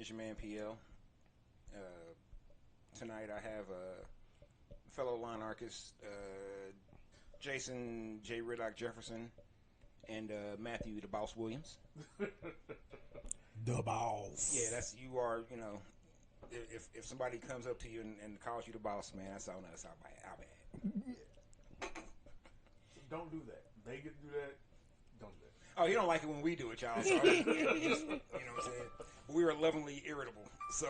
It's your man PL. Tonight I have fellow Lawnarchist Jason J. Riddock Jefferson and Matthew the Boss Williams. The boss. Yeah, that's you are. You know, if somebody comes up to you and calls you the boss, man, that's on us. How bad. Don't do that. They get to do that. Don't do that. Oh, he don't like it when we do it, y'all. So just, you know what I'm saying. We are lovingly irritable. So,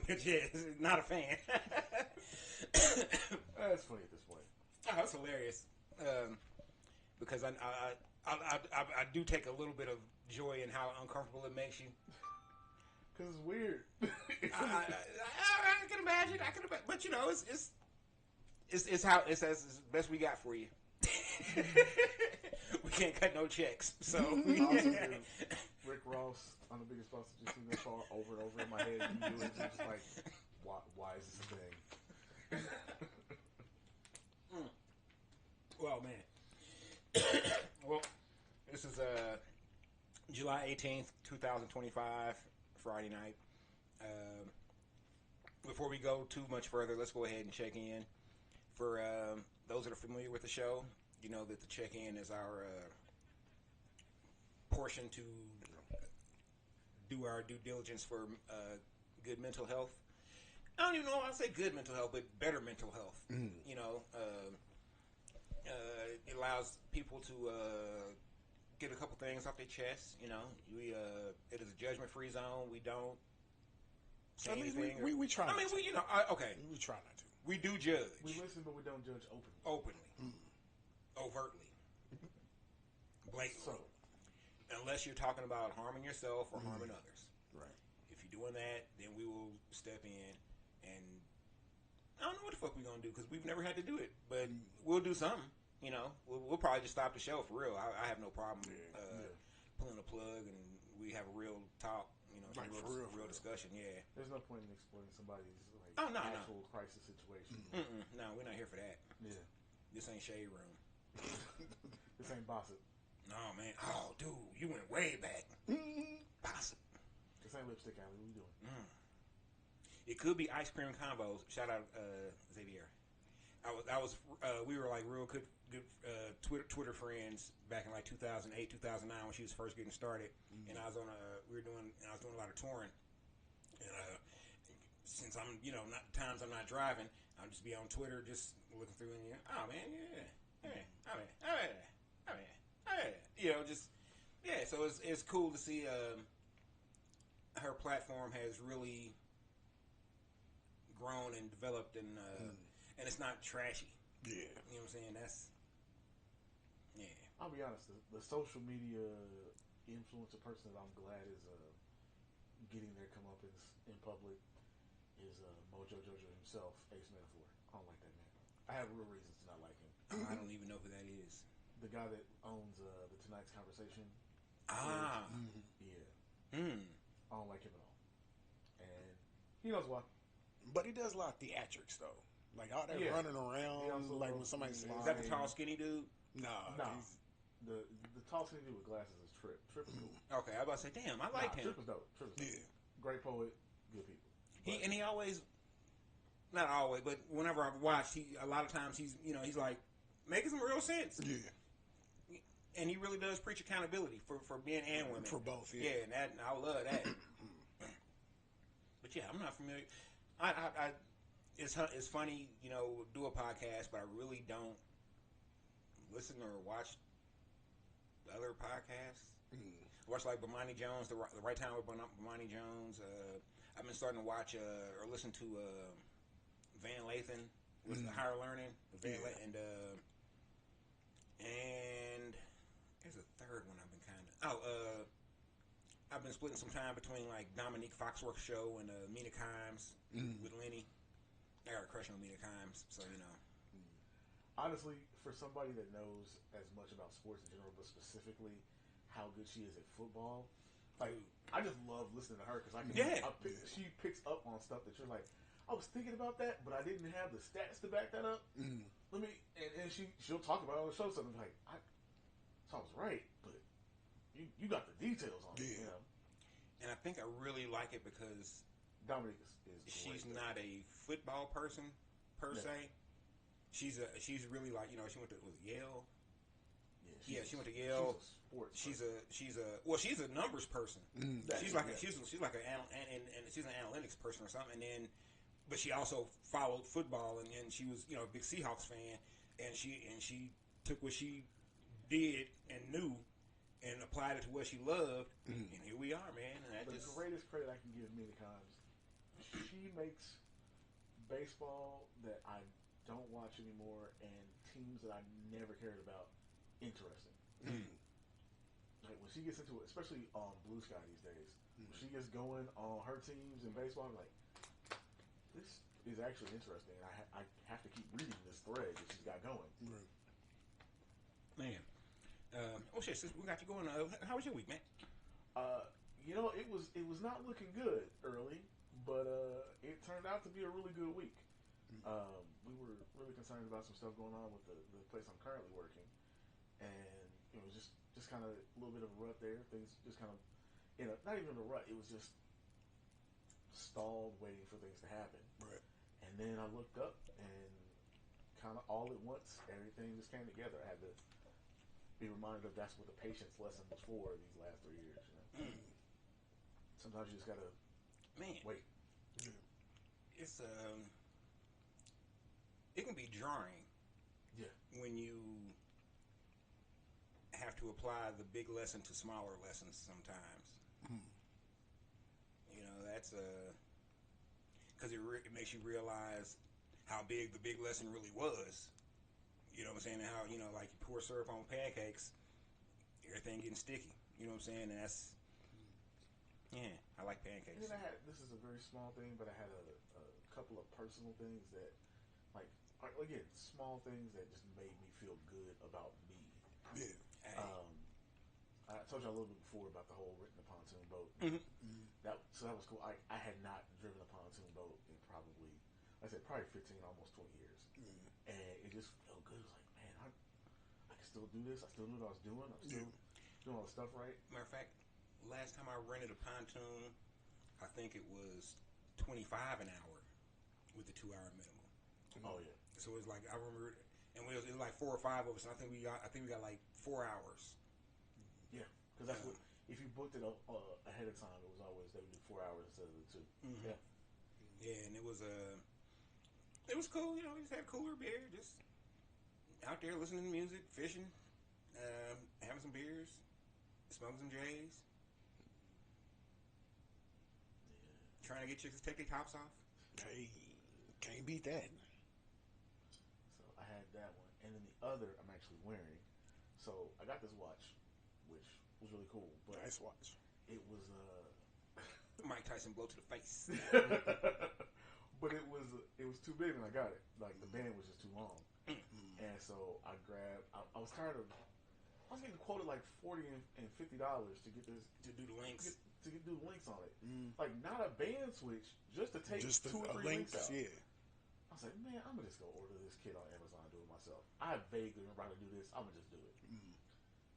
but yeah, not a fan. That's funny at this point. Oh, that's hilarious. Because I do take a little bit of joy in how uncomfortable it makes you. Because it's weird. I can imagine. But you know, it's how it's as best we got for you. We can't cut no checks, so Rick Ross on The Biggest Boss. Just seen that song over and over in my head. You do it, and just like, why is this a thing? Well, man. Well, this is July 18th, 2025, Friday night. Before we go too much further, let's go ahead and check in. For those that are familiar with the show, you know that the check-in is our portion to do our due diligence for good mental health. I don't even know if I say good mental health, but better mental health. You know, it allows people to get a couple things off their chest. You know, it is a judgment-free zone. We don't say anything. We try. I mean, you know, okay. We try not to. We do judge. We listen, but we don't judge openly. Overtly. Blatantly. So, unless you're talking about harming yourself or harming others. Right. If you're doing that, then we will step in and I don't know what the fuck we're going to do because we've never had to do it. But we'll do something. You know, we'll probably just stop the show for real. I have no problem pulling a plug and we have a real talk. You know, like real discussion. Yeah. There's no point in exploiting somebody's actual crisis situation. No, we're not here for that. Yeah. This ain't Shade Room. This ain't Bossip. No, man. Oh, dude, you went way back. Bossip. This ain't Lipstick Alley. What are you doing? It could be ice cream combos. Shout out Xavier. We were like real good Twitter friends back in like 2008, 2009 when she was first getting started, and I was doing a lot of touring, and since I'm times I'm not driving, I'll just be on Twitter just looking through and oh man, you know, just yeah. So it's cool to see her platform has really grown and developed and it's not trashy. Yeah. You know what I'm saying? Yeah. I'll be honest, the social media influencer person that I'm glad is getting their comeuppance in public is Mojo Jojo himself, Ace Metaphor. I don't like that man. I have real reasons to not like him. I don't even know who that is. The guy that owns the Tonight's Conversation. Ah. Yeah. I don't like him at all. And he knows why. But he does a lot of theatrics, though. Like all that running around, like when somebody says... Is that the tall, skinny dude? No. The tall, skinny dude with glasses is Trip. Trip is cool. Okay, I was about to say, damn, I like him. Trip is dope. Yeah. Great poet, good people. He always, not always, but whenever I've watched, a lot of times he's like making some real sense. Yeah. And he really does preach accountability for men and women. For both, yeah. Yeah, and I love that. But yeah, I'm not familiar. It's funny, you know, do a podcast, but I really don't listen or watch other podcasts. I watch like Bomani Jones, the Right Time with Bomani Jones. I've been starting to watch or listen to Van Lathan with the Higher Learning. And there's a third one I've been I've been splitting some time between like Dominique Foxworth's show and Mina Kimes with Lenny. I got a crush on Mina Kimes, so you know. Honestly, for somebody that knows as much about sports in general, but specifically how good she is at football, like I just love listening to her because she picks up on stuff that you're like, I was thinking about that, but I didn't have the stats to back that up. Let me and she'll talk about it on the show something like, so I was right, but you got the details on it. Yeah. You know? And I think I really like it because Dominique is she's great not a football person per Yeah. se. She's really like, she went to Yale. Yeah, she went to Yale. She's a sports. She's a numbers person. She's like she's like she's an analytics person or something. And then, but she also followed football, and she was a big Seahawks fan, and she took what she did and knew and applied it to what she loved, and here we are, man. And the greatest credit I can give many times, she makes baseball that I don't watch anymore and teams that I never cared about interesting. Like when she gets into it, especially on Blue Sky these days, when she gets going on her teams in baseball, I'm like, this is actually interesting, and I have to keep reading this thread that she's got going. Right. Man. Shit, since we got you going, how was your week, man? It was not looking good early, but it turned out to be a really good week. We were really concerned about some stuff going on with the place I'm currently working, and it was just kind of a little bit of a rut there. Things just kind of, not even a rut. It was just stalled, waiting for things to happen. Right. And then I looked up, and kind of all at once, everything just came together. I had to be reminded of that's what the patience lesson was for these last 3 years. Sometimes you just gotta wait. It's it can be jarring. Yeah. When you have to apply the big lesson to smaller lessons sometimes. That's because it makes you realize how big the big lesson really was. You know what I'm saying? And how, like you pour syrup on pancakes, everything getting sticky. You know what I'm saying? And that's, I like pancakes. And then this is a very small thing, but I had a couple of personal things that, like, again, small things that just made me feel good about me. Yeah. I told you a little bit before about the whole renting a pontoon boat. So that was cool. I had not driven a pontoon boat in probably 15, almost 20 years. And it just felt good. It was like, man, I can still do this. I still knew what I was doing. I'm still doing all the stuff right. Matter of fact, last time I rented a pontoon, I think it was $25 an hour with the 2 hour minimum. Oh yeah. So it was like, I remember, and it was like 4 or 5 of us, and I think we got like 4 hours. Yeah, because that's what, if you booked it ahead of time, it was always they would do 4 hours instead of the 2. Yeah, and it was cool. We just had cooler beer, just out there listening to music, fishing, having some beers, smoking some J's, trying to get chicks to take their tops off. Hey, can't beat that. So I had that one, and then the other I'm actually wearing. So I got this watch, which was really cool. But nice watch. It was Mike Tyson blow to the face. But it was too big when I got it. Like the band was just too long, and so I grabbed. I was tired of. I was getting quoted like $40 and $50 to get this to do the links. To do the links on it. Like not a band switch, just to take just 2 or 3 links out. Yeah. I was like, man, I'm gonna just go order this kit on Amazon and do it myself. I vaguely remember how to do this. I'm gonna just do it.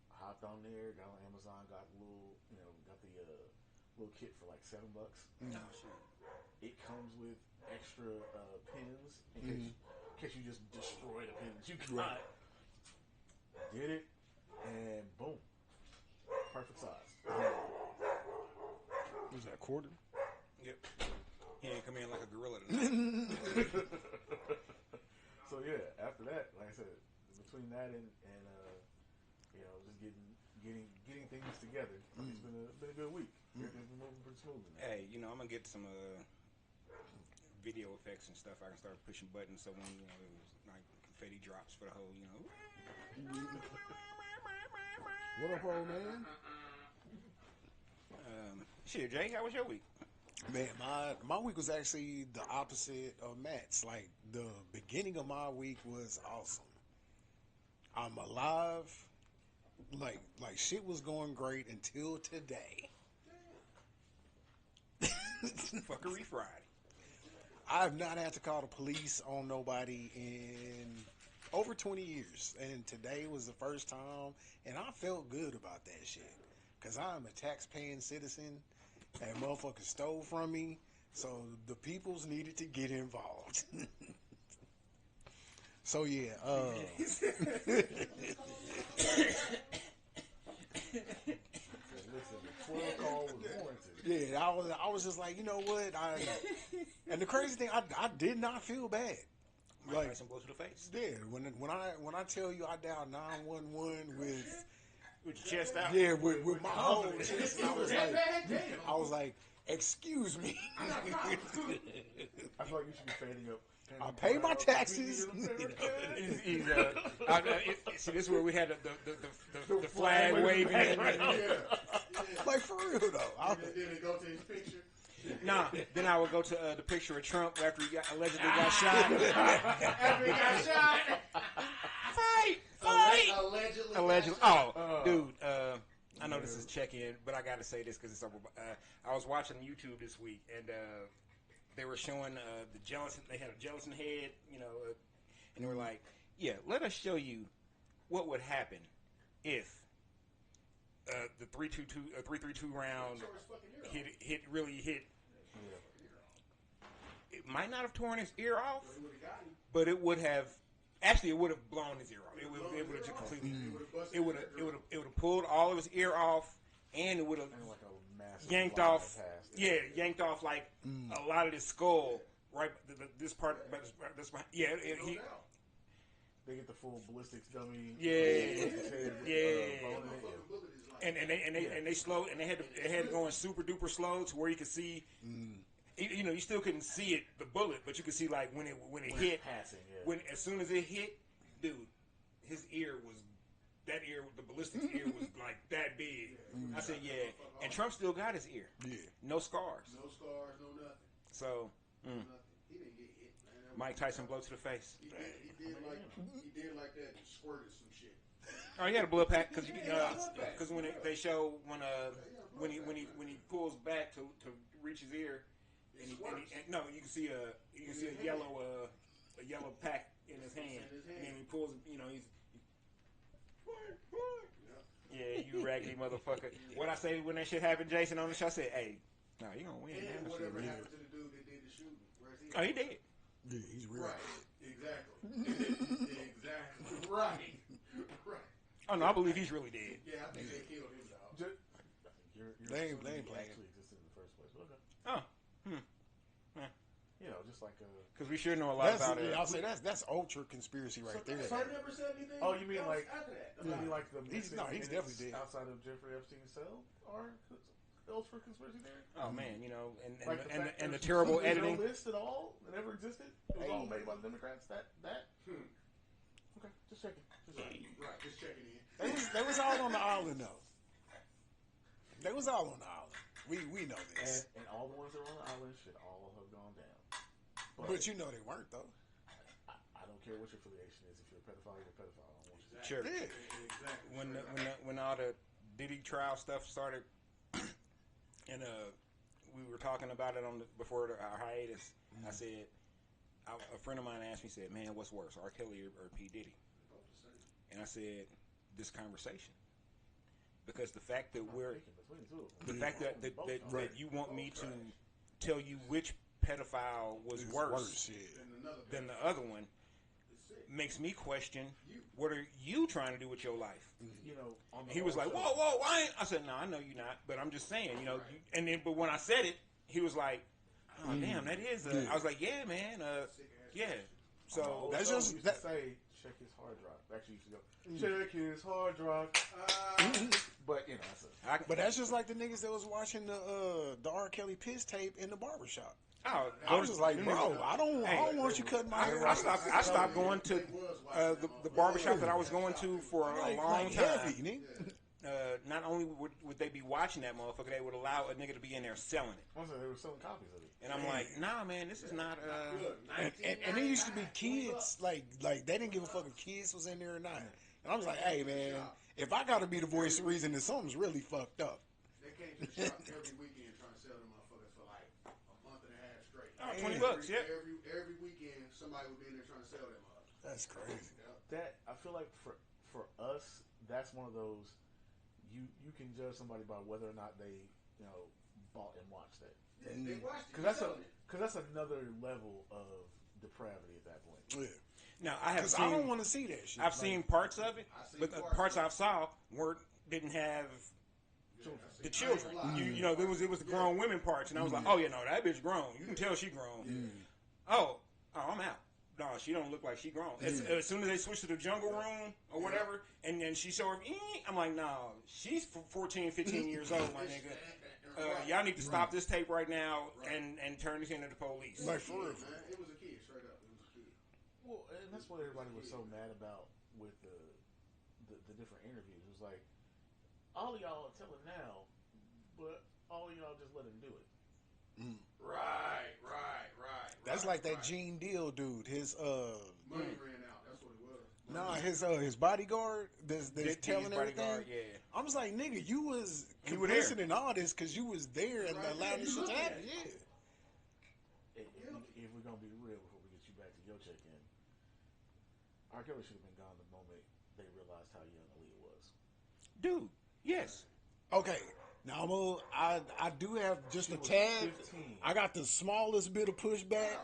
I hopped on there, got on Amazon, got the little, got the little kit for like $7. Oh shit! It comes with extra pins in case you just destroy the pins you got. Did it, and boom, perfect size. Was that a quarter? Yep. He ain't come in like a gorilla tonight. So yeah, after that, like I said, between that and just getting things together, it's been a good week. Everything's been moving pretty smoothly now. Hey, I'm gonna get some video effects and stuff. I can start pushing buttons so when it was like confetti drops for the whole What up, old man? Shit, Jay, how was your week? Man, my week was actually the opposite of Matt's. Like the beginning of my week was awesome. I'm alive. Like shit was going great until today. Fuckery Friday. I've not had to call the police on nobody in over 20 years. And today was the first time. And I felt good about that shit. Because as I'm a tax-paying citizen, that motherfucker stole from me, so the peoples needed to get involved. So yeah, Listen, the 12 call was warranted. yeah, I was just like, you know what? And the crazy thing, I did not feel bad. Like some blow to the face. Yeah, when I tell you I dialed 911 with your chest out. Yeah, with my whole chest. I was like, excuse me. I feel like you should be fading up. I pay my taxes. See, this is where we had the flag waving. Like, for real, though. Then they go to his picture. Nah, then I would go to the picture of Trump after he allegedly got shot. After he got shot. Fight! Allegedly. Oh, dude. I know Yeah. this is check-in, but I got to say this because it's over. I was watching YouTube this week, and they were showing the gelatin. They had a gelatin head, and they were like, "Yeah, let us show you what would happen if the 332 round really hit. It might not have torn his ear off, but it would have. Actually, it would have blown his ear off. It would have just completely. It would have pulled all of his ear off, and it would have yanked off. Yeah, yanked off like a lot of his skull. Right, this part. This yeah. They get the full ballistics dummy. Yeah. And they slow, and they had to go in super duper slow to where you could see. You still couldn't see it, the bullet, but you could see like when it hit. Passing, yeah. When as soon as it hit, dude, his ear was the ballistic ear was like that big. I said, yeah, and Trump still got his ear. Yeah, no scars. No scars, no nothing. So, Nothing. He didn't get hit, man. Mike Tyson blow to the face. He did like that. And squirted some shit. Oh, he had a blood pack because when they show when he pulls back to reach his ear, and you can see a yellow pack in his hand, and then he pulls, he's. Yeah, you raggedy motherfucker. What I say when that shit happened, Jason, on the show, I said, hey, no, you gonna win. And whatever shit, happened to the dude that did the shooting? Where's he? Oh, he did. yeah, he's real. Right. Exactly. Exactly. Right. Oh no, I believe he's really dead. Yeah, I think they killed him, dog. They ain't playing. Actually existed in the first place. Okay. Oh, Just like because we sure know a lot about it. I'll say that's ultra conspiracy right there. So I never said anything. Oh, you mean like after that? you mean like the He's definitely dead. outside of Jeffrey Epstein's cell are ultra conspiracy theory? Oh man, Like and the terrible there's editing. no list at all that ever existed. It was all made by the Democrats. That. Okay, just checking. Right, just checking in. They was all on the island though. They was all on the island. We know this. And all the ones that were on the island should all have gone down. But you know they weren't though. I don't care what your affiliation is. If you're a pedophile, you're a pedophile. I don't want you to. Sure. Yeah. Exactly. When all the Diddy trial stuff started, and we were talking about it before our hiatus. I said, a friend of mine asked me, said, "Man, what's worse, R. Kelly or P. Diddy?" And I said, "This conversation." Because the fact that that you want me to tell you which pedophile was worse than the other one makes me question what are you trying to do with your life. He was like, whoa, I said, no, I know you're not, but I'm just saying, and then but when I said it, he was like, oh damn, that is I was like, yeah, man, yeah. So that's just say check his hard drive. Actually, used to go check his hard drive. But but that's just like the niggas that was watching the R. Kelly piss tape in the barbershop. Oh, I was just like, bro, I don't want you cutting my hair. I stopped going to the barbershop that I was going to for a long time. Heavy, not only would they be watching that motherfucker, they would allow a nigga to be in there selling it. Also, they were selling copies of it. And I'm like, nah, man, this is not. And there used to be kids like they didn't give a fuck if kids was in there or not. And I was like, hey, man, if I gotta be the voice of reason, then something's really fucked up. They came to the shop every weekend trying to sell them motherfuckers for like a month and a half straight. Oh, $20, yeah. Every weekend, somebody would be in there trying to sell them motherfuckers. That's crazy. That I feel like for us, that's one of those. you can judge somebody by whether or not they bought and watched that. They watched it. Because that's another level of depravity at that point. Yeah. Now I have Because seen. I don't want to see that shit. I've seen parts of it, but the parts I saw didn't have the children. You know, it was the grown women parts, and I was like, oh yeah, no, that bitch grown. You can tell she grown. Oh, I'm out. No, she don't look like she grown. As soon as they switch to the jungle room or whatever, and then she show her, I'm like, no, she's 14, 15 years old, my nigga. Y'all need to stop this tape right now and turn this into the police. Like, for real. It was a kid, straight up. It was a kid. Well, and that's what everybody was so mad about with the different interviews. It was like, all of y'all are telling now, but all of y'all just let him do it. Right. That's like that Gene Deal dude. His money ran out. That's what it was. his bodyguard that's telling everything. Yeah. I was like, nigga, you was You were there. complicit in all this because you was there and allowed this shit to happen. Yeah. If we're gonna be real before we get you back to your check-in, R. Kelly should have been gone the moment they realized how young Aaliyah was. Dude, yes. Okay. Now I do have just a tad. 15. I got the smallest bit of pushback,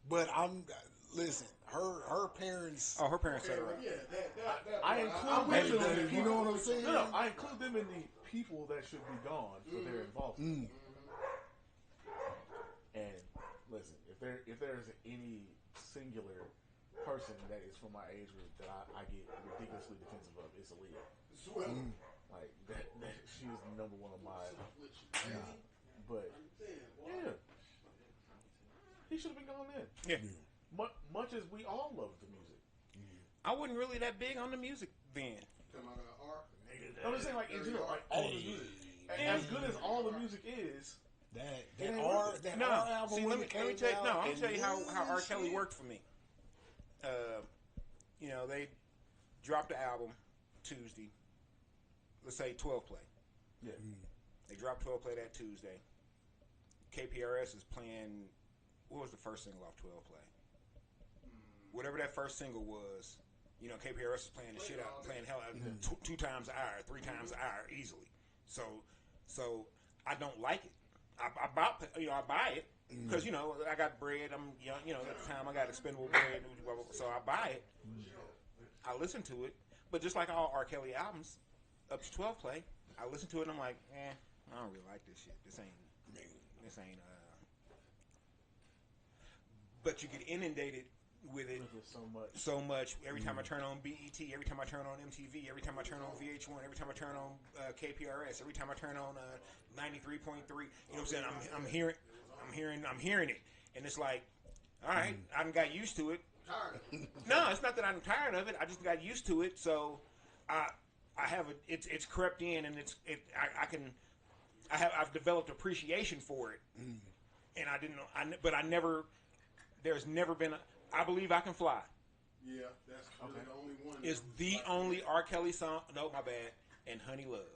but listen. Her parents. Oh, her parents set her up. Yeah, I include them in the You know what I'm saying? No, I include them in the people that should be gone for their involvement. And listen, if there is any singular person that is from my age group that I get ridiculously defensive of, it's Aaliyah. Like that she is number one of mine. But yeah, he should have been gone then. Yeah. Much as we all love the music. I wasn't really that big on the music then. I'm just saying, like in general, like all the music. As good as all the music is, That R album. See, let me tell you. No, I'm tell you how R. Kelly shit. worked for me. They dropped the album Tuesday. Let's say 12 play. yeah. They dropped 12 play that Tuesday. KPRS is playing. What was the first single off 12 play? Whatever that first single was. KPRS is playing the shit out, playing hell out, 2 times the hour, 3 times the hour easily. So I don't like it. I buy it because I got bread. I'm young. At the time I got expendable bread, so I buy it. I listen to it, but just like all R. Kelly albums, up to 12 play, I listen to it and I'm like, I don't really like this shit. This ain't. But you get inundated with it so much. Every time I turn on BET, every time I turn on MTV, every time I turn on VH1, every time I turn on KPRS, every time I turn on 93.3. You know what I'm saying? I'm hearing it, and it's like, all right, I done got used to it. No, it's not that I'm tired of it. I just got used to it. So I have it's crept in, and I've developed appreciation for it, and I never. There's never been I Believe I Can Fly. Yeah, that's really the only one. Is the only R. Kelly song. No, my bad. And Honey Love.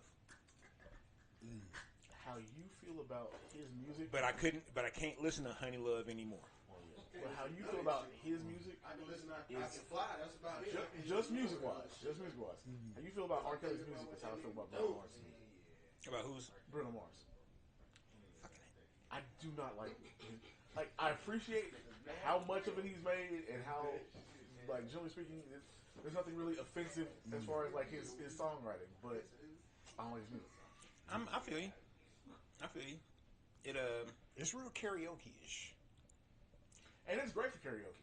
How you feel about his music? But I can't listen to Honey Love anymore. But how you feel about his music? I can listen to I Can Fly. That's about it. Just music wise. How you feel about R. Kelly's music is how I feel about Bruno Mars' music. About who's? Bruno Mars. Fucking it. I do not like it. Like, I appreciate how much of it he's made and how, like, generally speaking, there's nothing really offensive as far as, like, his songwriting, but I don't like his music. I feel you. It's real karaoke-ish. And it's great for karaoke.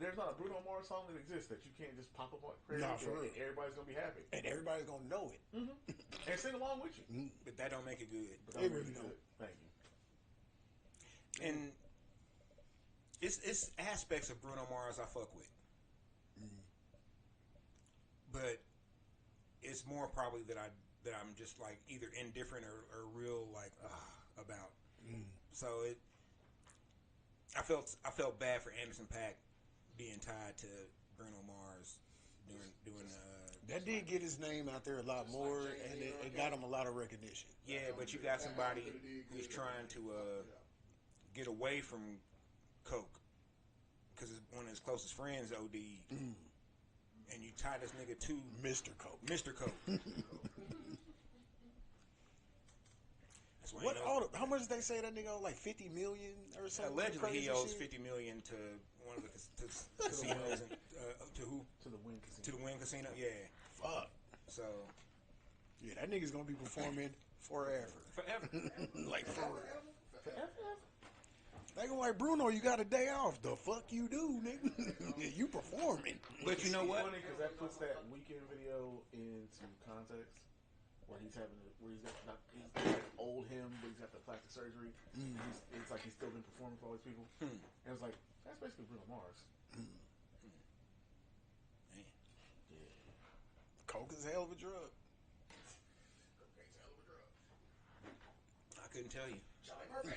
There's not a Bruno Mars song that exists that you can't just pop up on karaoke and everybody's going to be happy. And everybody's going to know it. And sing along with you. But that don't make it good. It really don't. Thank you. And it's aspects of Bruno Mars I fuck with. But it's more probably that I'm just like either indifferent or real like about. So I felt bad for Anderson .Paak being tied to Bruno Mars doing that did get his name out there a lot more, and it got him a lot of recognition. Yeah, but you got somebody who's trying to get away from coke because one of his closest friends OD'd, and you tie this nigga to Mr. Coke. Mr. Coke. What? How much did they say that nigga owed? Like 50 million or something? Allegedly, he owes shit? $50 million to one of the casinos. And, to who? To the Wynn Casino. To the Wynn Casino. Yeah. Fuck. So. Yeah, that nigga's gonna be performing forever. Forever. Like for real. They gonna like, Bruno, you got a day off. The fuck you do, nigga? You performing. But you know what? It's funny because that puts that weekend video into context. Where he's got like old him, but he's got the plastic surgery. It's like he's still been performing for all these people. And it was like, that's basically Bruno Mars. Man. Yeah. Coke is a hell of a drug. Cocaine's a hell of a drug. I couldn't tell you. Charlie Murphy.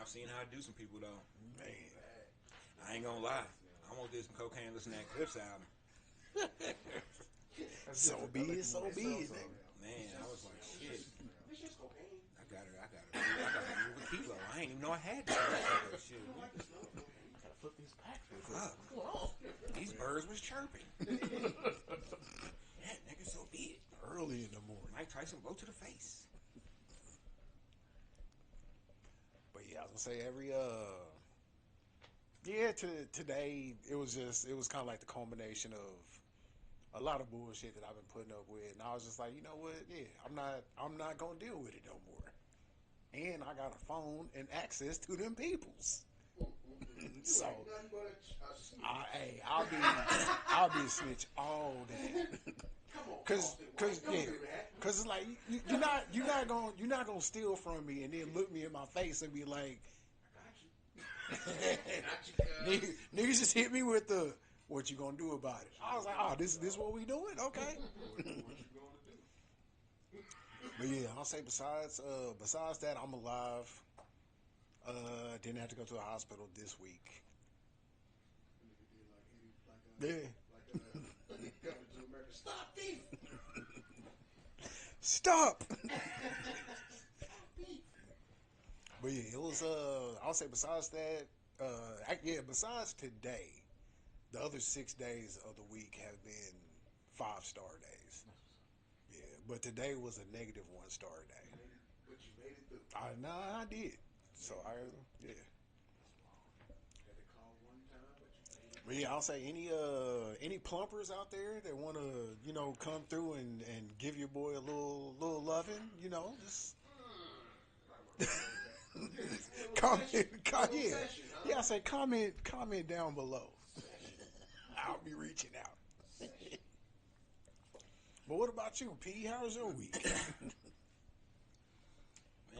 I've seen how it do some people though. Man. I ain't gonna lie. I want to do some cocaine. Listen to that Clips album. So be it, so be it, nigga. Man, I was like, shit. It's just cocaine. I got move a kilo. I ain't even know I had that shit. I gotta flip these packs real quick. Fuck. What's going on? These birds was chirping. Yeah, nigga, so be it. Early in the morning. Mike Tyson, blow to the face. But yeah, I was gonna say today it was kind of like the culmination of a lot of bullshit that I've been putting up with, and I was just like, you know what? Yeah, I'm not gonna deal with it no more. And I got a phone and access to them peoples. So, I'll be a snitch all day. Cause it's like you're not gonna steal from me and then look me in my face and be like, niggas just hit me with the, what you gonna do about it? I was like, oh, this what we doing? Okay. But yeah, I'll say besides that, I'm alive. Didn't have to go to the hospital this week. Yeah. Stop thief! Stop. But yeah, it was I'll say besides that, besides today, the other 6 days of the week have been 5-star days. Yeah, but today was a negative 1-star day. But you made it through. I did. So yeah. You had to call one time, but you made it. But yeah, I'll say any plumpers out there that want to, come through and give your boy a little loving, just I say comment down below. I'll be reaching out. But what about you, P? How was your week?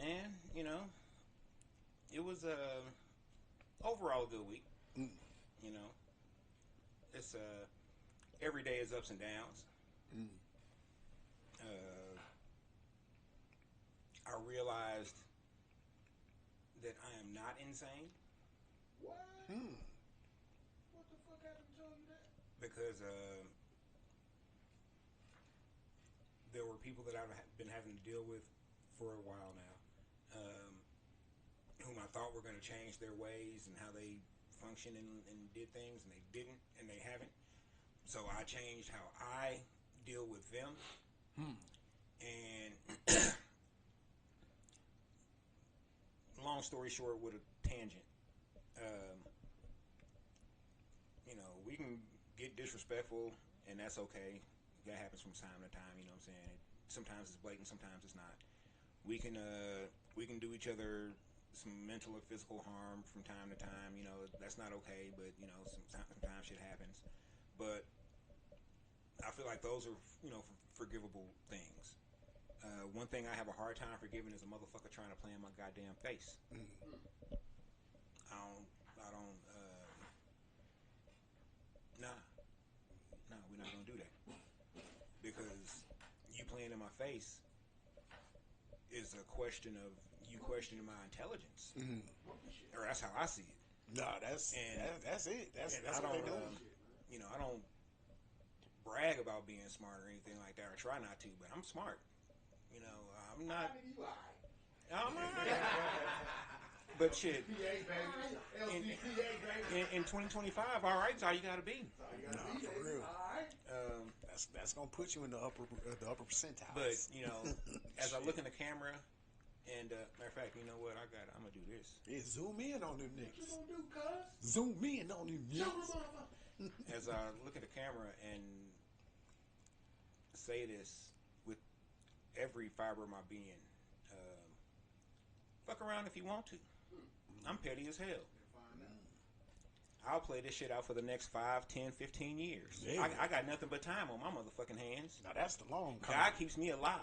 Man, it was overall a good week. It's every day is ups and downs. I realized that I am not insane. What? What the fuck happened to you that? Because there were people that I've been having to deal with for a while now, whom I thought were going to change their ways and how they function and did things, and they didn't, and they haven't. So I changed how I deal with them. And long story short, with a tangent, we can get disrespectful, and that's okay. That happens from time to time. You know what I'm saying? Sometimes it's blatant, sometimes it's not. We can do each other some mental or physical harm from time to time. That's not okay, but sometimes shit happens. But I feel like those are forgivable things. One thing I have a hard time forgiving is a motherfucker trying to play in my goddamn face. Nah, we're not gonna do that, because you playing in my face is a question of you questioning my intelligence, or that's how I see it. Nah, that's it. That's what they do. I don't brag about being smart or anything like that, or try not to, but I'm smart. I'm not. I'm not. But shit, LCPA, baby. in 2025, all right, is all you gotta be. Nah, for real. All right. That's gonna put you in the upper percentiles. But as I look in the camera, and matter of fact, you know what? I'm gonna do this. Yeah, zoom in on them What you niggas. gonna do, cuz? Zoom in on them Show niggas. the motherfucker. As I look at the camera and say this with every fiber of my being, fuck around if you want to. I'm petty as hell. I'll play this shit out for the next 5, 10, 15 years. Yeah. I got nothing but time on my motherfucking hands. Now that's the long con. God keeps me alive.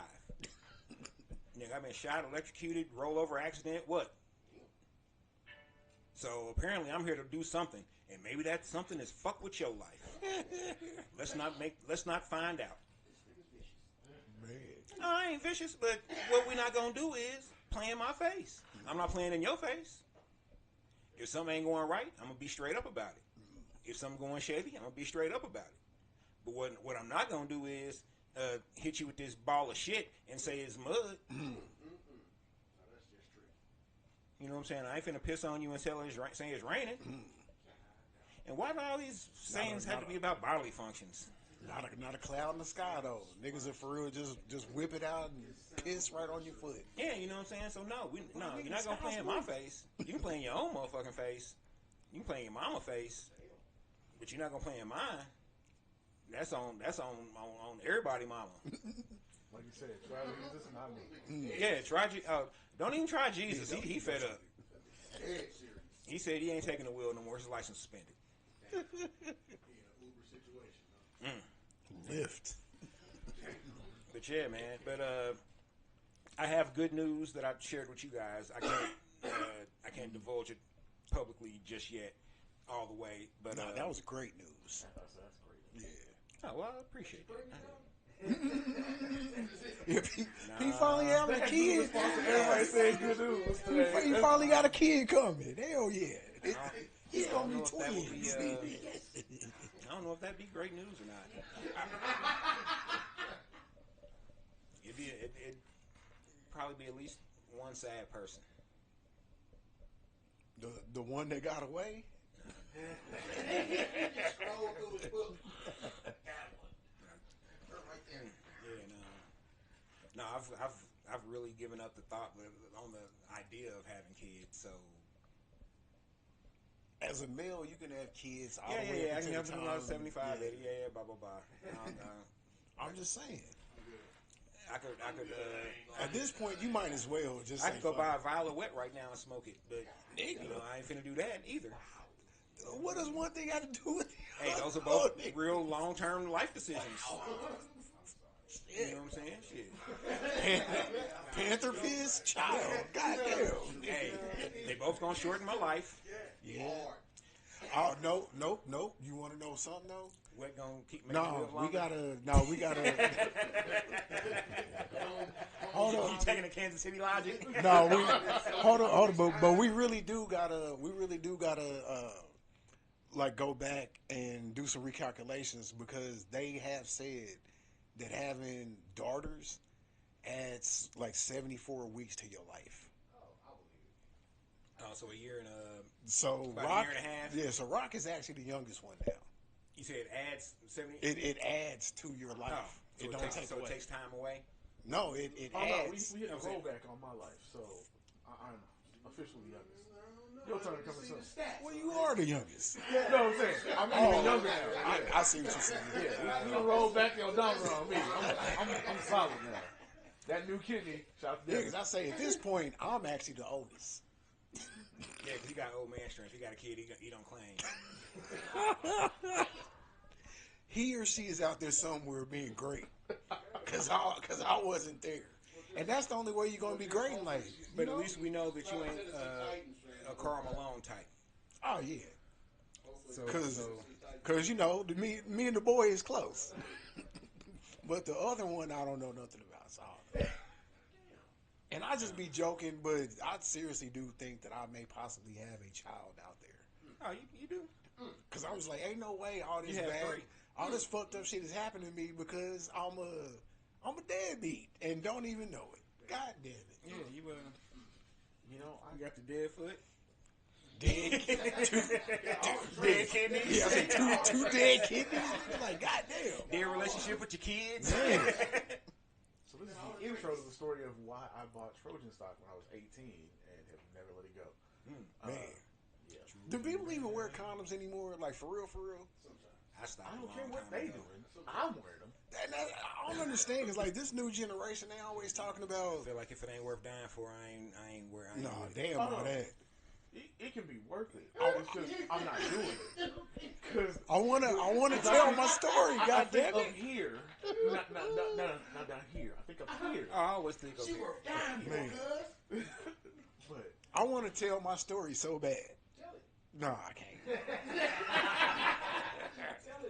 Nigga, I've been shot, electrocuted, rollover accident, what? So apparently I'm here to do something. And maybe that something is fuck with your life. Let's not find out. Man. No, I ain't vicious, but what we're not gonna do is play in my face. I'm not playing in your face. If something ain't going right, I'm gonna be straight up about it. If something going shady, I'm gonna be straight up about it. But what I'm not gonna do is hit you with this ball of shit and say it's mud. That's just true. You know what I'm saying? I ain't finna piss on you and say it's raining. And why do all these sayings have to be about bodily functions? Not a cloud in the sky though. Niggas are for real just whip it out and piss right on your foot. Yeah, you know what I'm saying? So no, you're not gonna play in my face. You can play in your own motherfucking face. You can play in your mama's face, but you're not gonna play in mine. That's on everybody, mama. Like you said, try Jesus and not me. Yeah, try. Don't even try Jesus. He fed up. Dead serious. He said he ain't taking the wheel no more. His license suspended. Be in an Uber situation. Huh? Lift. But yeah, man. But I have good news that I shared with you guys. I can't divulge it publicly just yet, all the way. But No, that was great news. That's great. Yeah. oh well, I appreciate that. He finally having a kid. Everybody says good news today. He finally got a kid coming. Hell yeah. He's I gonna don't be know if that would be, twins. I don't know if that'd be great news or not. It'd probably be at least one sad person. The one that got away. Scroll through his book. That one. Right there. Yeah, no, I've really given up the thought on the idea of having kids. So As a male, you can have kids all yeah, the way I up can until have the them time. about 75, 80, blah blah blah. I'm just saying. I could. At this point, you might as well just. I say, could go fuck buy it. a vial of wet right now and smoke it, but I ain't finna do that either. What does one thing got to do with the Hey, other? those are both real long-term life decisions. You know what I'm saying? Shit. Panther piss, child. Goddamn. Hey, they both gonna shorten my life. Yeah. Oh no. You want to know something though? Wet gonna keep making me No, live we longer. gotta. Hold on. You taking the Kansas City logic? No, hold on. But we really do gotta, like go back and do some recalculations because they have said that having daughters adds like 74 weeks to your life. Oh, so a year and So about a Rock, year and a half? yeah. So Rock is actually the youngest one now. you said it adds 70. It adds to your life. Oh, so it don't take so away. it takes time away. No, it Oh no, adds. we hit a rollback on my life, so I'm officially the youngest. Your turn coming soon. Well, you are the youngest. No, I'm saying I'm even younger now. I see what you're saying. Yeah, we can roll back the odometer on me. I'm solid now. That new kidney, shout out to Yeah, them. because I say at this point I'm actually the oldest. Yeah, because he got old man strength. He got a kid. He don't claim. He or she is out there somewhere being great. Because I wasn't there. And that's the only way you're going to be great in life. But at least we know that you ain't a Karl Malone type. Oh, yeah. So, Because, you know, me and the boy is close. But the other one, I don't know nothing about. So. And I just be joking, but I seriously do think that I may possibly have a child out there. oh, you do. Because I was like, ain't no way all this You have bad, 3. all this fucked up shit is happening to me because I'm a deadbeat and don't even know it. God damn it. Yeah, you You know, You got the dead foot. Dead kidneys. Yeah, I said two dead kidneys. Like, goddamn. Dead relationship with your kids. So this is the intro to the story of why I bought Trojan stock when I was 18 and have never let it go. Man. Yeah. Do people even wear condoms anymore? Like, for real, for real? I stopped. I don't a care long what time they ago. doing. I'm wearing them. And I don't understand, because, like, this new generation, they always talking I about, feel like if it ain't worth dying for, I ain't with it. nah, damn all that. It can be worth it. It's just I'm not doing it because I wanna tell my story. I God think damn up it, here, not down here. I think up here. I always think of She worth dying for, Man. cuz. But I want to tell my story so bad. Tell it. No, I can't.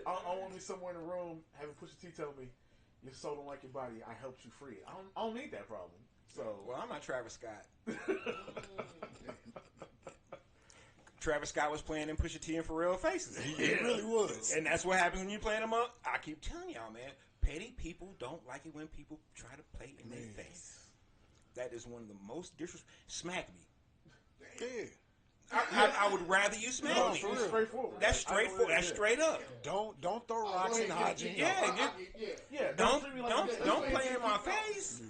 I want to be somewhere in the room having Pusha T tell me, "Your soul don't like your body. I helped you free it." I don't need that problem. So Well, I'm not Travis Scott. Travis Scott was playing in Pusha T and Pharrell faces. It really was. And that's what happens when you playing them up. I keep telling y'all, man, petty people don't like it when people try to play in their face. That is one of the most disrespectful. Smack me. Yeah. I would rather you smack No, me. for real. it's straightforward. That's straightforward. That's straight up. Don't throw rocks in hot jeans. Yeah, Don't treat me like don't play in my face.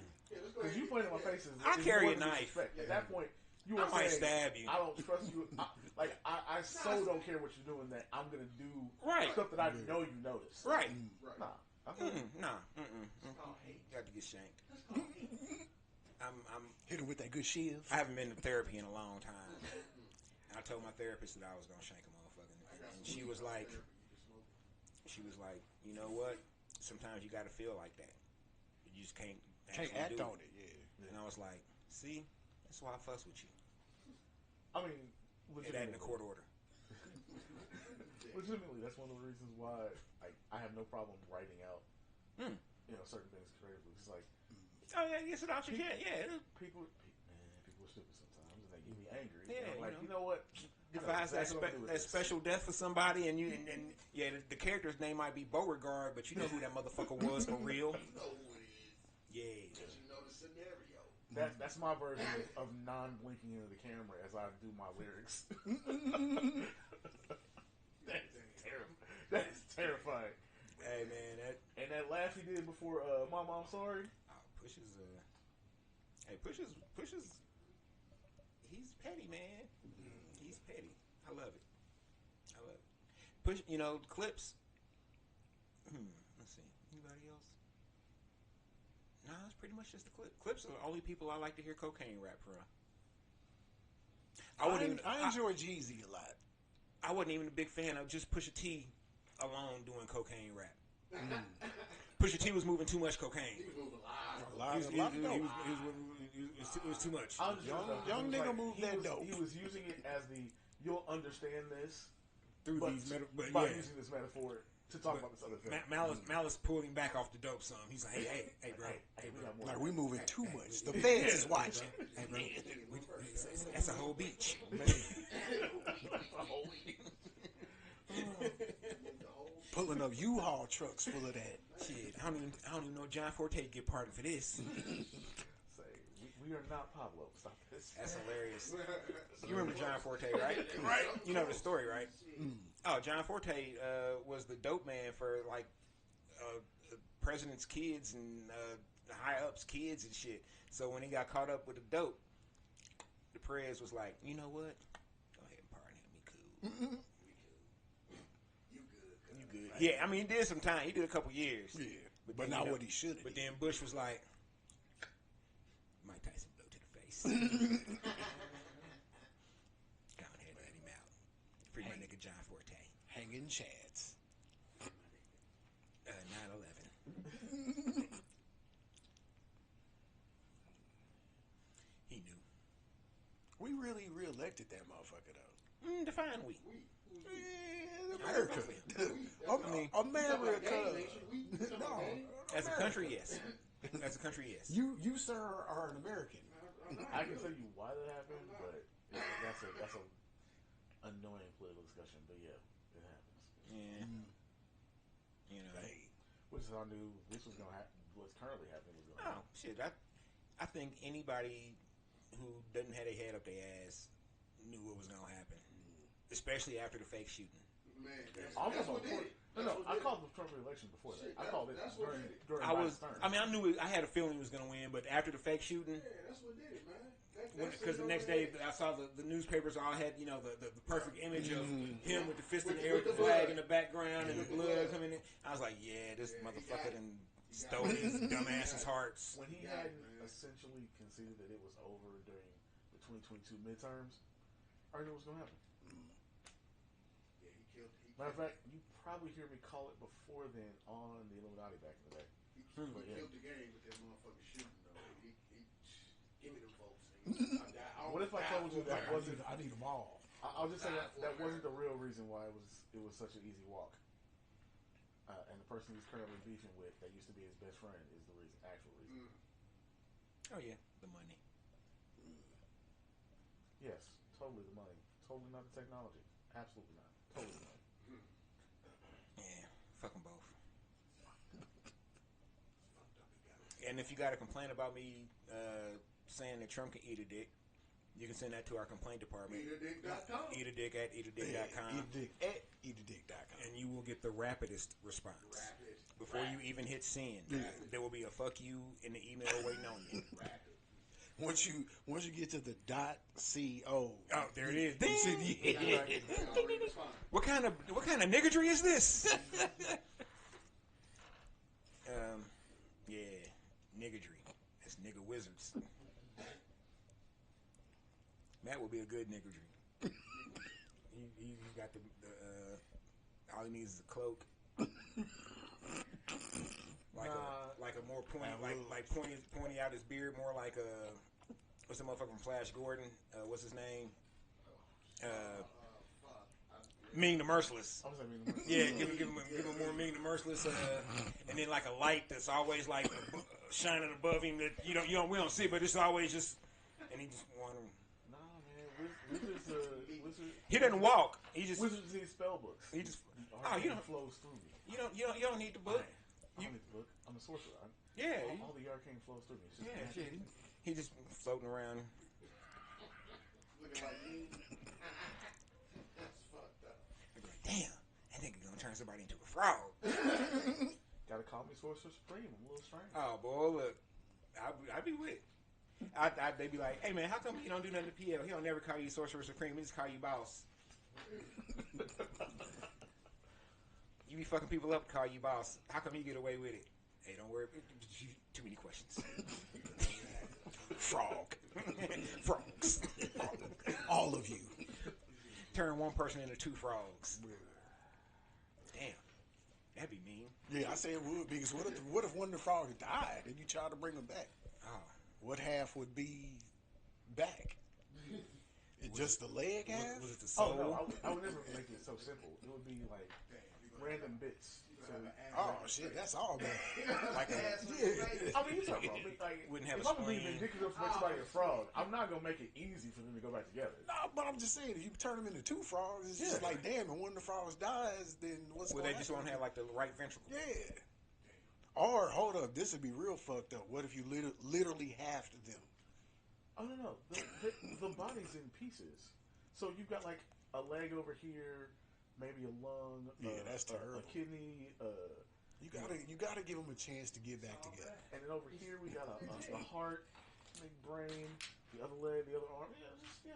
Because you playing in my face is I is carry more a than knife. disrespect. At that point, you I were might saying, stab you. I don't trust you. I so don't care what you're doing that I'm gonna do Right. stuff that I know you notice. Right. Nah. I feel Nah. Got to get shanked. I'm Hit him with that good shiv. I haven't been to therapy in a long time. And I told my therapist that I was gonna shank a motherfucker, and she was like, you know what? Sometimes you got to feel like that. You just can't act do on it. Yeah. And I was like, see, that's why I fuss with you. I mean, It ain't in the court order. legitimately, that's one of the reasons why I have no problem writing out, certain things creatively. It's like, Oh yeah, yes, it option. Yeah. people are stupid sometimes, and they get me angry. Yeah, And I'm like, you you know what? If I ask that special death for somebody, and the character's name might be Beauregard, but you know who that motherfucker was for real. You know who it is. Yeah. Because you know the scenario. That's my version of non-blinking into the camera as I do my lyrics. That's terrifying. Hey man, that laugh he did before Mama, I'm sorry. Pusha's he's petty, man. He's petty. I love it. Push, clips. Let's see. Anybody else? Nah, it's pretty much just the clip. Clips are the only people I like to hear cocaine rap from. I enjoy Jeezy a lot. I wasn't even a big fan of just Pusha T alone doing cocaine rap. Pusha T was moving too much cocaine. He was moving live. A lot of dope. It was too much. Young nigga moved that dope. He was using it as you'll understand this Through but these by using this metaphor to talk about this other thing. Malice pulled him back off the dope some. He's like, hey, bro. We got more. Like, we moving too much. The feds is watching. Hey, bro. That's a whole beach. Pulling up U-Haul trucks full of that. Shit, I don't even know John Forte get part for this. Say, we are not Pablo. Stop this. That's hilarious. You remember John Forte, right? Right. You know the story, right? Oh, John Forte was the dope man for like the president's kids and high ups kids and shit. So when he got caught up with the dope, the prez was like, you know what? Go ahead and pardon him. He cool. You good. You good? Yeah, I mean he did some time. He did a couple years. Yeah, but but then, not what he should have. But then Bush was like, Mike Tyson blow to the face. Go ahead, let him out. Free my nigga John Forte. Hanging chads. 9/11. He knew. We really reelected that motherfucker though. Define we. America. America. No. As a country, yes. As a country, yes. You sir are an American. I can tell you why that happened, but that's a annoying political discussion. But yeah, it happens. Yeah. You know. Hey, Which is I knew this was gonna happen. What's currently happening was gonna Oh shit! I think anybody who doesn't have their head up their ass knew what was gonna happen, especially after the fake shooting. Man, that's Almost what did it. I called the Trump election before that. I called it during I Biden's term. I mean, I knew I had a feeling he was gonna win, but after the fake shooting. Yeah, that's what did it, man. Because the next day I saw the newspapers all had the perfect image of him with the fist in the air with the flag in the background and the blood coming in. I was like, yeah, this motherfucker done stole these dumbasses' hearts. When he hadn't essentially conceded that it was over during the 2022 midterms, I knew what was going to happen. Yeah, he killed. Matter of fact, you probably hear me call it before then on the Illuminati back in the day. He killed the game with that motherfucking shooting, though. He give me them folks. What if I told you that wasn't? I need them all. I'll just say that wasn't the real reason why it was such an easy walk. And the person he's currently beefing with, that used to be his best friend, is the actual reason. Oh yeah, the money. Yes, totally the money. Totally not the technology. Absolutely not. Totally the money. Yeah, fuck them both. And if you got a complaint about me saying that Trump can eat a dick, you can send that to our complaint department. Eatadick.com. Eatadick@eatadick.com. Eatadick@eatadick.com. And you will get the rapidest response. Before you even hit send, there will be a fuck you in the email waiting on you. Once you get to the .co, oh, there it is. Ding! Yeah. What kind of niggardry is this? Yeah, niggardry. That's nigga wizards. Matt will be a good niggardry. He got the all he needs is a cloak. Like a more pointy, like pointy out his beard, more like a what's the motherfucker from Flash Gordon? What's his name? Ming the Merciless. Yeah, give him more Ming the Merciless, and then like a light that's always like shining above him that we don't see, but it's always just, and he just want him. Nah, man, wizard. He doesn't walk. He just wizards need spell books. He just flows through me. You don't need the book. I don't need the book. I'm a sorcerer. Yeah. All the arcane flows through me. It's just He just floating around. Looking like me. That's fucked up. Damn, that nigga gonna turn somebody into a frog. Gotta call me Sorcerer Supreme. I'm a little strange. Oh boy, look, I'd be with. They'd be like, hey man, how come he don't do nothing to PL? He don't never call you Sorcerer Supreme. He just call you boss. You be fucking people up, call you boss. How come you get away with it? Hey, don't worry. Too many questions. Frog. Frogs. All of you. Turn one person into two frogs. Damn. That'd be mean. Yeah, I say it would, because what if one of the frogs died and you tried to bring them back? Oh. What half would be back? Just the leg half? Was it the soul? Oh, no, I would never make it so simple. It would be like random bits. So, shit, that's all bad. Like I mean, you talking about me. Like, Wouldn't have if a I'm being spleen. ridiculous for somebody a frog, I'm not going to make it easy for them to go back together. No, but I'm just saying, if you turn them into two frogs, it's just like, damn, and one of the frogs dies, then what's Well, going they on? just won't have like the right ventricle. Yeah. Or, hold up, this would be real fucked up. What if you literally halved them? Oh, no. The body's in pieces. So you've got like a leg over here, maybe a lung, that's terrible. a kidney. You gotta give them a chance to get back together. And then over here we got a heart, big brain, the other leg, the other arm. Yeah.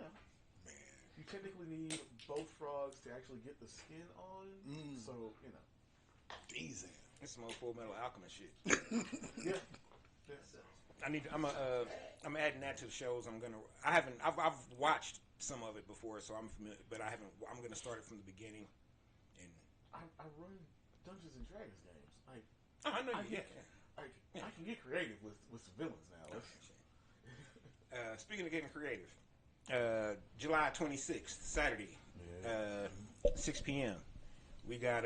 Man. You technically need both frogs to actually get the skin on. So Easy. It's some old Full Metal Alchemist shit. yeah. I'm adding that to the shows. I've watched some of it before, so I'm familiar, but I'm gonna start it from the beginning. And I run Dungeons and Dragons games. I know you. I can get creative with some villains now. Speaking of getting creative, July 26th, Saturday, 6 p.m. We got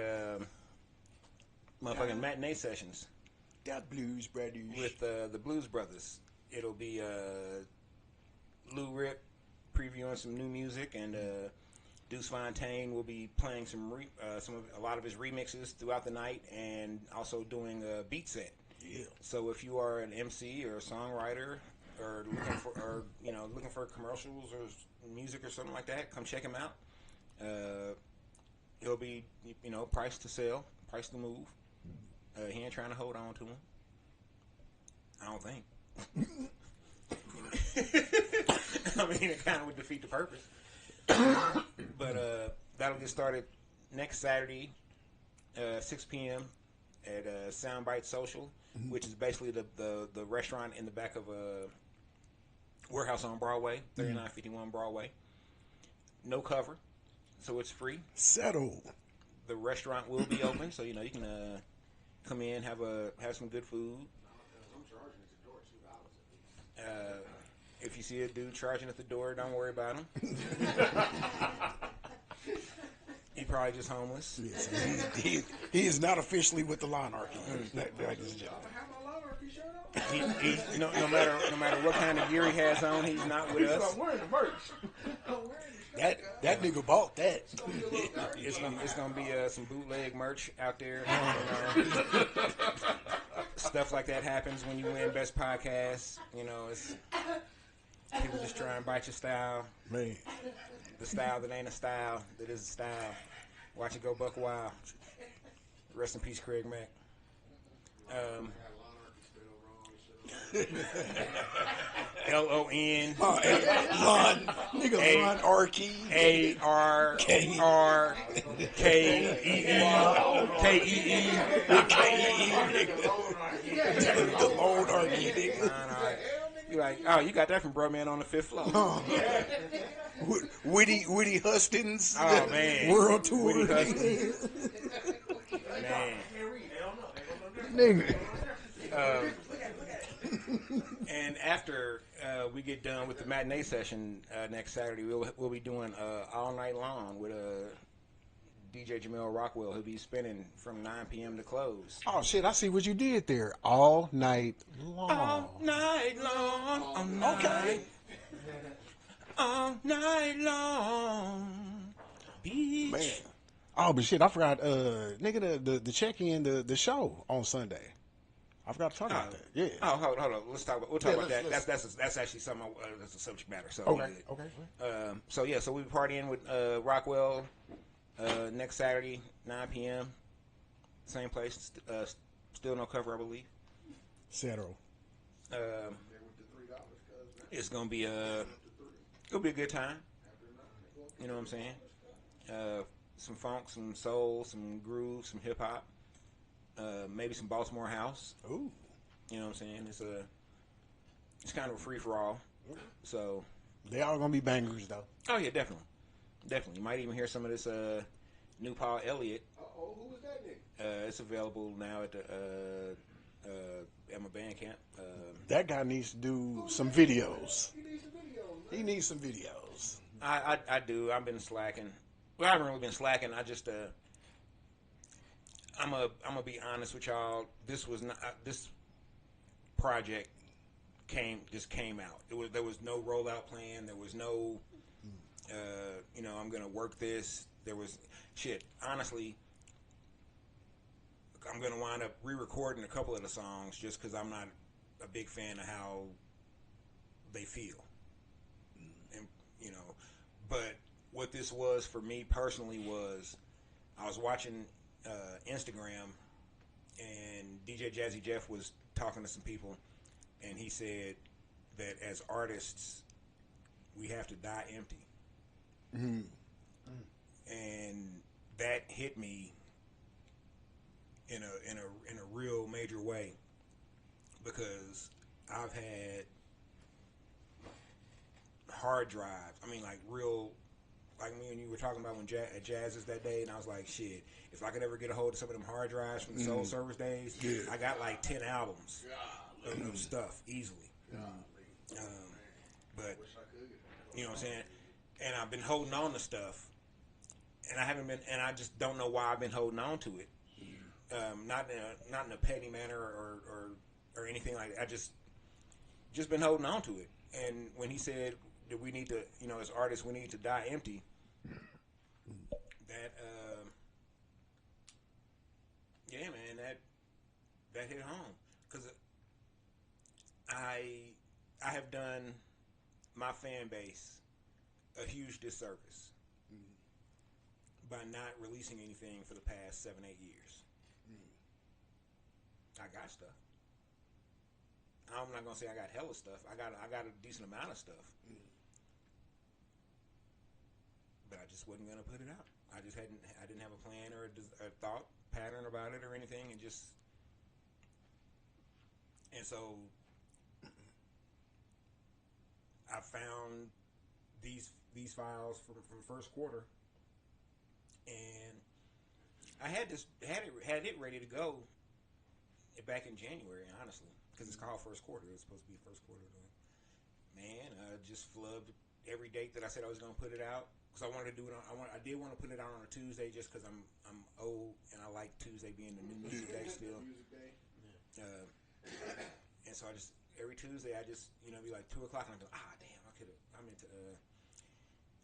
motherfucking matinee sessions. That Blues Brothers. With the Blues Brothers. It'll be Lou Rip previewing some new music, and Deuce Fontaine will be playing a lot of his remixes throughout the night, and also doing a beat set. Yeah. So if you are an MC or a songwriter, or looking for commercials or music or something like that, come check him out. He'll be price to sell, price to move. He ain't trying to hold on to him. I don't think. I mean, it kind of would defeat the purpose. But that'll get started next Saturday, 6 p.m. at Soundbite Social, which is basically the restaurant in the back of a warehouse on Broadway, 3951 Broadway. No cover, so it's free. Settle. The restaurant will be open, so you can come in, have some good food. I'm charging at the door $2 at least. If you see a dude charging at the door, don't worry about him. He probably just homeless. Yes, he is not officially with the Lawnarchy. That is his job. I have my Lawnarchy shirt on. He no matter what kind of gear he has on, he's not with us. I'm wearing the merch. I'm wearing the shirt. That nigga bought that. It's gonna be some bootleg merch out there. Stuff like that happens when you win Best Podcast. It's people just try and bite your style. Man, The style that ain't a style, that is a style. Watch it go buck wild. Rest in peace, Craig Mack. I got Lawnarchy spelled wrong and shit. LON Lawnarchy. The Lawnarchy, nigga. You're like, oh, you got that from Bro Man on the 5th floor. Woody Hustins. Oh, man. World Tour. Woody Hustins. Man. Nigga. And after we get done with the matinee session next Saturday, we'll be doing All Night Long with DJ Jamel Rockwell. He'll be spinning from 9 p.m. to close. Oh shit! I see what you did there. All night long. All night long. All night. Okay. All night long. Beach. Man. Oh, but shit, I forgot. Nigga, the check in the show on Sunday. I forgot to talk about that. Yeah. Oh, hold on. We'll talk about that. let's- That's actually something. That's a subject matter. So Okay. So we'll be partying with Rockwell next Saturday, 9 p.m. Same place. Still no cover, I believe. Settle. It's gonna be it'll be a good time. You know what I'm saying? Some funk, some soul, some groove, some hip hop. Maybe some Baltimore house. Ooh. You know what I'm saying? It's kind of a free for all. So They all gonna be bangers though. oh yeah, definitely. You might even hear some of this new Paul Elliott. Oh, who was that nigga? It's available now at my Bandcamp. That guy needs to do some videos. He needs some videos, man. He needs some videos. I do. I've been slacking. Well, I haven't really been slacking. I just I'm gonna be honest with y'all. This was not this project came out. There was no rollout plan. There was no I'm gonna work this. There was shit. Honestly, I'm gonna wind up re-recording a couple of the songs just because I'm not a big fan of how they feel, and But what this was for me personally was I was watching Instagram, and DJ Jazzy Jeff was talking to some people, and he said that as artists we have to die empty. Mm-hmm. And that hit me in a real major way, because I've had hard drives. I mean, like real, like me and you were talking about when at Jazz's that day, and I was like, shit, if I could ever get a hold of some of them hard drives from the Soul Service days, I got like 10 albums of stuff easily. But you know what I'm saying? And I've been holding on to stuff, and I just don't know why I've been holding on to it. Not in a petty manner or anything like that. I just been holding on to it. And when he said that we need to, as artists, we need to die empty, that yeah, man, that hit home, because I have done my fan base a huge disservice by not releasing anything for the past 7-8 years. I got stuff. I'm not gonna say I got hella stuff. I got a decent amount of stuff, but I just wasn't gonna put it out. I didn't have a plan or a thought pattern about it or anything, and so I found these files from first quarter, and I had it ready to go back in January, honestly, because it's called first quarter. It was supposed to be first quarter. Man, I just flubbed every date that I said I was going to put it out, because I wanted to do it. I did want to put it out on a Tuesday just because I'm old and I like Tuesday being the new music day still. And so I just every Tuesday I just be like 2 o'clock and I go, damn, I'm into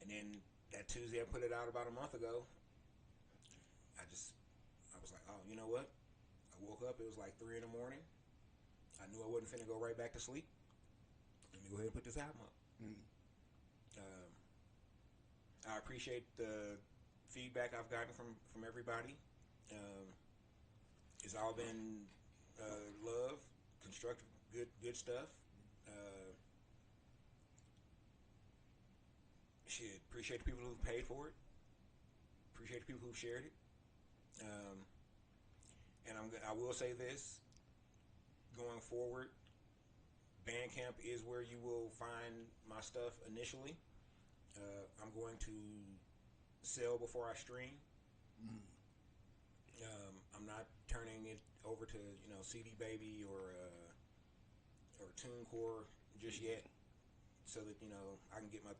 and then that Tuesday I put it out about a month ago. I was like, oh, you know what? I woke up, it was like 3 in the morning. I knew I wasn't finna go right back to sleep. Let me go ahead and put this album up. I appreciate the feedback I've gotten from everybody. It's all been love, constructive, good stuff. Appreciate the people who've paid for it. Appreciate the people who've shared it. And I will say this: going forward, Bandcamp is where you will find my stuff initially. I'm going to sell before I stream. I'm not turning it over to CD Baby or TuneCore just yet, so that I can get my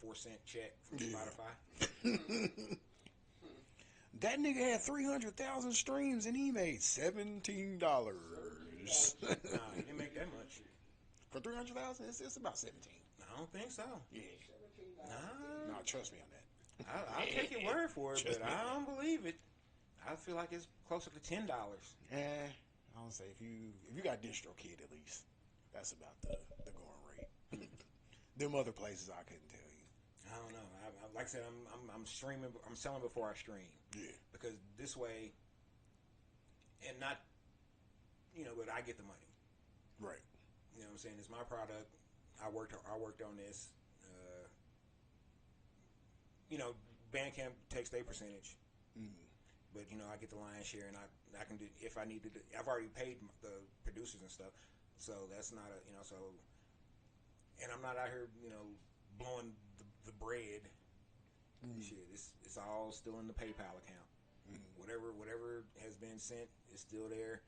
4-cent check from Spotify. That nigga had 300,000 streams and he made $17. Nah, he didn't make that much. For 300,000, it's about 17. I don't think so. Yeah. Nah. No, trust me on that. I'll take your word for it, but I don't believe it. I feel like it's closer to $10. I don't say if you got DistroKid at least, that's about the going rate. Them other places I couldn't tell you. I don't know. Like I said, I'm streaming. I'm selling before I stream. Yeah. Because this way, and not, but I get the money. Right. You know what I'm saying? It's my product. I worked on this. Bandcamp takes their percentage. But I get the lion's share, and I can do if I need to. I've already paid the producers and stuff, so that's not a so. And I'm not out here blowing the bread. Shit, it's all still in the PayPal account. Whatever has been sent is still there.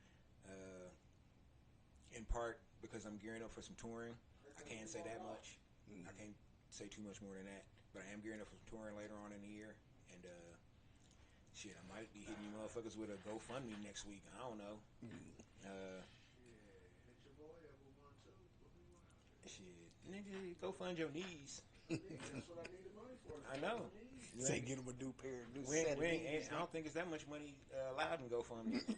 In part because I'm gearing up for some touring. I can't say that much. I can't say too much more than that. But I am gearing up for some touring later on in the year, and shit, I might be hitting you motherfuckers with a GoFundMe next week. I don't know. Hit your boy up with one too. Shit, nigga, go fund your knees. That's what I need the money for. I know. Say get him a new pair of new I don't think it's that much money allowed in GoFundMe. I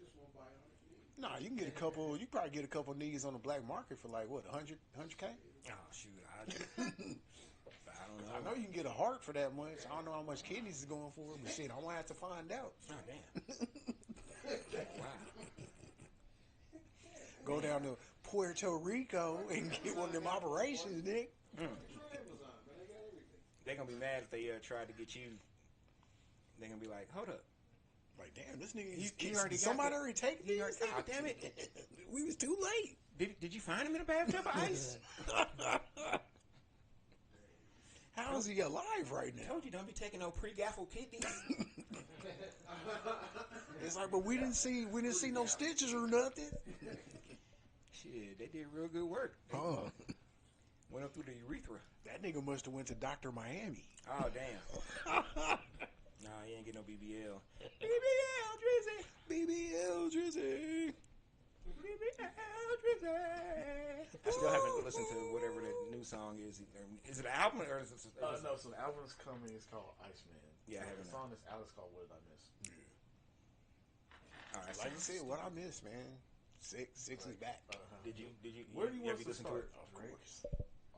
just won't buy on it. Nah, you can get a couple. You probably get a couple knees on the black market for like what 100K. Oh shoot, I don't know. I know you can get a heart for that much. I don't know how much kidneys is going for, but shit, I'm gonna have to find out. Oh damn. Wow. Go down to Puerto Rico and get one of them operations, Nick. They're gonna be mad if they tried to get you. They're gonna be like, hold up. Like, damn, this nigga He already somebody already taken these? Oh, damn it. We was too late. Did you find him in a bathtub of ice? How is he alive right I now? told you don't be taking no pre-gaffle kidneys. It's like, but we didn't see no stitches or nothing. Shit, they did real good work. Went up through the urethra. That nigga must have went to Dr. Miami. Oh damn. Nah, he ain't get no BBL. BBL Drizzy. BBL Drizzy. BBL Drizzy. I still haven't listened to whatever that new song is. Is it an album or is it? No, so the album is coming. It's called Iceman. Yeah, I haven't. The song that's out is called What Did I Miss? All right, Like you said, what I missed, man. Six is back. Did you? Where do you want have to listened to start? it? Of course.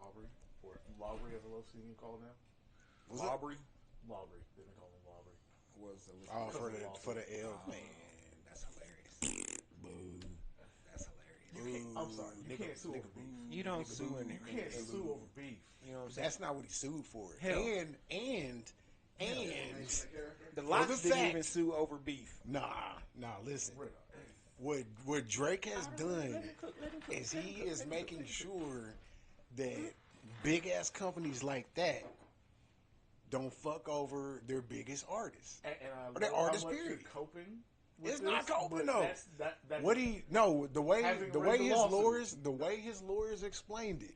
Aubrey or Lowry, as I love seeing him called now. Aubrey Lowry. They've been calling him Lowry. was a Oh, for the L. man. That's hilarious. Boo. That's hilarious. I'm sorry. You can't sue over beef. You don't sue in You can't sue over beef. You know what I'm saying? That's not what he sued for. Hell. And The Locks the didn't fact- even sue over beef. nah, listen. What Drake has done is he is making sure that big ass companies like that don't fuck over their biggest artists. And Or their I love artist how much period. you're coping with It's this, not coping but though. That's What he no the way Having the read way the his lawsuit. lawyers explained it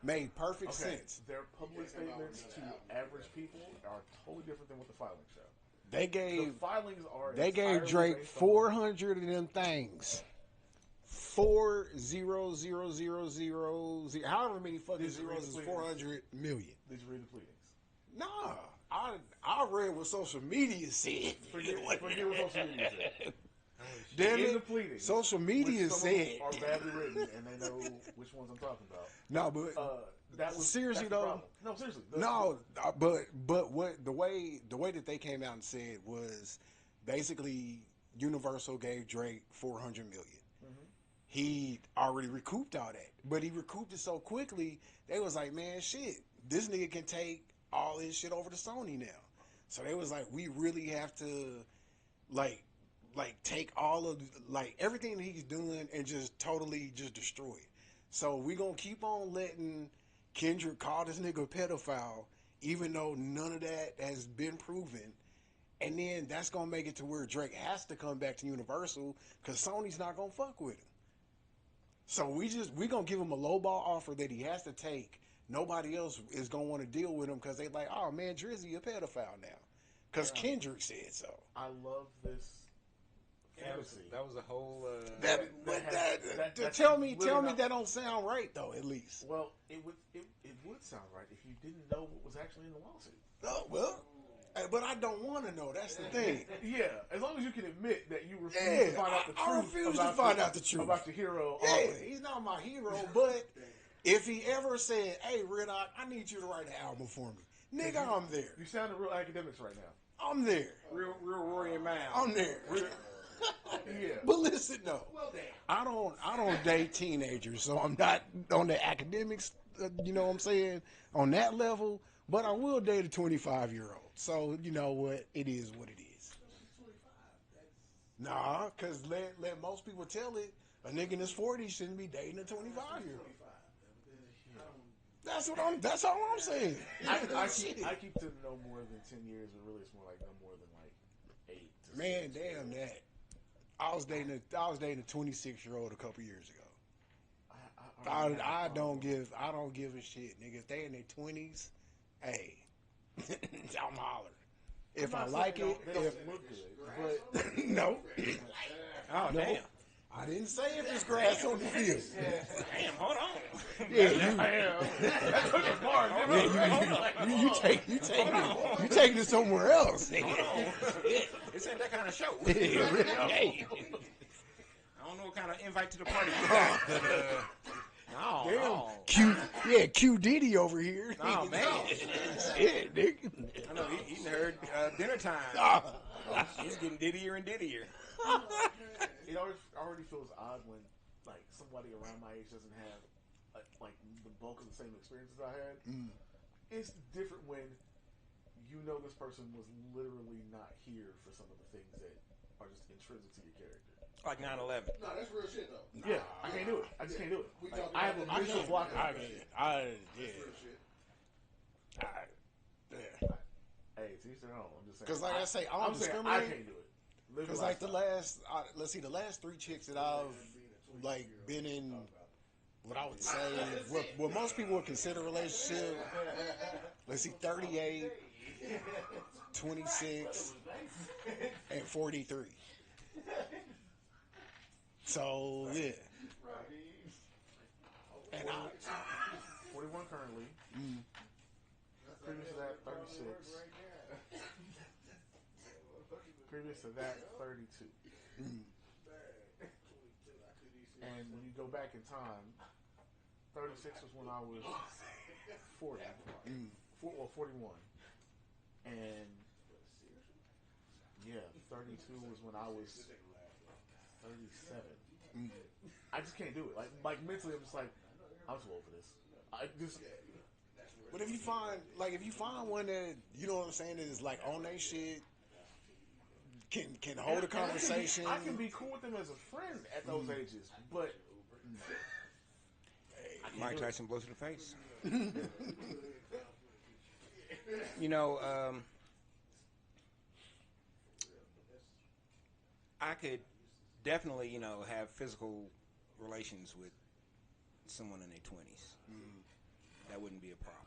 made perfect sense. Their public statements to average people are totally different than what the filings show. They The gave filings are They gave entirely Drake based on- 400 of them things. 40000. However many fucking Did you read zeros is the 400 million. Did you read the pleadings? Nah, I read what social media said. Forget what social media said. Damn In the it, pleadings, social media which some of them said. are badly written, and they know which ones I'm talking about. No, but That was Seriously, that's the though? problem. No, seriously. no, but what the way that they came out and said was basically Universal gave Drake 400 million. He already recouped all that, but he recouped it so quickly. They was like, man, shit, this nigga can take all his shit over to Sony now. So they was like, we really have to like take all of like everything that he's doing and just totally just destroy it. So we gonna keep on letting Kendrick call this nigga a pedophile, even though none of that has been proven. And then that's gonna make it to where Drake has to come back to Universal because Sony's not gonna fuck with him. So we gonna give him a lowball offer that he has to take. Nobody else is gonna want to deal with him because they like, oh man, Drizzy a pedophile now, because Kendrick said so. I love this fantasy. That was a whole. Tell me not- that don't sound right though. At least. Well, it would sound right if you didn't know what was actually in the lawsuit. Oh well, but I don't want to know. That's the thing. Yeah, as long as you can admit that you refuse Yeah, to find out the truth. I refuse to about find your- out the truth. about your hero. Yeah, Aubrey. he's not my hero, but if he ever said, "Hey, Red Eye, I need you to write an album for me," nigga, I'm there. You sounding real academics right now. I'm there. real Rory and Mal. I'm there. Yeah. But listen though, I don't date teenagers, so I'm not on the academics. You know what I'm saying? On that level, but I will date a 25-year-old. So you know what? It is what it is. Nah, cause let most people tell it. A nigga in his 40s shouldn't be dating a 25-year-old. That's all I'm saying. I keep to no more than 10 years, but really it's more like no more than like 8 to Man, 6. damn that. I was dating a 26-year-old a couple years ago. I don't give a shit, nigga. If they in their 20s, hey, I'm hollering. If I like it, they don't if look good, but no, Oh no, damn! I didn't say if it's grass on the field. Damn, hold on. Yeah, you taking it somewhere else. Nigga. This ain't that kind of show. Yeah, really, hey. I don't know what kind of invite to the party you got, but no, Damn, no. Q Diddy over here. Oh, man. Shit, nigga. I know he heard dinner time. He's getting diddier and diddier. it already feels odd when like somebody around my age doesn't have like the bulk of the same experiences I had. It's different when you know this person was literally not here for some of the things that are just intrinsic to your character. Like 9/11. No, that's real shit though. Yeah, I can't do it. I just can't do it. We Like, talking I have a about mental that. block. Yeah. That's real shit. Hey, to each their own. I'm just saying. Because like I say, I don't I'm saying I discriminate. can't do it. Live Because your like the lifestyle. the last 3 chicks that I've like been in, what I would say, what most people would consider a relationship. Let's see, 38, 26, and 43. So yeah. And 41 currently. Previous to that, 36. Previous to that, 32. And when you go back in time, 36 was when I was 40. 41. And, yeah, 32 was when I was 37. I just can't do it. Like mentally, I'm just like, I'm too old for this. But if you find one that, you know what I'm saying, that is like on their shit, can hold a conversation. I can be cool with them as a friend at those ages, but Mike Tyson blows to the face. I could definitely, have physical relations with someone in their 20s. That wouldn't be a problem.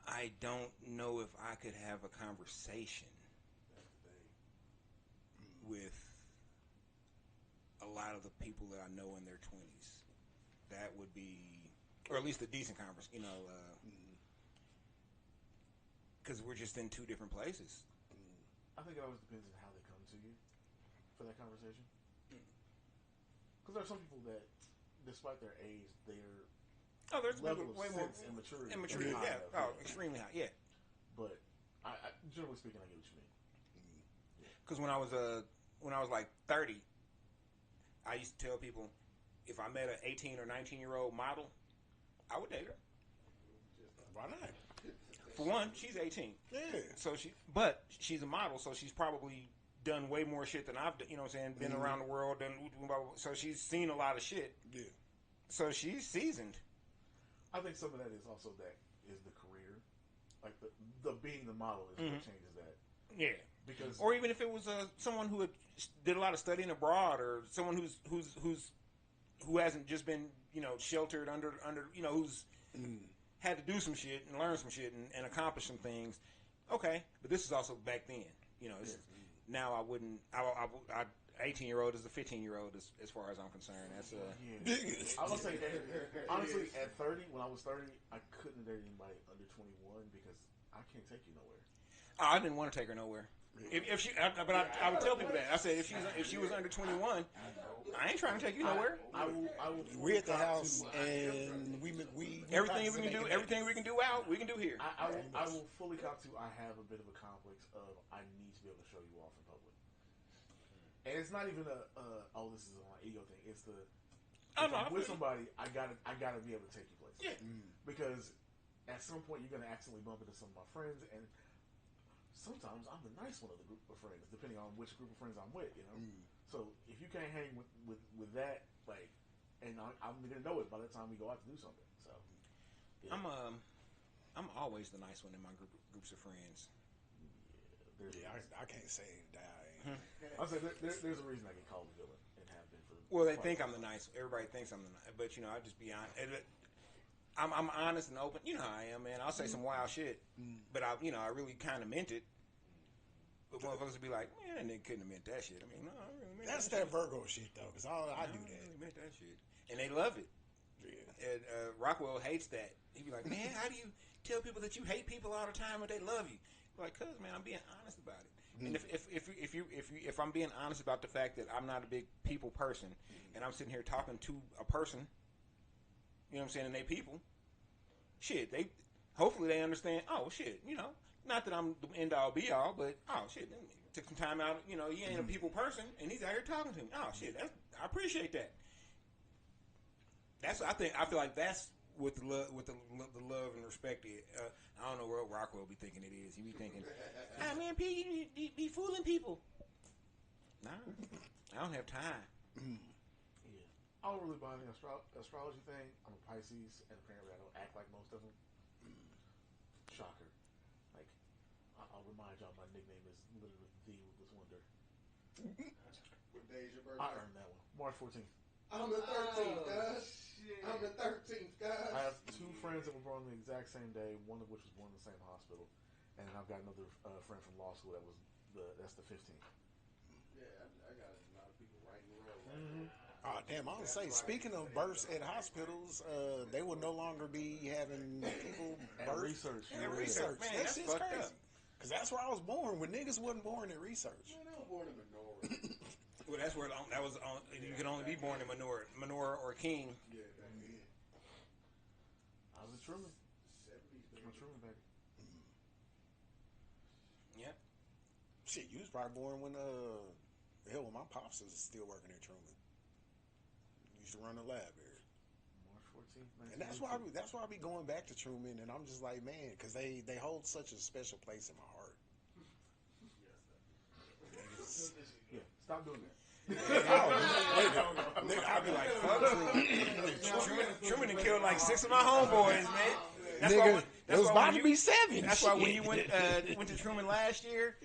I don't know if I could have a conversation with a lot of the people that I know in their 20s. That would be, or at least a decent conversation, because we're just in two different places. I think it always depends on how they come to you for that conversation. Because there are some people that, despite their age, there's level of way more sense and maturity. immaturity. High Yeah, enough, extremely high. Yeah, but I generally speaking, I get what you mean. because when I was like 30, I used to tell people if I met an 18 or 19-year-old model, I would date her. Why not? For one, she's 18. Yeah. But she's a model, so she's probably done way more shit than I've done. You know what I'm saying? Been around the world, so she's seen a lot of shit. Yeah. So she's seasoned. I think some of that is also the career, like the being the model is what changes that. Yeah. Because, or even if it was someone who did a lot of studying abroad, or someone who hasn't just been sheltered under who's had to do some shit and learn some shit and accomplish some things. Okay, but this is also back then. Now I wouldn't. 18-year-old is a 15-year-old as far as I'm concerned. That's I would say honestly, at 30, when I was 30, I couldn't date anybody under 21 because I can't take you nowhere. I didn't want to take her nowhere. If she, but I would tell people that. I said if she was under 21, I ain't trying to take you nowhere. I will. We're at the house and we everything we can do out, we can do here. I will fully cop to. I have a bit of a complex of I need to be able to show you off in public, and it's not even this is my ego thing. It's if I'm with somebody, I gotta be able to take you places. Yeah. Because at some point you're gonna accidentally bump into some of my friends, and sometimes I'm the nice one of the group of friends, depending on which group of friends I'm with. So if you can't hang with that, like, and I'm gonna know it by the time we go out to do something. So yeah. I'm always the nice one in my groups of friends. I can't say that. I'll say there's a reason I get called a villain and have been for. Well, they think I'm the nice. Everybody thinks I'm the nice, but I just be honest. I'm honest and open. You know how I am, man. I'll say some wild shit, but I really kind of meant it. But motherfuckers would be like, man, they couldn't have meant that shit. I mean, no, I really meant that's that Virgo shit, though, because I do that. I really meant that shit. And they love it. Yeah. And Rockwell hates that. He'd be like, man, how do you tell people that you hate people all the time but they love you? Like, cuz, man, I'm being honest about it. And if I'm being honest about the fact that I'm not a big people person and I'm sitting here talking to a person, you know what I'm saying, and they people, shit, hopefully they understand, oh, shit, not that I'm the end all be all, but oh shit, took some time out. You ain't a people person, and he's out here talking to me. Oh shit, I appreciate that. I feel like that's what the love and respect is. I don't know what Rockwell be thinking it is. He be thinking, man, P, you be fooling people. Nah, I don't have time. Yeah, I don't really buy the astrology thing. I'm a Pisces, and apparently I don't act like most of them. Shocker. I'll remind y'all my nickname is literally The Ruthless Wonder. What day is your birthday? I earned that one. March 14th. I'm the 13th, guys. I'm the 13th, guys. I have two friends that were born on the exact same day, one of which was born in the same hospital. And I've got another friend from law school that's the 15th. Yeah, I got a lot of people right in a row. Oh, damn, I was going to say, speaking of births at hospitals, they will no longer be having people birth. Research. And research. Man, that shit's crazy. Up. Because that's where I was born, when niggas wasn't born at research. Man, I was born in Minority. Well, that's where that was. You can only be born in Menorah or King. Yeah, back then. I was a Truman. 70s, baby. I'm a Truman, baby. Yeah. Shit, you was probably born when hell, when my pops was still working at Truman. Used to run the lab here. March 14th, And that's why I be going back to Truman, and I'm just like, man, because they hold such a special place in my heart. Yeah, stop doing that. I'd be like, fuck Truman. Truman done killed like 6 of my homeboys, man. Nigga, it was about to be 7. That's why when you went to Truman last year,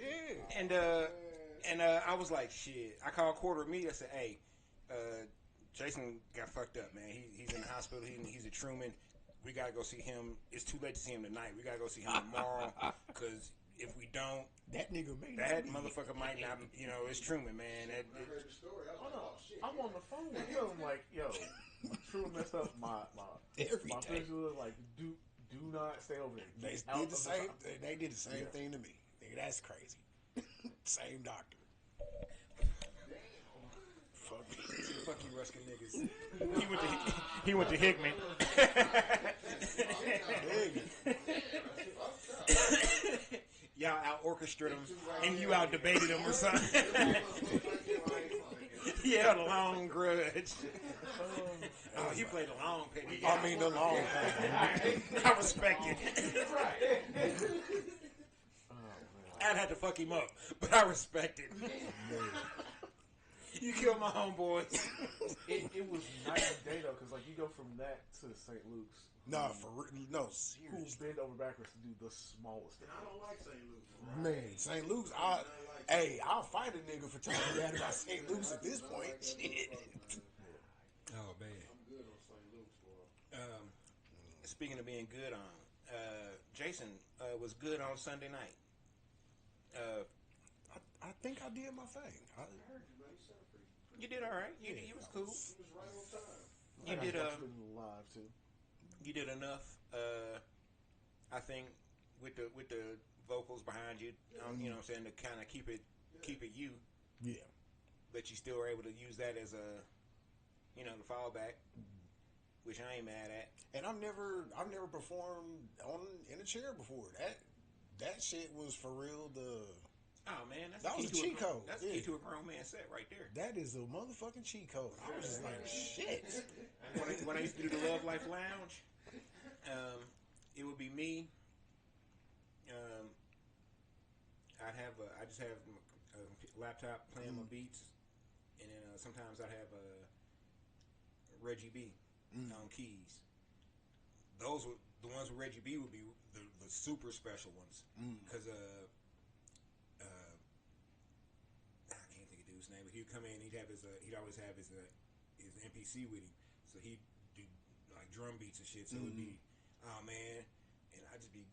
and I was like, shit. I called Quarter Meat. I said, hey, Jason got fucked up, man. He's in the hospital. He's at Truman. We gotta go see him. It's too late to see him tonight. We gotta go see him tomorrow, because if we don't, that nigga that motherfucker might not. You know, it's Truman, man. I heard the story. I was Oh like, no, oh shit. I'm on the phone with him like, yo, Truman messed up my physical, like, do not stay over there. They did the same. They did the same thing to me. Nigga, that's crazy. Same doctor. Fuck you, Ruskin niggas. He went to Hickman. Y'all out orchestrated him, and you out debated him or something. He had a long grudge. Oh, he played a long petty. I mean, the long thing. I respect it. I'd have to fuck him up, but I respect it. You killed my homeboys. It was night and day though, because like you go from that to St. Luke's. No, Who seriously. bend over backwards to do the smallest thing. I don't like St. Luke's. Man, St. Luke's, I'll fight a nigga for telling me that about St. Luke's at this point. Shit. Oh, man. I'm good on St. Luke's, boy. Speaking of being good on, Jason was good on Sunday night. I think I did my thing. I heard you, man. You sound pretty. You did all right. You was cool. You was right on time. You did live too. you did enough. I think with the vocals behind you, you know what I'm saying, to kind of keep it you, Yeah. but you still were able to use that as a, you know, the fallback, which I ain't mad at. And I've never performed in a chair before. That shit was for real. Oh man, That was a cheat code. That's the key to a grown man set right there. That is a motherfucking cheat code. I was just like, shit. When I used to do the Love Life Lounge, it would be me. I just have a laptop playing my beats, and then sometimes I'd have Reggie B on keys. Those were the ones with Reggie B would be the super special ones, because I can't think of dude's name, but he'd come in, he'd always have his MPC with him, so he'd do like drum beats and shit. So it would be, oh man, and I'd just be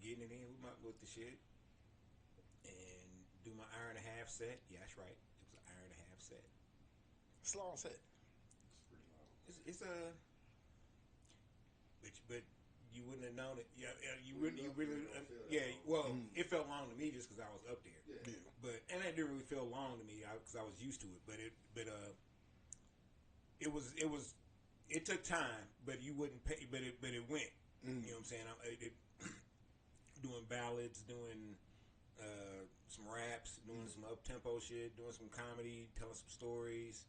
getting it in with the shit, and do my hour and a half set. Yeah, that's right, it was an hour and a half set. It's a long set. It's a, but you wouldn't have known it. Yeah, you really. Well, it felt long to me just because I was up there. Yeah. But and it didn't really feel long to me because I was used to it. But it took time, but you wouldn't pay. But it went. You know what I'm saying? Doing ballads, doing some raps, doing some up tempo shit, doing some comedy, telling some stories.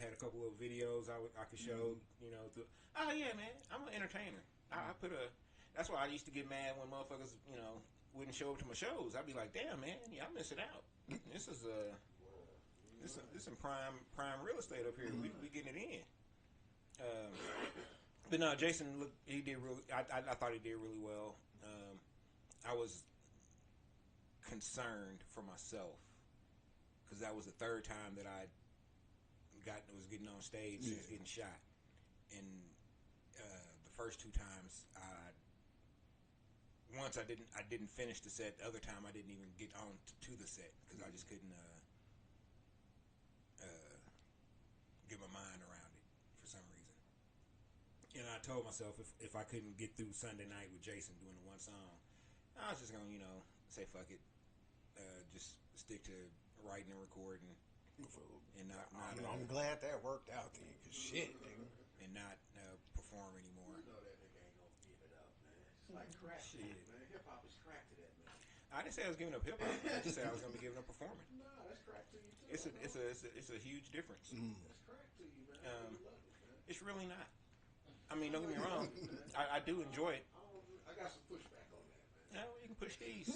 Had a couple of videos I could show. You know, oh yeah, man, I'm an entertainer. I put a. That's why I used to get mad when motherfuckers, you know, wouldn't show up to my shows. I'd be like, damn, man, y'all missing out. This is some prime real estate up here. We getting it in. But no, Jason he did really. I thought he did really well. I was concerned for myself because that was the third time that I was getting on stage since getting shot, and the first two times once I didn't finish the set. The other time I didn't even get on to the set because I just couldn't get my mind around it for some reason. And I told myself if I couldn't get through Sunday night with Jason doing the one song, I was just gonna say fuck it, just stick to writing and recording. and not I'm glad that worked out then, cause shit, nigga. and not perform anymore. You know that nigga ain't gonna give it up, man. It's like crack, Shit. man. Hip hop is crack to that, man. I didn't say I was giving up hip hop. I just said I was going to be giving up performing. Nah, that's crack to you too. It's a huge difference. That's crack to you, man. I really love it, man. It's really not. I mean, don't get me wrong. I do enjoy it. I got some pushback on that, man. No, you can push these.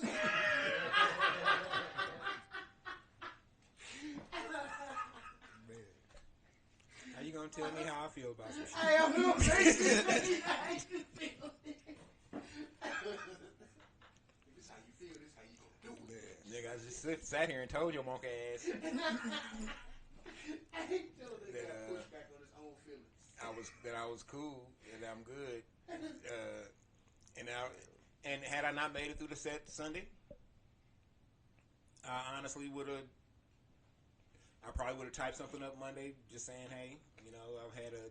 How you gonna tell me how I feel about some shit? Hey, I'm doing crazy. This how you feel. This how you gonna do it. Nigga, I just sat here and told your monkey ass I ain't telling that guy pushback on his own feelings. I was cool and I'm good. And had I not made it through the set Sunday, I honestly I probably would have typed something up Monday just saying, hey, you know, I've had a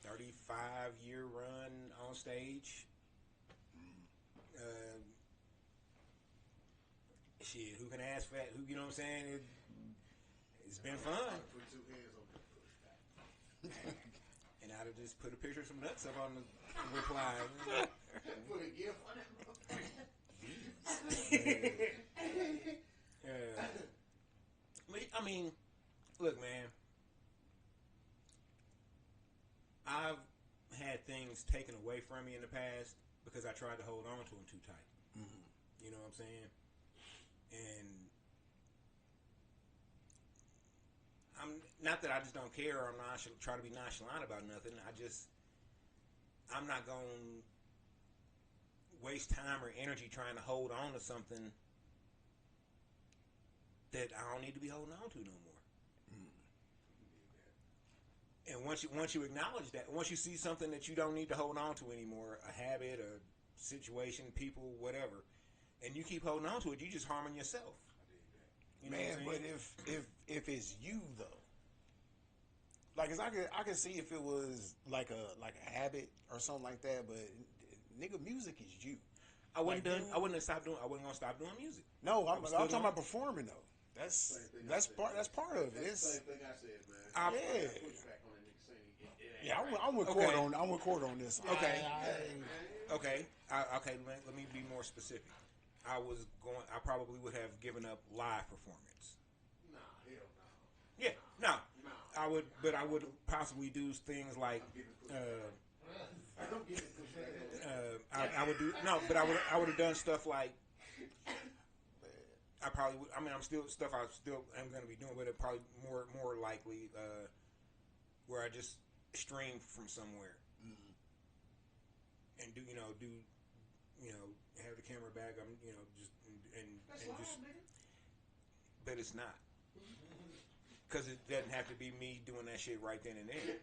35-year run on stage. Shit, who can ask for that? Who, you know what I'm saying? It's been fun. Put two hands on that pushback. And I'd have just put a picture of some nuts up on the reply. Put a gift on it. I mean, look, man. I've had things taken away from me in the past because I tried to hold on to them too tight. Mm-hmm. You know what I'm saying? And I'm not that I just don't care or I'm not try to be nonchalant about nothing. I'm not going to waste time or energy trying to hold on to something that I don't need to be holding on to no more. And once you acknowledge that, once you see something that you don't need to hold on to anymore, a habit, a situation, people, whatever, and you keep holding on to it, you just harming yourself. You know Man, but if it's you though, like, 'cause I can see if it was like a habit or something like that, but nigga, music is you. I wouldn't gonna stop doing music. No, I'm still talking doing about performing though. That's part of it. That's It's, the same thing I said, man. I Pushback on that nigga saying it ain't yeah, right. I'm with Court on this. Okay. Okay. Let me be more specific. I probably would have given up live performance. Nah, hell no. Yeah, no. I would possibly do things like, I would do no, but I would have done stuff like, I probably would. I mean, I'm still am going to be doing, but it probably more likely where I just stream from somewhere and do have the camera back. I'm just but it's not. Because it doesn't have to be me doing that shit right then and there.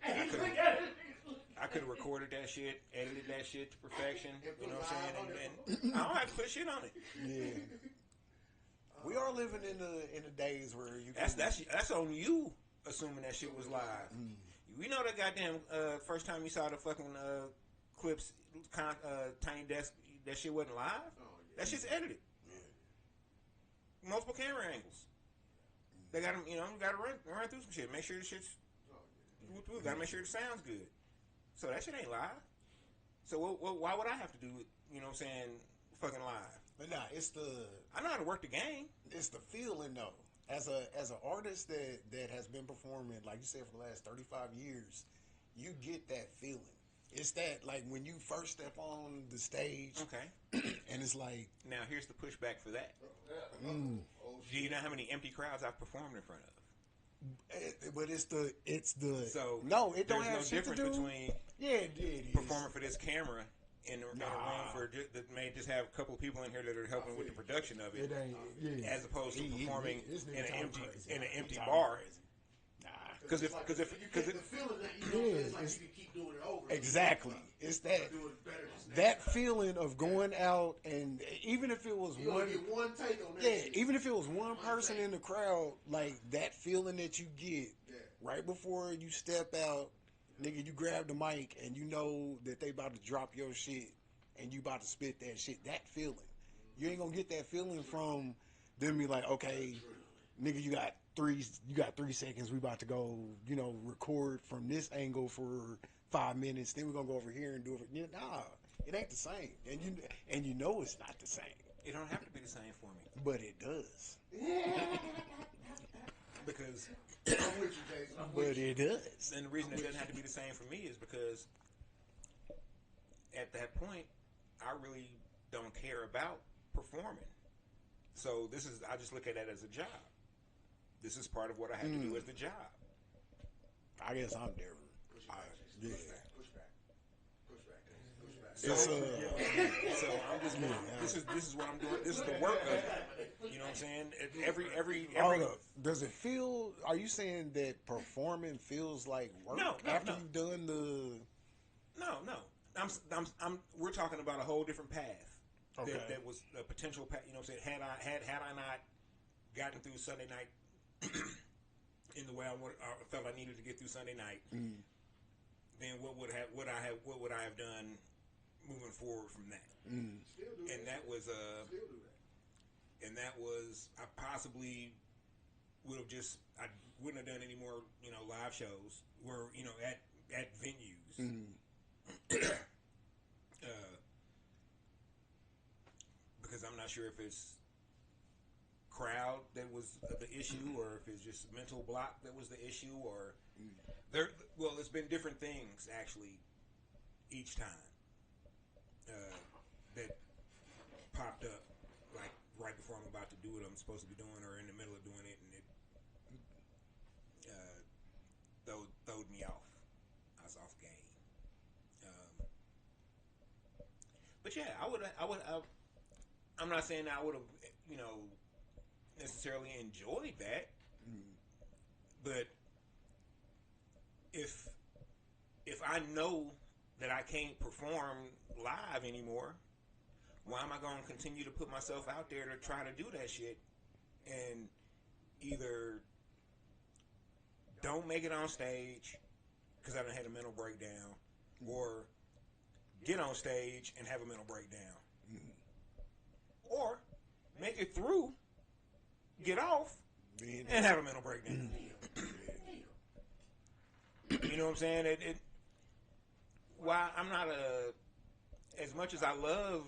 I could have recorded that shit, edited that shit to perfection. You know what I'm saying? And I don't have to put shit on it. Yeah. We are living in the days where you. That's on you. Assuming that shit was live. We know that goddamn first time you saw the fucking clips, Tiny Desk, that shit wasn't live. That shit's edited. Multiple camera angles. They got them, you got to run through some shit. Make sure the shit's. Got to make sure it sounds good. So that shit ain't live. So why would I have to do it? You know what I'm saying? Fucking live. But nah, I know how to work the game. It's the feeling though. As an artist that has been performing, like you said, for the last 35 years, you get that feeling. It's that, like, when you first step on the stage, okay, and it's like, now here's the pushback for that. Do you know how many empty crowds I've performed in front of? But it's the so no, it don't have no shit to difference do. between It is performing for this camera in a room that may just have a couple of people in here that are helping with the production of it, as opposed to performing in an empty bar. Because if the feeling that you know, it's like you can keep doing it over. Exactly, it's that Do it better that feeling of going out, and even if it was you one, get one take on that. yeah, even if it was one person in the crowd, like that feeling that you get right before you step out, nigga, you grab the mic and you know that they about to drop your shit and you about to spit that shit. That feeling, you ain't gonna get that feeling from them. Be like, okay, nigga, you got 3 seconds. We about to go, record from this angle for 5 minutes. Then we're gonna go over here and do it. Nah, it ain't the same, and you know it's not the same. It don't have to be the same for me But it does. because. I'm with you, Jason. But it does. And the reason it doesn't have to be the same for me is because at that point, I really don't care about performing. So I just look at that as a job. This is part of what I have to do as the job. I guess I'm different. Yeah. Push back. So I'm just this is what I'm doing. This is the work of it. You know what I'm saying? Every Hold up. Does it feel? Are you saying that performing feels like work after you've done the? No. We're talking about a whole different path. Okay. That was a potential path. You know what I'm saying? Had I not gotten through Sunday night in the way I felt I needed to get through Sunday night, then what would I have done moving forward from that? And that was I possibly would have I wouldn't have done any more live shows where at venues. Because I'm not sure if it's crowd that was the issue or if it's just mental block that was the issue or it's been different things actually each time that popped up like right before I'm about to do what I'm supposed to be doing or in the middle of doing it and it throwed me off. I was off game. But yeah, I'm not saying I would have, necessarily enjoyed that. But if I know that I can't perform live anymore, why am I going to continue to put myself out there to try to do that shit and either don't make it on stage because I done had a mental breakdown or get on stage and have a mental breakdown. Or make it through, get off, and have a mental breakdown. You know what I'm saying? Why I'm not as much as I love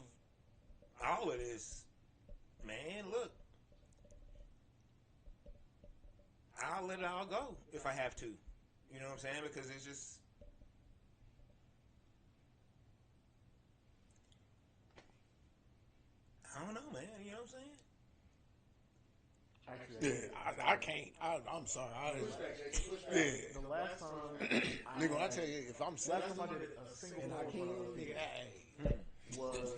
all of this, man, look, I'll let it all go if I have to. You know what I'm saying? Because it's just, I don't know, man. You know what I'm saying? Actually, I can't. I'm sorry. The last time, Nigga, when I tell you, if I'm last time I 70 did a single and I book can't, nigga, was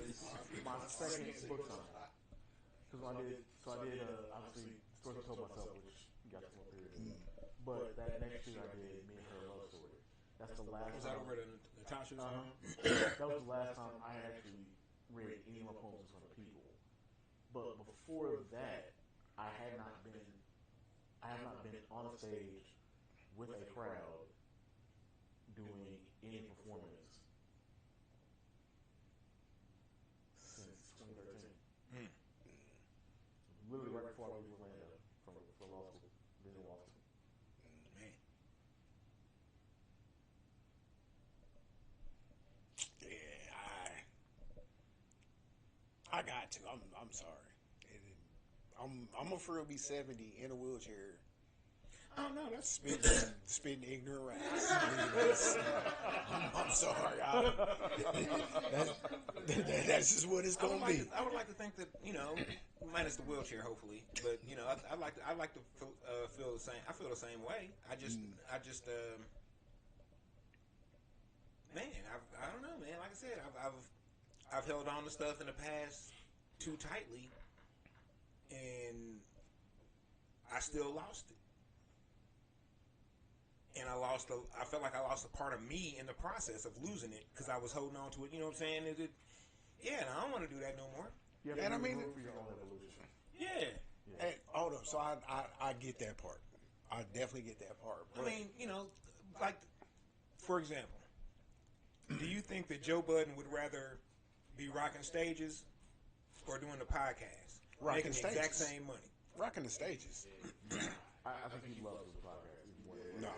my second book signing. Because I did obviously Stories I Told Myself, which got to one period. But that next year I did Me and Her Love Story. That's the last. Was that over at Natasha's? That was the last time I had actually read any of my poems in front of people. But before that, I have not been on a stage with a crowd doing any performance since 2013. Literally right before I moved to Orlando for law school, being in law school. Man. Yeah, I got to. I'm sorry. I'm gonna for real be 70 in a wheelchair. Oh no, that's spitting ignorant raps. I'm sorry. That's just what it's gonna be. I would like to think that minus the wheelchair, hopefully. But I like to feel the same. I feel the same way. I just man, I don't know, man. Like I said, I've held on to stuff in the past too tightly, and I still lost it. And I felt like I lost a part of me in the process of losing it because I was holding on to it. You know what I'm saying? And I don't want to do that no more. Yeah, and I mean, for your own evolution. Yeah. Hey, hold up. So I get that part. I definitely get that part. I mean, like, for example, do you think that Joe Budden would rather be rocking stages or doing the podcast? Rocking making the stages. exact same money. rocking the stages. I think he loves the podcast. No.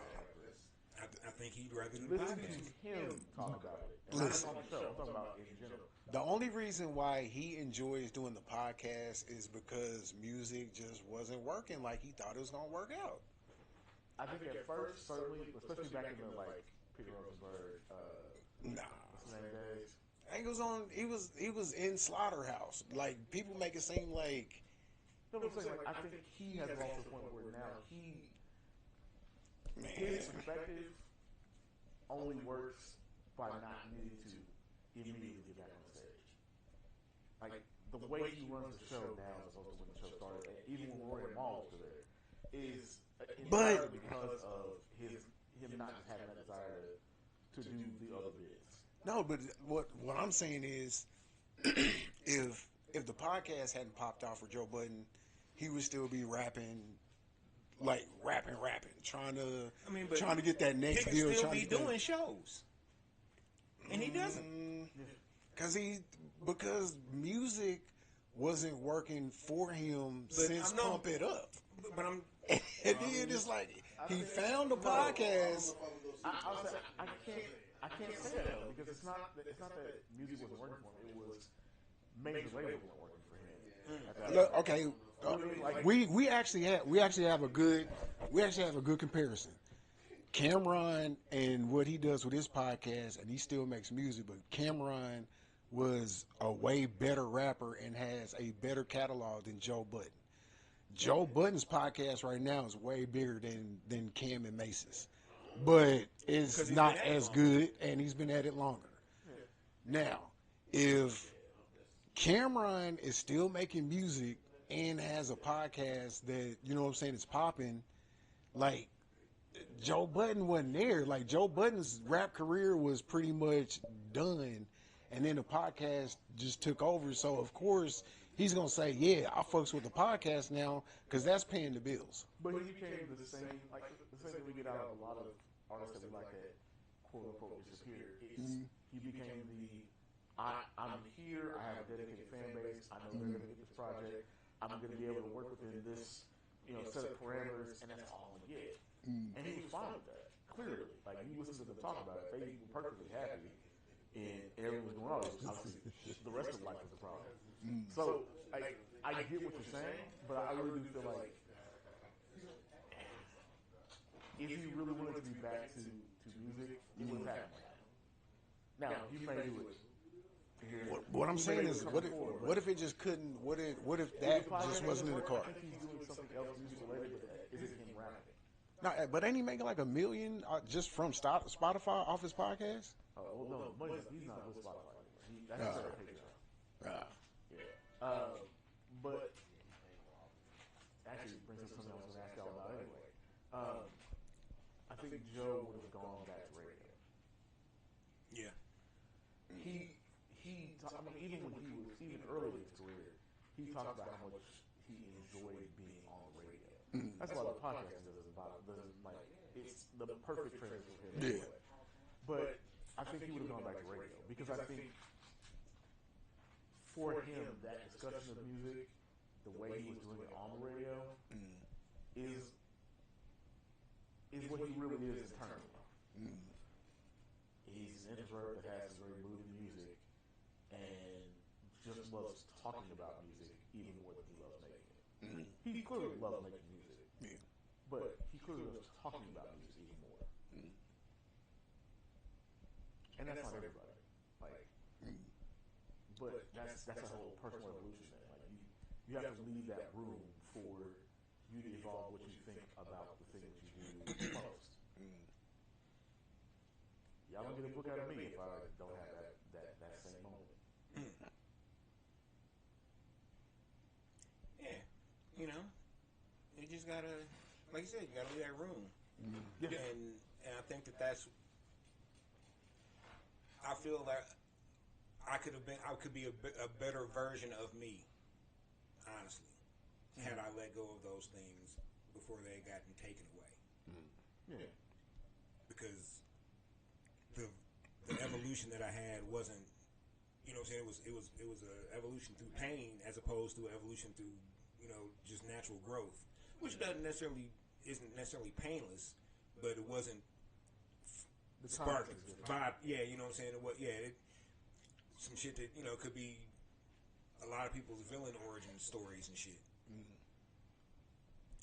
I think he'd rather do the Listen podcast. to him talk about it. And Listen. I'm on the show. I'm talking about in general. The only reason why he enjoys doing the podcast is because music just wasn't working like he thought it was gonna work out. I think at first, certainly, especially back in the like Peter Rosenberg, Nah. what's his name days. Angles on. He was in Slaughterhouse. Like people make it seem like. No, I'm saying, like, I think he has lost to the point where now his perspective only works by not needing to immediately get back on stage. Like the way he runs the show now, as opposed to when the show started, and even when Roy and Maul was still there, is entirely because of him not just having that desire to do the other bits. No, but what I'm saying is, if the podcast hadn't popped off for Joe Budden, he would still be rapping, trying to get that next He deal. could still trying be to get doing shows, and he doesn't. Because music wasn't working for him since I'm not- Pump It Up. But I'm And then it's like he found the podcast. I can't say that though, because it's not that music wasn't working for him. It was major label wasn't working for him. At that Look, point. okay, Like- we actually have a good comparison. Cameron and what he does with his podcast, and he still makes music, but Cameron was a way better rapper and has a better catalog than Joe Budden. Joe Budden's podcast right now is way bigger than Cam and Mace's, but it's not as good, and he's been at it longer. Now, if Cameron is still making music and has a podcast that, you know what I'm saying, is popping, like, Joe Budden wasn't there. Like, Joe Budden's rap career was pretty much done, and then the podcast just took over. So, of course, he's going to say, yeah, I fucks with the podcast now because that's paying the bills. But he became the same thing we get out of a lot of artists that we like that quote unquote disappear. He became I'm here, I have a dedicated fan base, I know they're gonna get this project, I'm gonna be able to work within this, set of parameters, and that's all I'm gonna get. And he was fine with that. Clearly. Like you listen to them talk about it, they were perfectly happy and everything was going on. Obviously the rest of life was a problem. So I get what you're saying, but I really do feel like if he really wanted to be back to music, it would have happened. Now, he may do it. What I'm saying is, what if it just couldn't? What if that just wasn't in the car? I think he's doing something else music related, but that isn't him rapping. No, but ain't he making like $1 million just from Spotify off his podcast? Oh, well, no, he's not with Spotify anymore. That's a Patreon. Yeah. But actually, it brings up something I was going to ask y'all about anyway. I think Joe would have gone back to radio. yeah. Even when he was early in his career, he talked about how much he enjoyed being on the radio. That's why the podcast it's the perfect transition for him anyway. But I think he would have gone back to radio because I think for him that discussion of music, the way he was doing it on the radio, is what he really is internally. He's an introvert that has some very moving music and just loves talking about music even more than he loves making it. He clearly loves making music, but he clearly loves talking about music even more. And that's not everybody. But that's a whole personal evolution thing. Like you have to leave that room for you to evolve what you think about the thing that you do most. Y'all don't get a book out of me if I don't have that same moment. Yeah. You just gotta, like you said, you gotta leave that room. Yeah. And I think that's. I feel like I could be a better version of me, honestly, had I let go of those things before they had gotten taken away. Yeah. Because the evolution that I had wasn't, you know what I'm saying, it was an evolution through pain as opposed to an evolution through, just natural growth, which isn't necessarily painless, but it wasn't sparked by, you know what I'm saying? Some shit that, could be a lot of people's villain origin stories and shit.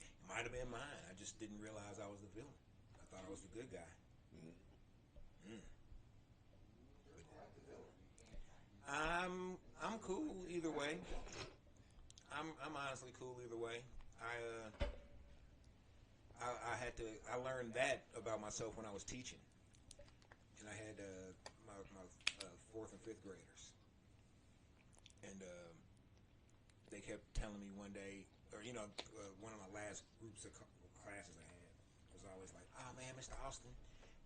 It might have been mine. I just didn't realize I was the villain. I thought I was the good guy. I'm cool either way. I'm honestly cool either way. I learned that about myself when I was teaching, and I had my 4th and 5th graders, and they kept telling me one day, or one of my last groups of classes I had was always like, "Oh man, Mr. Austin,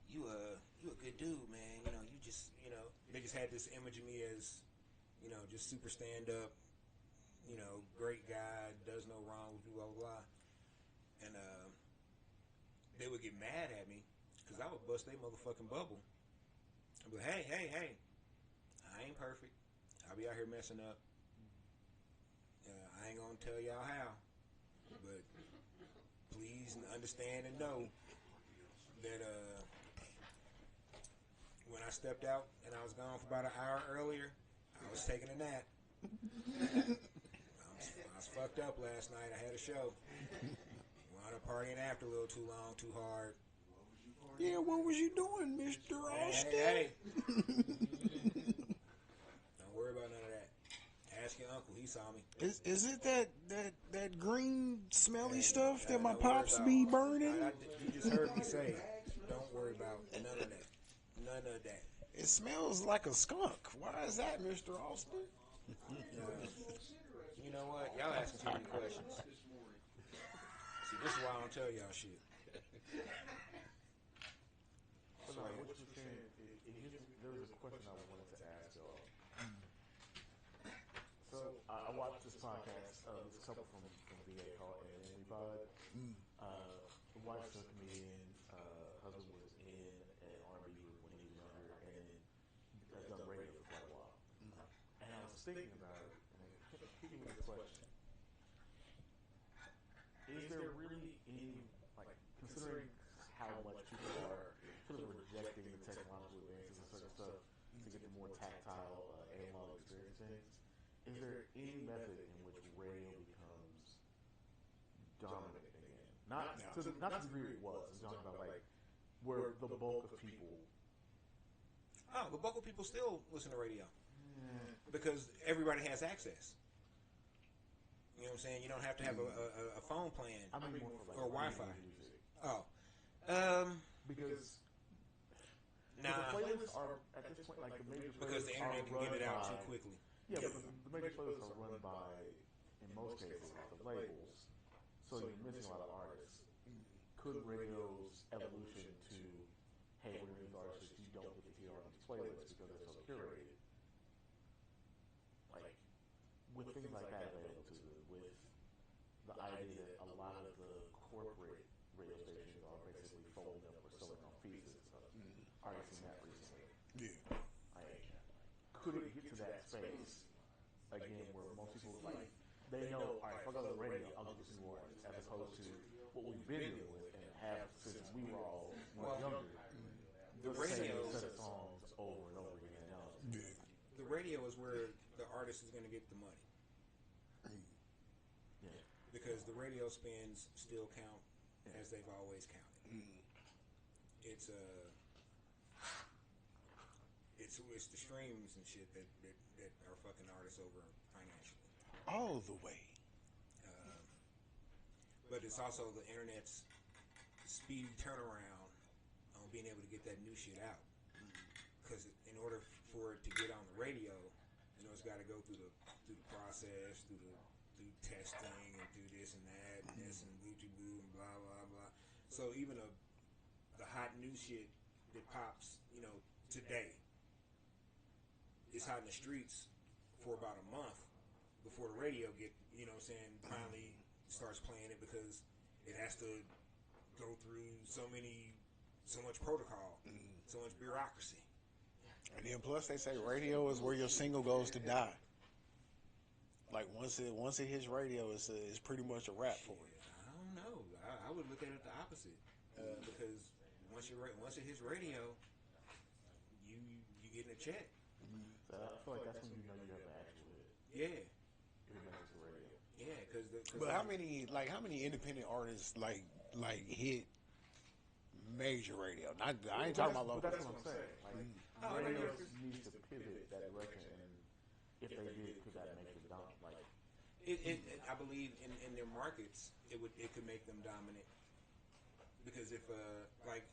you a good dude, man. You just they just had this image of me as just super stand up, great guy, does no wrong, blah blah blah." And they would get mad at me because I would bust their motherfucking bubble. I'd be like, hey, I ain't perfect. I'll be out here messing up. I ain't gonna tell y'all how, but please understand and know that when I stepped out and I was gone for about an hour earlier, I was taking a nap. I was fucked up last night. I had a show. Wound up partying after a little too long, too hard. Yeah, what was you doing, Mr. Austin? Hey. Don't worry about none of that. Ask your uncle. He saw me. Is it that green smelly stuff that my pops be burning? You just heard me say, don't worry about none of that. None of that. It smells like a skunk. Why is that, Mr. Austin? You know what? Y'all asking too many questions. See, this is why I don't tell y'all shit. So, what you're saying, there was a question I wanted to ask y'all. So, I watched this podcast. There's a couple from VA called Anime Pod. The wife's a comedian. Husband was in an R&B group when he was younger, and then has done radio for quite a while. And I was thinking about it, and it hit me with this question. Is there really any, considering how much people are sort of rejecting the technological advances and certain stuff to get the more tactile, analog experience things, is there any method in which radio becomes dominant again? Not to the degree it was. I'm talking about where the bulk of people. Oh, the bulk of people still listen to radio because everybody has access. You know what I'm saying? You don't have to have a phone plan or Wi-Fi. Oh, because nah. the playlists are at this point the major playlists Because the internet can get it out too quickly. Yeah, but the major playlists are run by, in most cases, the labels. So you're missing a lot of artists. Could radio's evolution to, hey, we're going to use artists that you don't get to hear on these playlists because they're so curated, with things like that available to them, with the idea that a lot of the corporate radio stations are basically folding up or selling off pieces and stuff. Already seen that recently. Yeah. Could it get to that space again where most people they know, all right, if I go to the radio, I'll get some more artists, as opposed to what we've been dealing with and have since we were all much younger. The radio set of songs over and over again. The radio is where the artist is going to get the money. Yeah. Because the radio spins still count as they've always counted. It's it's the streams and shit that are fucking artists over financially. All the way. But it's also the internet's speedy turnaround on being able to get that new shit out. Because in order for it to get on the radio, it's got to go through the process, through testing, and through this and that, and this and booty boo and blah blah blah. So even the hot new shit that pops, today, it's hot in the streets for about a month before the radio finally starts playing it, because it has to go through so much protocol, so much bureaucracy. And then plus they say radio is where your single goes to die. Like once it hits radio, it's pretty much a wrap for it. I don't know. I would look at it the opposite because once it hits radio, you getting a check. So I feel like that's when you know you have an actual hit. Yeah. If it makes it to radio. Yeah, because But how many independent artists like hit major radio? I ain't talking about local. But that's what I'm saying. Like, radio needs to pivot that direction, and if they did, could that make it dominant? Like, I believe in their markets, it could make them dominant because if like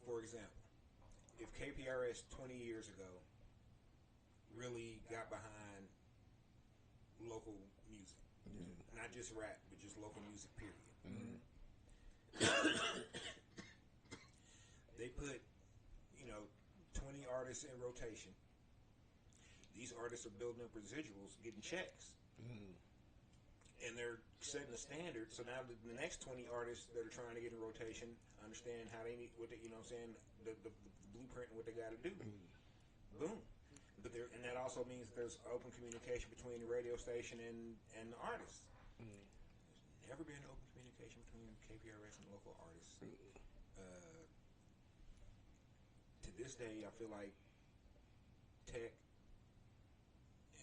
for example, if KPRS 20 years ago really got behind local music, not just rap, but just local music, period. They put 20 artists in rotation. These artists are building up residuals, getting checks. And they're setting a standard. So now the next 20 artists that are trying to get in rotation understand how they need, what they, you know what I'm saying, the blueprint and what they got to do. Boom. But and that also means there's open communication between the radio station and the artists. There's never been open communication between KPRS and local artists. To this day, I feel like Tech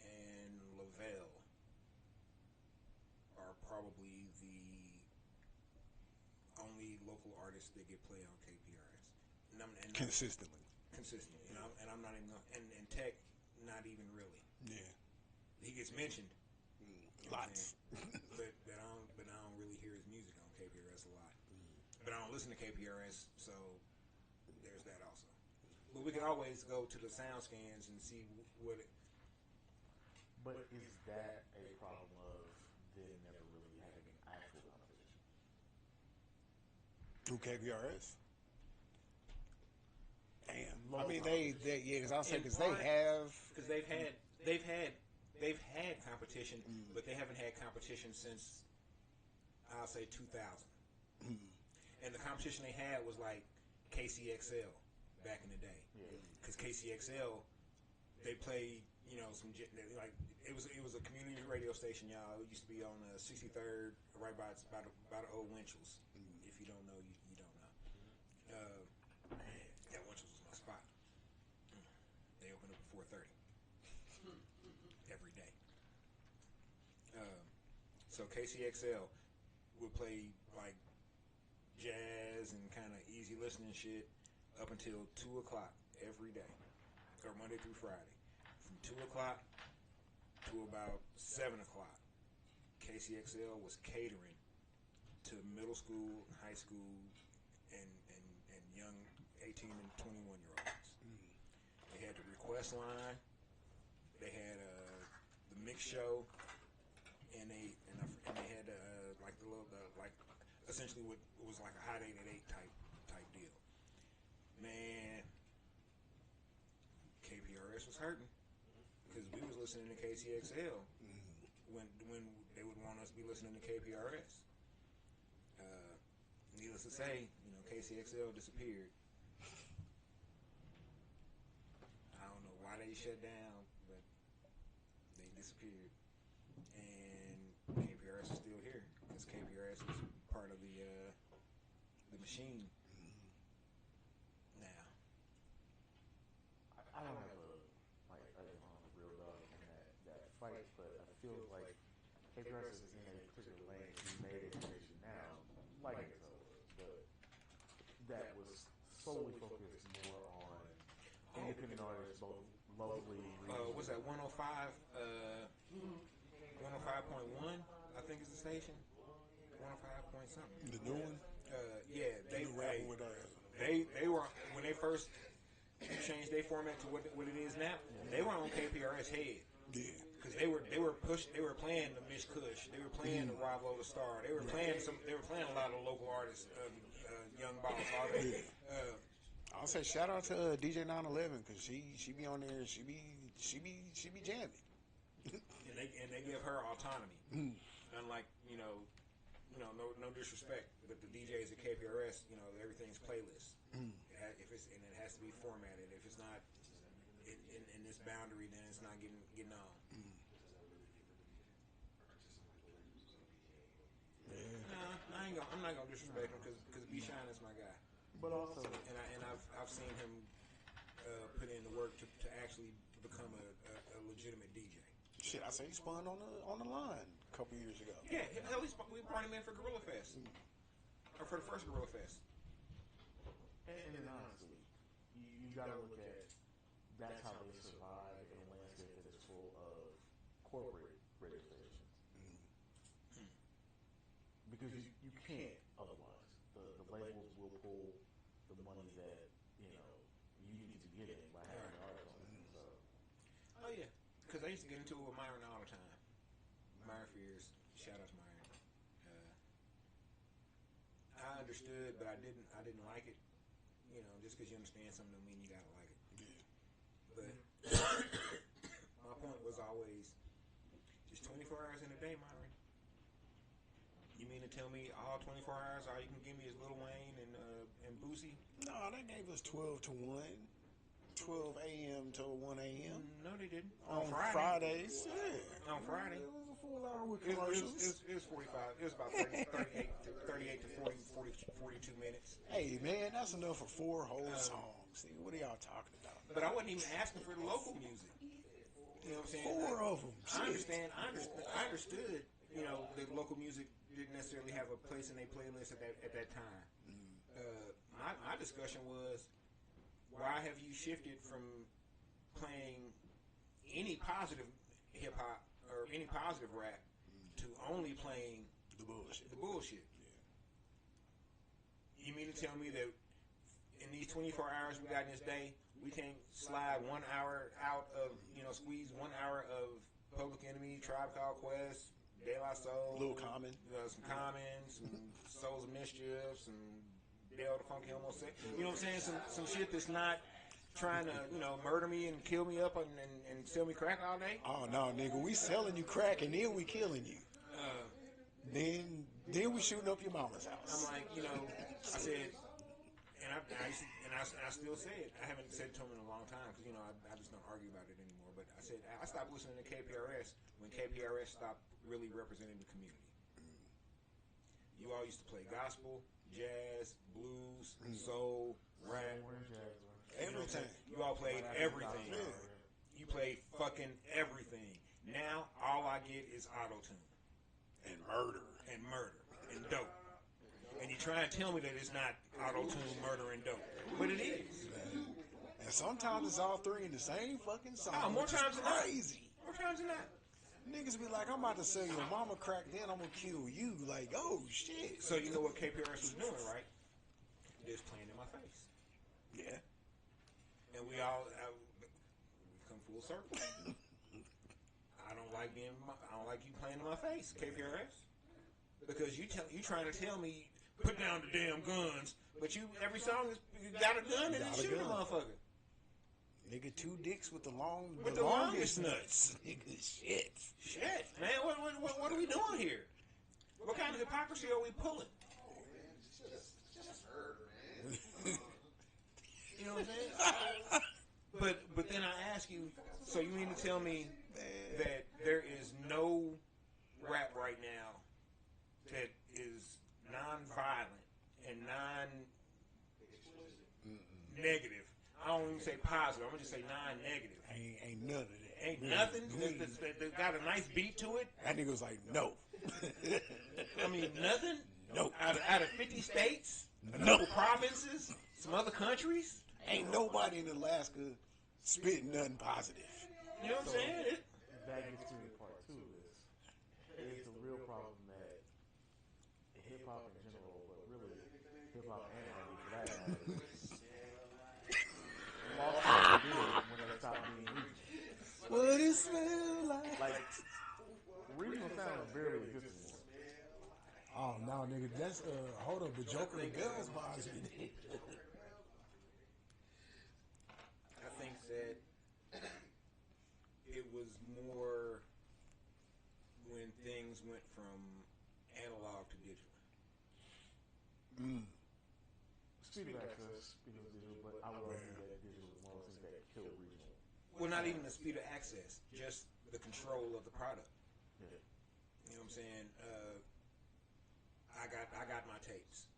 and Lavelle are probably the only local artists that get played on KPRS. And Consistently. And I'm not even and Tech, not even really. Yeah. He gets mentioned. Lots. but I don't really hear his music on KPRS a lot. But I don't listen to KPRS, so there's that also. But we can always go to the sound scans and see what it. but is that a problem of them never really having an actual competition? Through KPRS? Damn. I Local mean, they because I'll say In because they part, have. Because they've had competition, but they haven't had competition since I'll say 2000. And the competition they had was like KCXL back in the day. Because KCXL, they played some like it was a community radio station, y'all. It used to be on 63rd, right by the old Winchell's. If you don't know, you don't know. That Winchell's was my spot. They open up at 4:30 every day. So KCXL would play like jazz and kind of easy listening shit up until 2 o'clock every day, or Monday through Friday. From 2 o'clock to about 7 o'clock, KCXL was catering to middle school, high school, and young 18 and 21-year-olds. They had the request line. They had the mix show, and they had like the little like essentially what was like a Hot 8 at 8 type deal. Man, KPRS was hurting because we was listening to KCXL when they would want us to be listening to KPRS. Needless to say, KCXL disappeared. I don't know why they shut down, but they disappeared. And KPRS is still here because KPRS is part of the machine now. I don't have a real dog in that fight, but I feel like KPRS is in a particular lane. He made a decision now, like it was, but that was solely focused more on independent artists, both locally. What's that? 105. 105.1. I think is the station. 105 point something. The new one? Yeah, they were when they first changed their format to what it is now. They were on KPRS head. Yeah. Because they were playing the Mish Kush. They were playing the Bravo the Star. They were playing a lot of local artists, Young Boss, all that. I'll say shout out to DJ 911 because she be on there. She be jamming. and they give her autonomy. Unlike no disrespect, but the DJs at KPRS, everything's playlist. It has to be formatted. If it's not in this boundary, then it's not getting on. I'm not gonna disrespect him because B Shine is my guy. But also, and I've seen him put in the work to actually become a legitimate DJ. Shit, I say he spun on the line a couple years ago. Yeah, hell, we brought him in for Gorilla Fest, or for the first Gorilla Fest. and then honestly, you got to look at that's how they survive in a landscape that is full of corporate radio stations. Because you can't otherwise. The labels will pull the money that you need to be getting by having the artists on it. So. Oh yeah, because I used to get into it with Myron all the time. Myron Fears, shout out to Myron. I understood, but I didn't like it. You know, just because you understand something don't mean you gotta like it. Yeah. But my point was always just 24 hours in a day, Myron. You mean to tell me all 24 hours, all you can give me is Lil Wayne and Boosie? No, they gave us 12 to 1. 12 a.m. to 1 a.m. No, they didn't. On Fridays, yeah. On Friday. It was a full hour with It commercials. was 45. It was about 38 to 42 minutes. Hey, man, that's enough for 4 whole songs. See, what are y'all talking about? But I wasn't even asking for the local music. You know what I'm saying? 4 of them. I understood, you know, that local music didn't necessarily have a place in their playlist at that time. My discussion was, why have you shifted from playing any positive hip hop or any positive rap to only playing The bullshit. the bullshit? Yeah. You mean to tell me that in these 24 hours we got in this day, we can't slide 1 hour out of, squeeze 1 hour of Public Enemy, Tribe Called Quest, De La Soul, Lil Common, some Common, some Souls of Mischief, some Dale the Funky Homosexual. You know what I'm saying? Some shit that's not trying to, murder me and kill me up and sell me crack all day. Oh no, nigga, we selling you crack and then we killing you. Then we shooting up your mama's house. I'm like, I said, and I still say it. I haven't said it to him in a long time because I just don't argue about it anymore. But I said I stopped listening to KPRS when KPRS stopped really representing the community. You all used to play gospel, jazz, blues, soul, rap, Everything. You all played everything. Yeah. You played fucking everything. Now all I get is auto-tune And murder. and dope. And you try and tell me that it's not auto-tune, murder, and dope, but it is. And sometimes it's all 3 in the same fucking song. Oh, more which is times than not. crazy. More times than not. Niggas be like, I'm about to sell your mama crack, then I'm gonna kill you. Like, oh shit. So you know what KPRS was doing, right? Just playing in my face. Yeah. And we come full circle. I don't like you playing in my face, KPRS, because you trying to tell me put down the damn guns, but every song you got a gun and then shoot a motherfucker. Nigga, 2 dicks with the longest nuts. Nigga, shit. Shit, man, what are we doing here? What kind of hypocrisy are we pulling? Just murder, man. You know what I'm saying? But then I ask you, so you mean to tell me that there is no rap right now that is non-violent and non-negative? I don't even say positive. I'm gonna just say non-negative. Ain't none of that. Ain't nothing that got a nice beat to it. That nigga was like, no. I mean, nothing. Nope. Out of 50 states, a Nope. couple provinces, some other countries. Ain't nobody in Alaska spitting nothing positive. You know what I'm saying? That gets to the part 2 is the real problem that hip hop in general, but really hip hop and R&B for that matter, lost what they did when they stopped being regional. What it smell like? Like regional sound barely exists anymore. Oh no, nigga, that's hold up, the Joker the Bells bothers me. I think that it was more when things went from analog to digital. Speed of access, speed of digital, but I would argue that digital is one of those things that killed regional. Well, not even the speed of access, just the control of the product. Yeah. You know what I'm saying? I I got my tapes,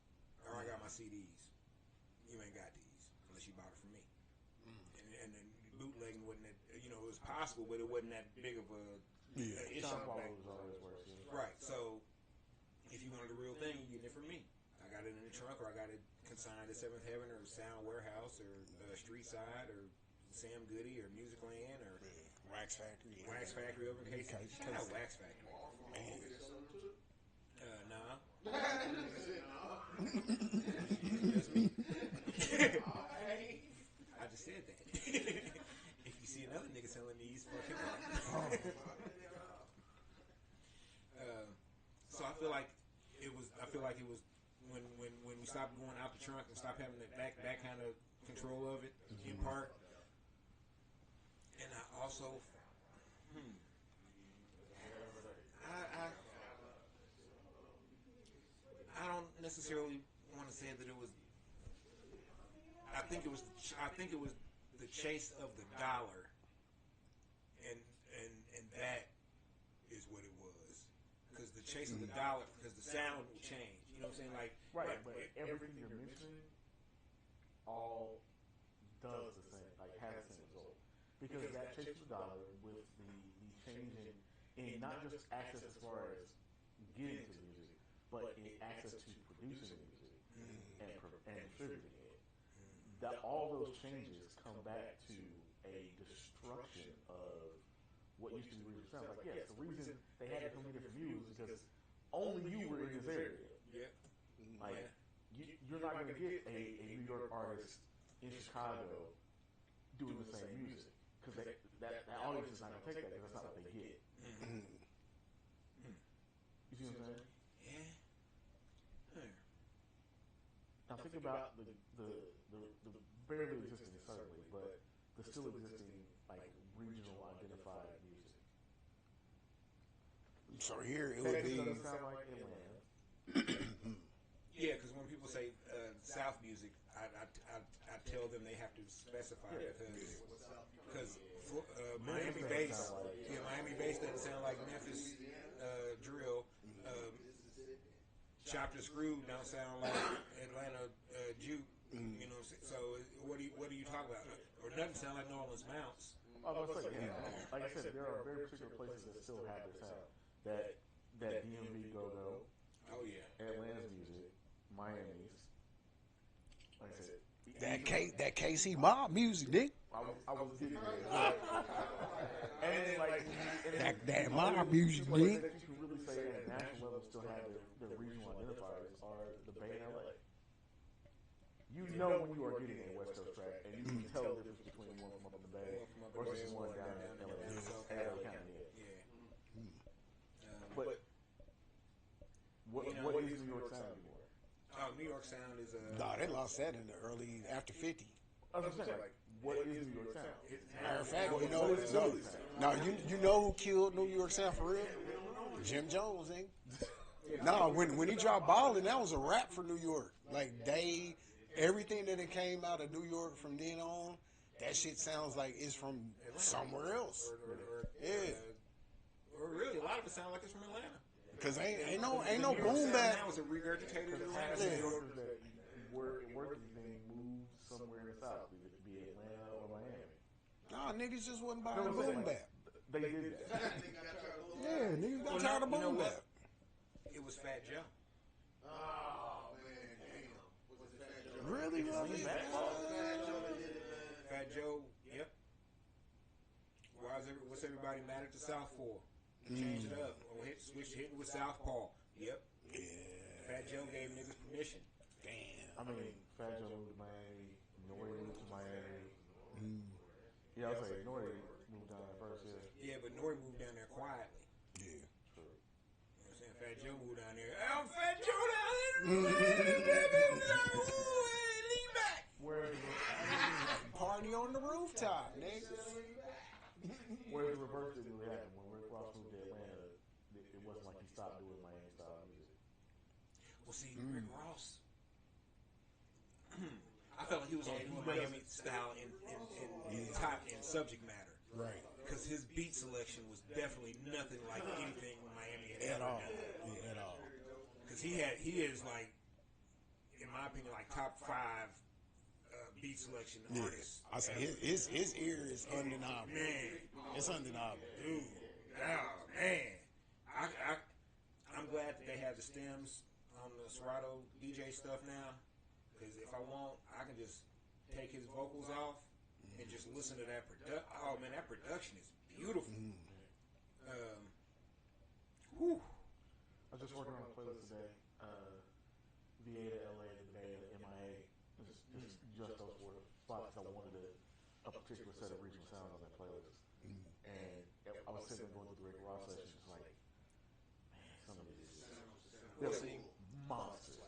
or I got my CDs. You ain't got these unless you bought it from me. And then bootlegging wasn't that, it was possible, but it wasn't that big of a issue. Right. So if you wanted the real thing, you get it from me. I got it in the trunk, or I got it consigned to Seventh Heaven, or Sound Warehouse, or Street Side, or Sam Goody, or Music Land, or Wax Factory. Wax Factory over in KC. Shout out Wax Factory. Nah. Just me. I just said that. If you see another nigga selling these, fucking so I feel like it was when we stopped going out the trunk and stopped having that kind of control of it in part. And I also I don't necessarily want to say that it was. I think it was the chase of the dollar, and that is what it was. Because the chase of the dollar, because the sound will change. You know what I'm saying? Like but everything you're mentioning all does the same, like has the same result. Because that chase of the dollar with the change in not just access as far as getting to the music, but in access to producing the music and distributing it. That all those changes come back to a destruction of what used to be original sounds. Like, yes, the reason they had to come get it from you is because only you were in this area. Yeah. Like, you're not going to get a New York artist in Chicago doing the same music. Because that audience is not going to take that, because that's not what they get. You see what I'm saying? Yeah. Now think about the barely existing, certainly, but the still existing, like, regional identified music. So here it would be. Doesn't sound like Atlanta. Yeah, because when people say South music, I tell them they have to specify because Miami bass, Miami bass doesn't sound like Memphis drill. Chopped and Screwed don't sound like Atlanta juke. You know, so what do you talk about? Or doesn't sound like New Orleans Mounts. I was like, like I said, there are very particular places that still have their sound. That DMV go-go. Oh yeah. Atlanta's music, Miami's. Like I said, That KC mob music, nigga. I was getting there. And then, like, that mob music, nigga. That you can really say at a national level still have their regional identifiers are the Bay and LA. You know when you are getting a West Coast track, and you can tell the difference between one from up in the Bay versus one down in LA. LA County. But what is New York sound anymore? New York sound is Nah, they lost that in the early after 50. I was saying, like, what is New York sound? Matter of fact, you know who killed New York sound for real? Jim Jones, ain't? No, when he dropped Ballin', that was a rap for New York. Like, everything that it came out of New York from then on, that shit sounds like it's from somewhere else. Or really, a lot of it sounds like it's from Atlanta. Because ain't no boom bap. Now it's a regurgitated Atlanta. New Yorkers that working thing moved somewhere in the South, be it Atlanta or Miami. Nah, niggas just wasn't buying the boom bap. They did that. Yeah, niggas got tired of boom bap. It was Fat Joe. Oh man, damn. Was it Fat Joe? Really, really? Fat Joe, yep. What's everybody mad at the South for? Change it up. Or hitting with Southpaw. Yep. Yeah. Fat Joe gave niggas permission. Damn. I mean, Fat Joe moved to Miami. Nori moved to Miami. Yeah, I was like, Nori moved down there first, Yeah, but Nori moved down there quietly. Yeah. True. You know what I'm saying? Fat Joe moved down there. I'm Fat Joe down there. Lean back. Where's Party on the rooftop, nigga. the reverse didn't really happen? When Rick Ross moved to Atlanta, it wasn't like he stopped doing Miami style music. Well, see, Rick Ross, I felt like he was on Miami style in subject matter. Right. Because his beat selection was definitely nothing like anything Miami had ever done. At all. Because because he is like, in my opinion, like top 5 beat selection artists. I say his ear is undeniable. Man, It's undeniable. dude, oh man, I'm glad that they have the stems on the Serato DJ stuff now. Because if I want, I can just take his vocals off and just listen to that production. Oh man, that production is beautiful. Whew. I was just working on a playlist today. VA to LA and Bay to MIA. Just those 4 spots. I wanted a particular set of regional sounds on that playlist. And I was sitting there going through the Rick Ross sessions, just like, man, some of these monsters.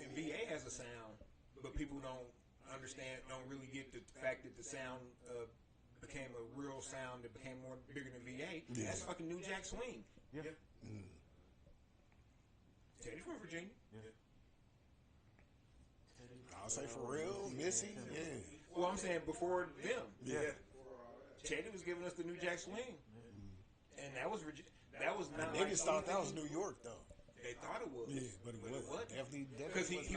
And VA has a sound, but people don't really get the fact that the sound became a real sound that became bigger than VA. Yeah. That's fucking New Jack Swing. Yeah. Teddy from Virginia. Yeah. I'll say for real, Missy, yeah. Well, I'm saying before them. Yeah. Teddy was giving us the New Jack Swing, and that was not. Niggas thought that was New York though. They thought it was. Yeah, but it wasn't. Definitely Because he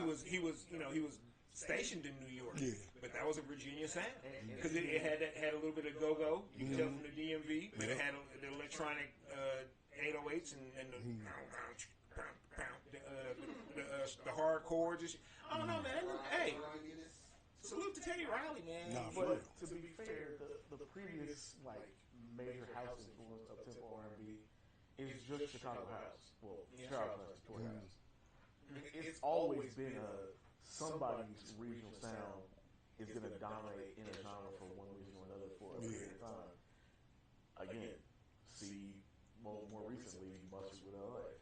was stationed in New York. Yeah. But that was a Virginia sound because it had a little bit of go-go. You can tell from the DMV, but it had the electronic 808s and the hard chords. And shit. I don't know, man. Hey, salute to Teddy Riley, man. Nah, for real. But to be fair, the previous like major house influence of tempo R&B is just Chicago house. Well, Chicago house, Detroit house. It's always been somebody's regional sound is going to dominate in a genre for one reason or another for a period of time. Again, see more recently Mustard with LA.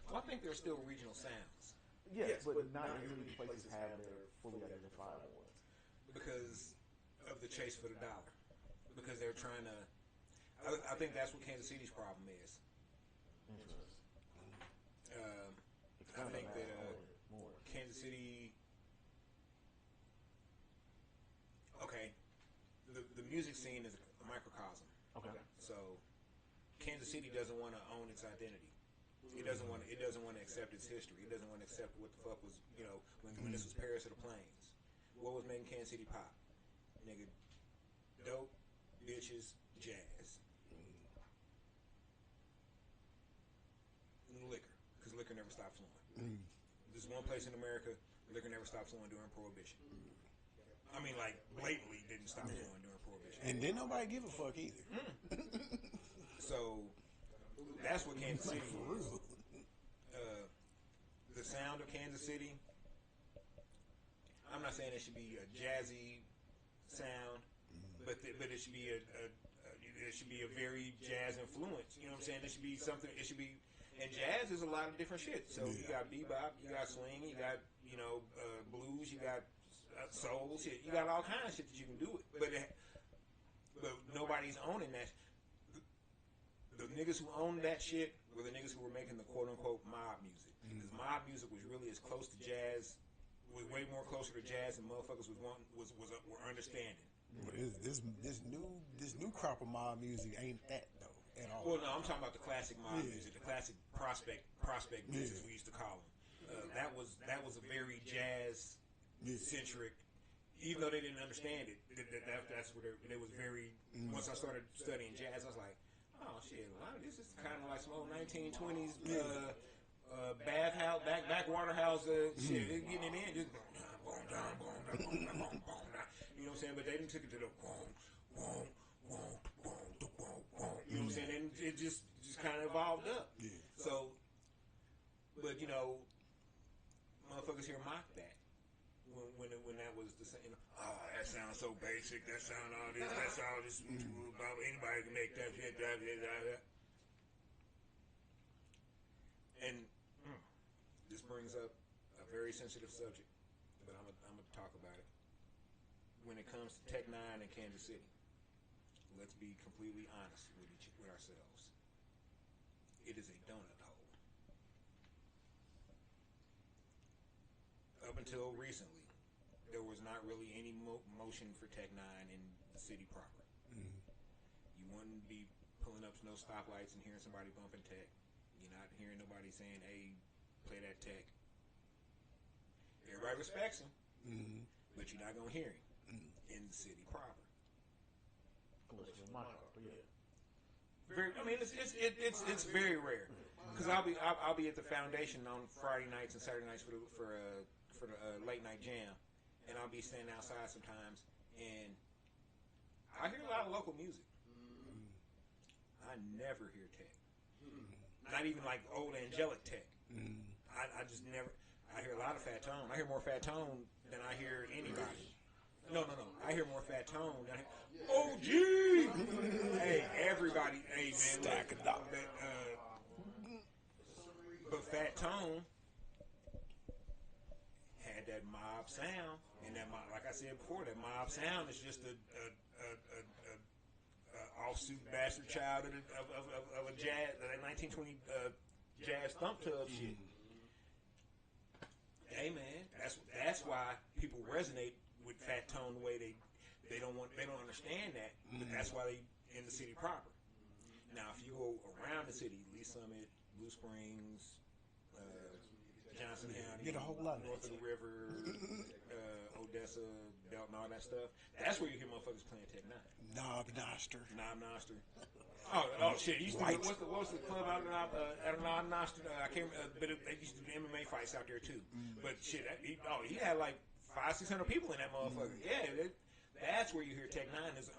Well, I think there's still regional sounds Yes, but not as many places have their fully identifiable ones. because of the chase for the dollar. Because they're trying to. I think that's what Kansas City's problem is. Interesting. I think that Kansas City. Okay, the music scene is a microcosm. Okay. So Kansas City doesn't want to own its identity. It doesn't want to accept its history. It doesn't want to accept what the fuck was, when this was Paris of the Plains. What was making Kansas City pop? Nigga, dope, bitches, jazz. And liquor, because liquor never stopped flowing. There's one place in America liquor never stopped flowing during Prohibition. I mean, like, blatantly didn't stop flowing during Prohibition. And didn't nobody give a fuck either. So that's what Kansas City For is. real. The sound of Kansas City. I'm not saying it should be a jazzy sound, but it should be it should be a very jazz influence. You know what I'm saying? It should be something. It should be, and jazz is a lot of different shit. So you got bebop, you got swing, you got blues, you got soul shit. You got all kinds of shit that you can do it, but nobody's owning that. The niggas who owned that shit were the niggas who were making the quote-unquote mob music. Because mob music was really as close to jazz, was way more closer to jazz than motherfuckers were understanding. But this new crop of mob music ain't that though at all. Well, no, I'm talking about the classic mob music, the classic prospect music we used to call them. That was a very jazz centric. Even though they didn't understand it, that's where they was very. Once I started studying jazz, I was like, oh shit, a lot of this is kind of like some old 1920s bathhouse, backwater house shit. They're getting it in, just boom, down, you know what I'm saying? But they didn't take it to the boom, boom, boom, boom, boom, boom. You know what I'm saying? And it just kind of evolved up. Yeah. So, but motherfuckers here mock that. When that was the same, oh, that sounds so basic. That sound all this. That's all this. Anybody can make that shit. And this brings up a very sensitive subject, but I'm gonna talk about it. When it comes to Tech Nine and Kansas City, let's be completely honest with ourselves. It is a donut hole. Up until recently, there was not really any motion for Tech Nine in the city proper. You wouldn't be pulling up to no stoplights and hearing somebody bumping Tech. You're not hearing nobody saying, "Hey, play that tech." Everybody respects him, but you're not gonna hear him in the city proper. Very, I mean, it's very rare because I'll be at the foundation on Friday nights and Saturday nights for the late night jam, and I'll be standing outside sometimes, and I hear a lot of local music. I never hear tech, not even like old angelic tech. I just never. I hear a lot of Fat Tone. I hear more Fat Tone than I hear anybody. No. I hear more Fat Tone than I hear. OG! Hey, everybody. Hey, man. Stack it up. But Fat Tone had that mob sound. And that mob, like I said before, that mob sound is just a offsuit bastard child of a jazz, that 1920 jazz thump tub shit. Hey man, that's why people resonate with Fat Tone the way they don't understand that, but that's why they in the city proper. Now if you go around the city, Lee Summit, Blue Springs, Johnson County, get a whole lot north of the river, Odessa, Belton, all that stuff. That's where you hear motherfuckers playing Tech Nine. Knob Noster. Oh shit! What's the club out of Knob Noster? I can't. But they used to do MMA fights out there too. But shit, he had like 500-600 people in that motherfucker. Yeah, that's where you hear Tech Nine is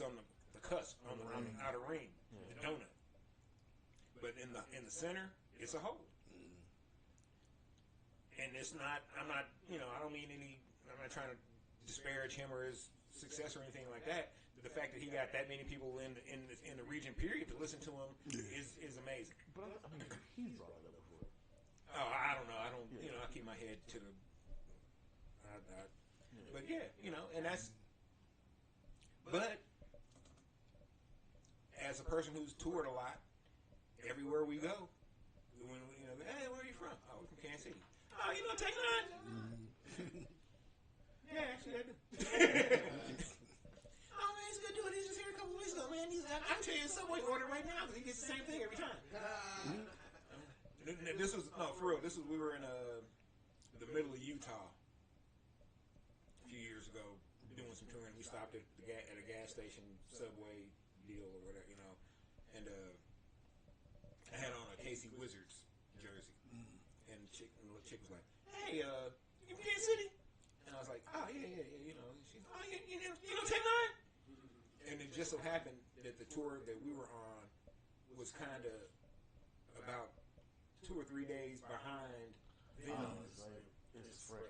on the cusp, on the outer ring, the donut. But in the center, it's a hole. And it's not. I'm not. I don't mean any. I'm not trying to disparage him or his success or anything like that. The fact that he got that many people in the region period to listen to him is amazing. But I mean, he's brought it up before. Oh, I don't know. I don't. I keep my head to the. But yeah, and that's. But as a person who's toured a lot, everywhere we go, when hey, where are you from? Oh, we're from Kansas City. Oh, Tech Nine? Yeah, actually I do. Oh man, he's a good dude. He's just here a couple weeks ago, man. I can tell you a Subway order right now because he gets the same thing every time. This was for real. We were in the middle of Utah a few years ago doing some touring. We stopped at a gas station Subway deal or whatever, and I had on a KC Wizards jersey, and the chick was like, "Hey, you from Kansas City?" And I was like, "Oh yeah. She's, oh you know Tech Nine?" And it just so happened that the tour that we were on was kind of about 2 or 3 days behind them. It's fresh.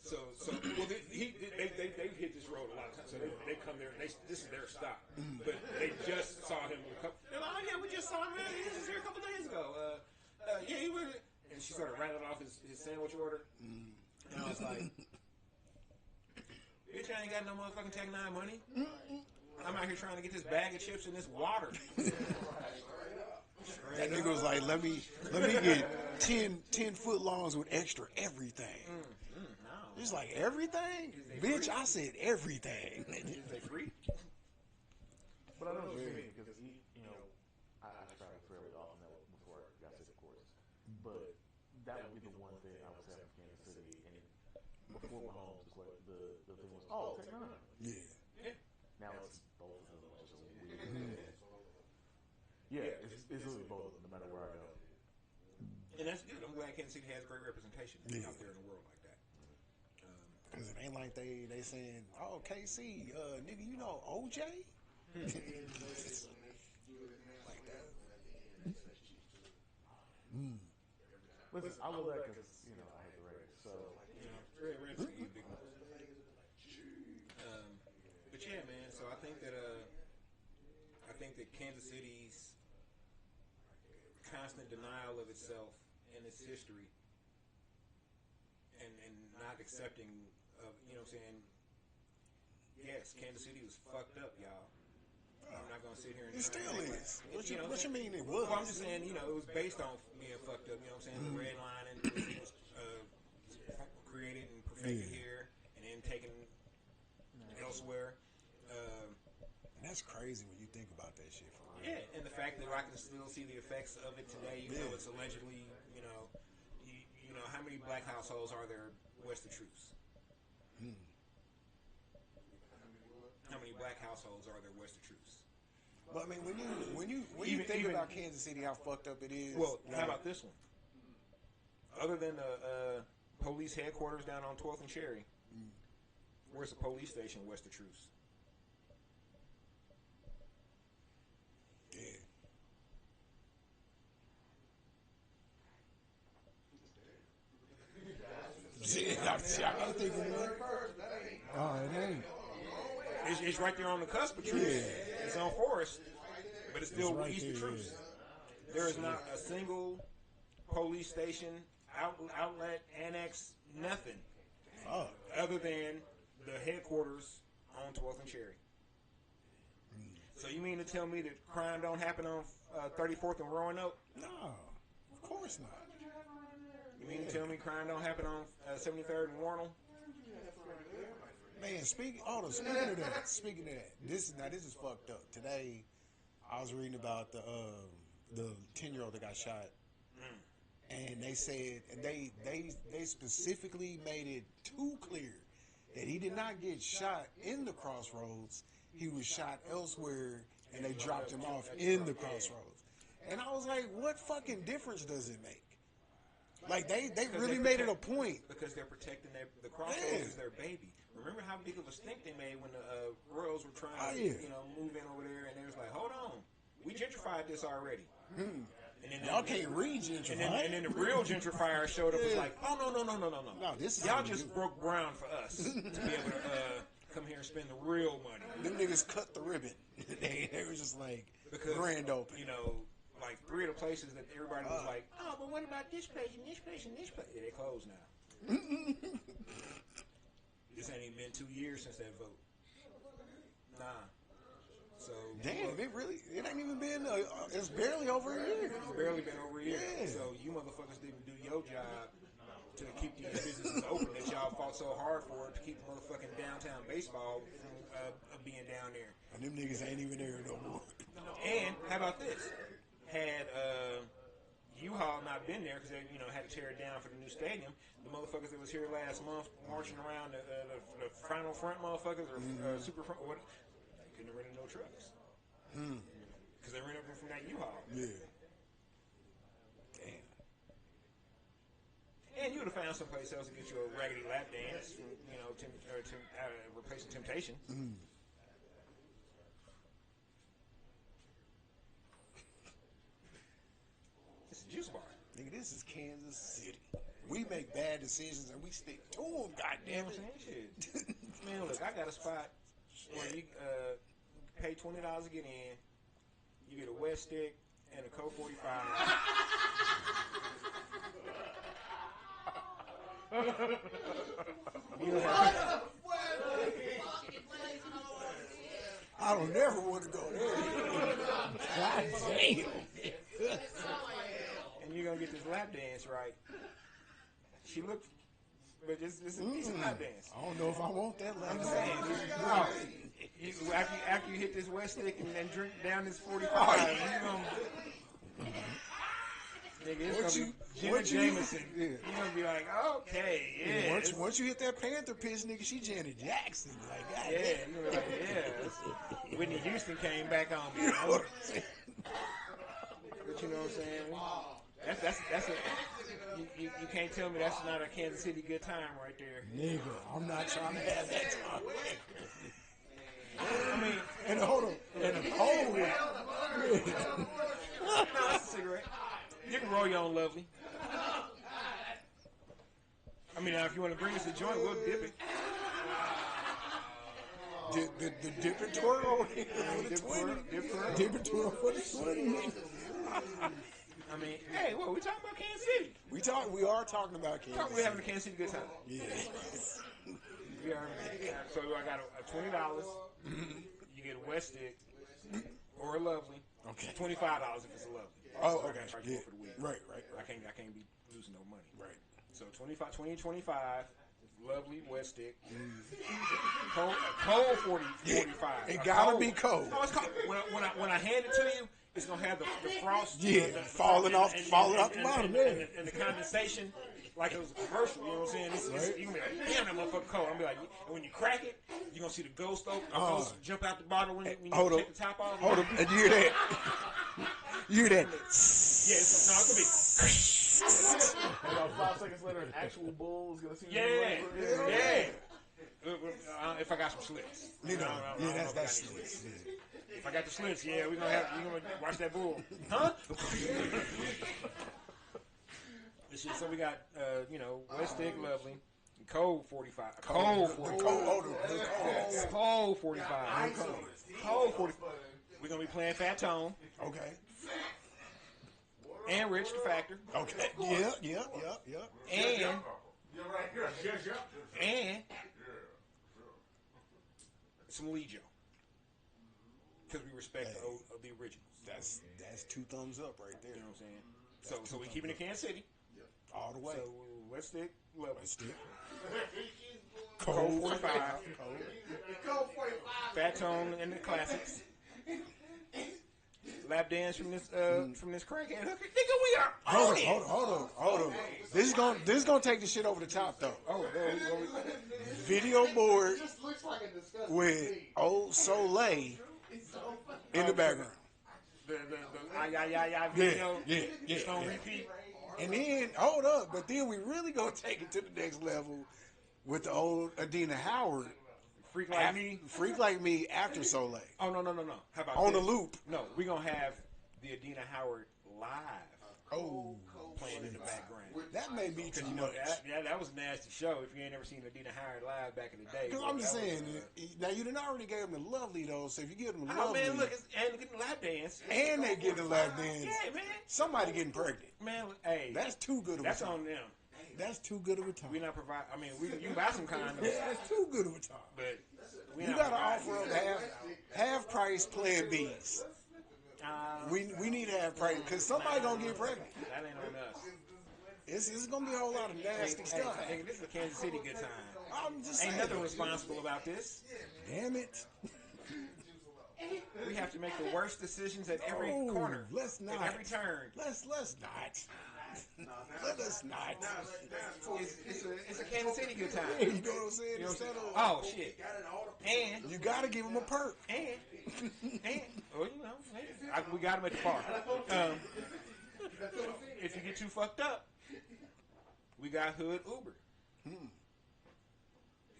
So well, they hit this road a lot of times. So they come there. This is their stop. But they just saw him. They're like, "Oh yeah, we just saw him. He was here a couple days ago. Yeah, he was." And she started rattling off his sandwich order. And I was like, "Bitch, I ain't got no motherfucking Tech Nine money. I'm out here trying to get this bag of chips and this water." That nigga was like, let me get 10 foot longs with extra everything. No. He's like, everything? Bitch, free? I said everything. Is they free? But I know what you mean because I traveled fairly often before I got to the course. But that would be the one thing I would say from Kansas City. And before Mahomes, the thing was, Tech Nine. Yeah. Now it's both of them, which is weird. Yeah, it's really both of them, no matter where I go. And that's good. I'm glad Kansas City has great representation out there in the world like that. Because it ain't like they saying, "Oh, KC, nigga, you know OJ?" Like that. Listen, I love that because I hate the Raiders, so Red's a big one. But yeah, man. So I think that Kansas City's constant denial of itself and its history, and not accepting of what I'm saying. Yes, Kansas City was fucked up, y'all. I'm not gonna sit here and It still is. What you mean it was? Well, I'm just saying, it was based on being fucked up. You know what I'm saying? The redlining was created and perfected here, and then taken elsewhere. That's crazy when you think about that shit. For real. Yeah, and the fact that I can still see the effects of it today, even though it's allegedly, you know, how many black households are there west of truce? How many black households are there west of truce? But I mean, when you think about Kansas City, how fucked up it is. Well, how about this one? Other than the police headquarters down on 12th and Cherry, where's the police station west of truce? I think it ain't. It's right there on the cusp of truce. Yeah. It's on Forest, but it's still east of truce. Yeah. There is not a single police station, outlet, annex, nothing, other than the headquarters on 12th and Cherry. So you mean to tell me that crime don't happen on 34th and Roanoke? No, of course not. You mean to tell me crime don't happen on 73rd and Warnell? Man, speaking of that, this is fucked up. Today, I was reading about the 10-year-old that got shot, and they said they specifically made it too clear that he did not get shot in the crossroads. He was shot elsewhere, and they dropped him off in the crossroads. And I was like, what fucking difference does it make? Like, they really made it a point. Because they're protecting the crossroads is their baby. Remember how big of a stink they made when the Royals were trying to move in over there, and they was like, hold on, we gentrified this already. And then y'all can't re-gentrify. And then the real gentrifier showed up and was like, oh, no. This is y'all just broke ground for us to be able to come here and spend the real money. Them niggas cut the ribbon. They were just like, grand open. You know, like 3 of the places that everybody was like, oh, but what about this place and this place and this place? Yeah, they closed now. This ain't even been 2 years since that vote. Nah. So damn, it ain't even been. It's barely over a year. It's barely been over a year. Yeah. So you motherfuckers didn't do your job to keep these businesses open that y'all fought so hard for to keep motherfucking downtown baseball from being down there. And them niggas ain't even there no more. And how about this? Had U-Haul not been there because they had to tear it down for the new stadium, the motherfuckers that was here last month marching around the final front motherfuckers or super front, what? They couldn't have rented no trucks because they rented them from that U-Haul. Yeah. Damn. And you would have found someplace else to get you a raggedy lap dance, from, replacing Temptation. Juice bar. Nigga, this is Kansas City. We make bad decisions and we stick to them, goddamn it. Shit. Man, look, I got a spot where you pay $20 to get in. You get a wet stick and a Coke 45. I don't never want to go there. God damn. And you're gonna get this lap dance right. She looked, but it's a decent lap dance. I don't know if I want that lap I'm dance. saying, after you hit this wet stick and then drink down this 45, you gonna, nigga, it's gonna be Jenna Jameson. Yeah. You're gonna be like, okay, yeah. Once you hit that Panther pitch, nigga, she Janet Jackson. Like, God yeah, damn. you're gonna be like, yeah. Whitney Houston came back on me. But you know what I'm saying? That's a you can't tell me that's not a Kansas City good time right there. Nigga, I'm not trying to have that time. I mean, and hold on, and a cold one. No, that's a cigarette. You can roll your own lovely. I mean, now if you want to bring us a joint, we'll dip it. The dip and twirl for the 20. Dip and twirl for the 20. I mean, hey, what, we talking about Kansas City? We are talking about Kansas City. We're having a Kansas City good time. Yeah. So I got a $20. You get a wet stick or a lovely. Okay. $25 if it's a lovely. Oh, okay. Yeah. For the week. Right. I can't be losing no money. Right. So 25, lovely wet stick. Cold 45. It gotta be cold. Oh, it's cold. When I hand it to you, it's gonna have the frost. Falling off the bottom. And the condensation, like it was a commercial. You know what I'm saying? You're gonna be like, damn, that motherfucker cold. I'm gonna be like, and when you crack it, you're gonna see the ghost jump out the bottle when you take the top off. Hold up, and you hear that? You hear that? Yeah, it's gonna be. And about 5 seconds later, an actual bull is gonna see you. Yeah. If I got some slits. That's slits. If I got the slits, we're gonna watch that bull. Huh? So we got wet stick, lovely. Cold 45. Cold 45. Cold 45. Cold 45. We're gonna be playing Fat Tone. Okay. And Rich the Factor. Okay. Yeah. And some Lejo. Because we respect the originals. That's 2 thumbs up right there. You know what I'm saying? So we keeping it Kansas City. All the way. So wet stick, lovely. Wet stick. Cold 45. Cold 45. Fat Tone and the classics. Lap dance from this crackhead hooker. Nigga, we are on it. Hold on. This is gonna take the shit over the top though. Oh, Video board It just looks like a disgusting with thing. old Soleil in the background. the video. Yeah. It's on repeat. And then hold up, but then we really gonna take it to the next level with the old Adina Howard. Freak Like Me. Freak Like Me after Soleil. Oh, no. How about On this? the loop. No, we're going to have the Adina Howard live playing in the background. That may be too You much. know, that was a nasty show if you ain't never seen Adina Howard live back in the day. Because I'm just saying, now you done already gave them the lovely though, so if you give them the Oh, lovely, man, look, and getting a lap dance. and they get the lap dance, Yeah, man. somebody getting pregnant. Man, hey. That's too good of a That's time. on them. That's too good of a time. We not provide. I mean, you can buy some condoms, That's too good of a time. but we You not gotta provide. offer up half price Plan Bs. We need to have price because somebody gonna get pregnant. That ain't on us. It's gonna be a whole lot of nasty stuff. Hey, this is a Kansas City good time. I'm just Ain't saying. nothing responsible about this. Damn it. We have to make the worst decisions at every Oh, corner. let's not. At every turn. Let's not. Let us not. It's a Kansas City good time. You know what I'm saying? You know what I'm Instead saying? of, Oh, shit. And, you gotta give them a perk. well, you know, we got him at the bar. If you get too fucked up, we got Hood Uber.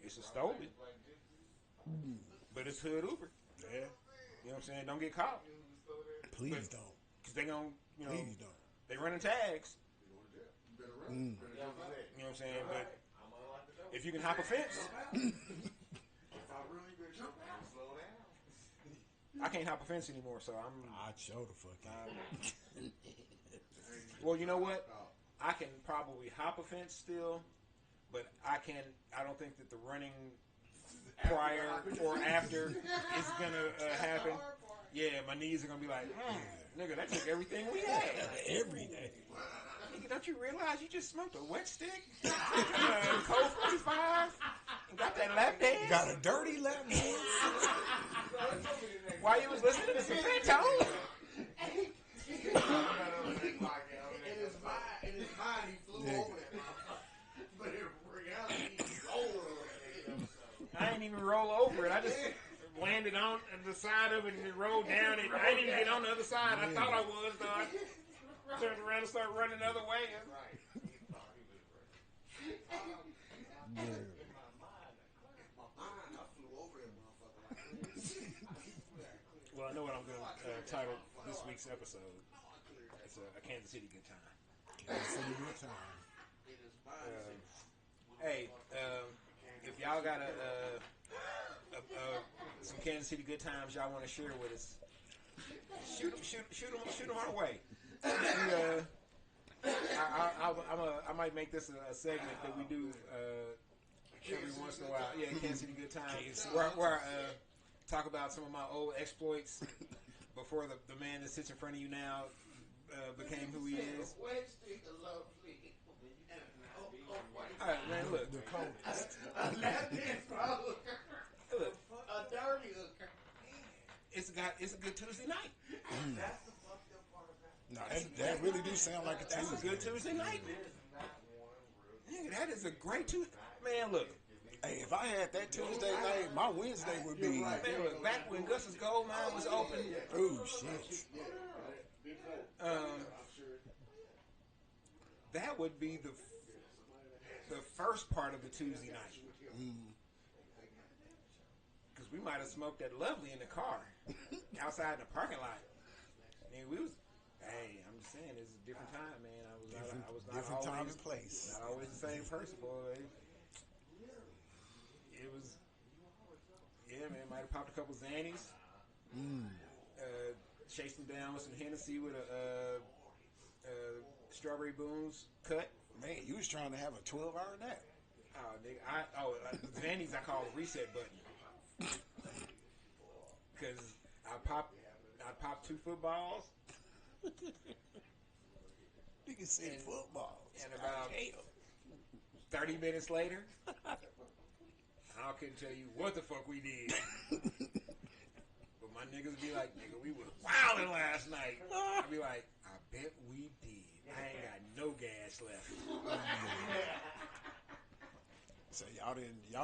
It's a stolen, but it's Hood Uber. Yeah. You know what I'm saying? Don't get caught. Please don't. Because they gon', Please don't. they running tags. You know what I'm saying? But if you can hop a fence, I can't hop a fence anymore, so I'd show the fuck. well, you know what? I can probably hop a fence still, but I don't think that the running prior or after is gonna happen. Yeah, my knees are gonna be like, nigga, that took everything we had. Everything. Nigga, don't you realize you just smoked a wet stick? Cold 45? And got that lap dance? Got a dirty lap dance. While you was listening to some Fat Tone? In his mind, he flew over that motherfucker. But in reality, he rolled over that. I didn't even roll over it. I just landed on the side of it and it rolled down it. I didn't even get on the other side. I thought I was, though. I turned around and started running the other way. Well, I know what I'm going to title this week's episode. It's a Kansas City good time. Kansas City good time. Hey, if y'all got some Kansas City good times y'all want to share with us, shoot them our way. I might make this a segment that we do every once in a while. Yeah, Kansas City good times, where I talk about some of my old exploits before the man that sits in front of you now became who he is. All right, man, look. The coldest. A lap dance for a hooker. Look, A dirty hooker. it's a good Tuesday night. That's the fucked up part about it. No, that really do sound like a That's Tuesday. a good Tuesday night. There's not one real. Nigga, that is a great Tuesday. Man, look. Hey, if I had that Tuesday night, my Wednesday would be. Man, look. Back when Gus's Gold Mine was open, Oh shit! that would be the first part of the Tuesday night. Because we might have smoked that lovely in the car outside in the parking lot. Man, we was. Hey, I'm just saying, it's a different time, man. I was not Different time always, and place. not always the same person, boy. It was. Yeah, man. Might have popped a couple Xannies. Chased them down with some Hennessy with a strawberry booms cut. Man, you was trying to have a 12-hour nap. Oh, nigga. Xannies I call the reset button. Because I popped 2 footballs. Nigga said football. And about 30 minutes later, I couldn't tell you what the fuck we did. But my niggas be like, nigga, we was wilding last night. I be like, I bet we did. I ain't got no gas left. So y'all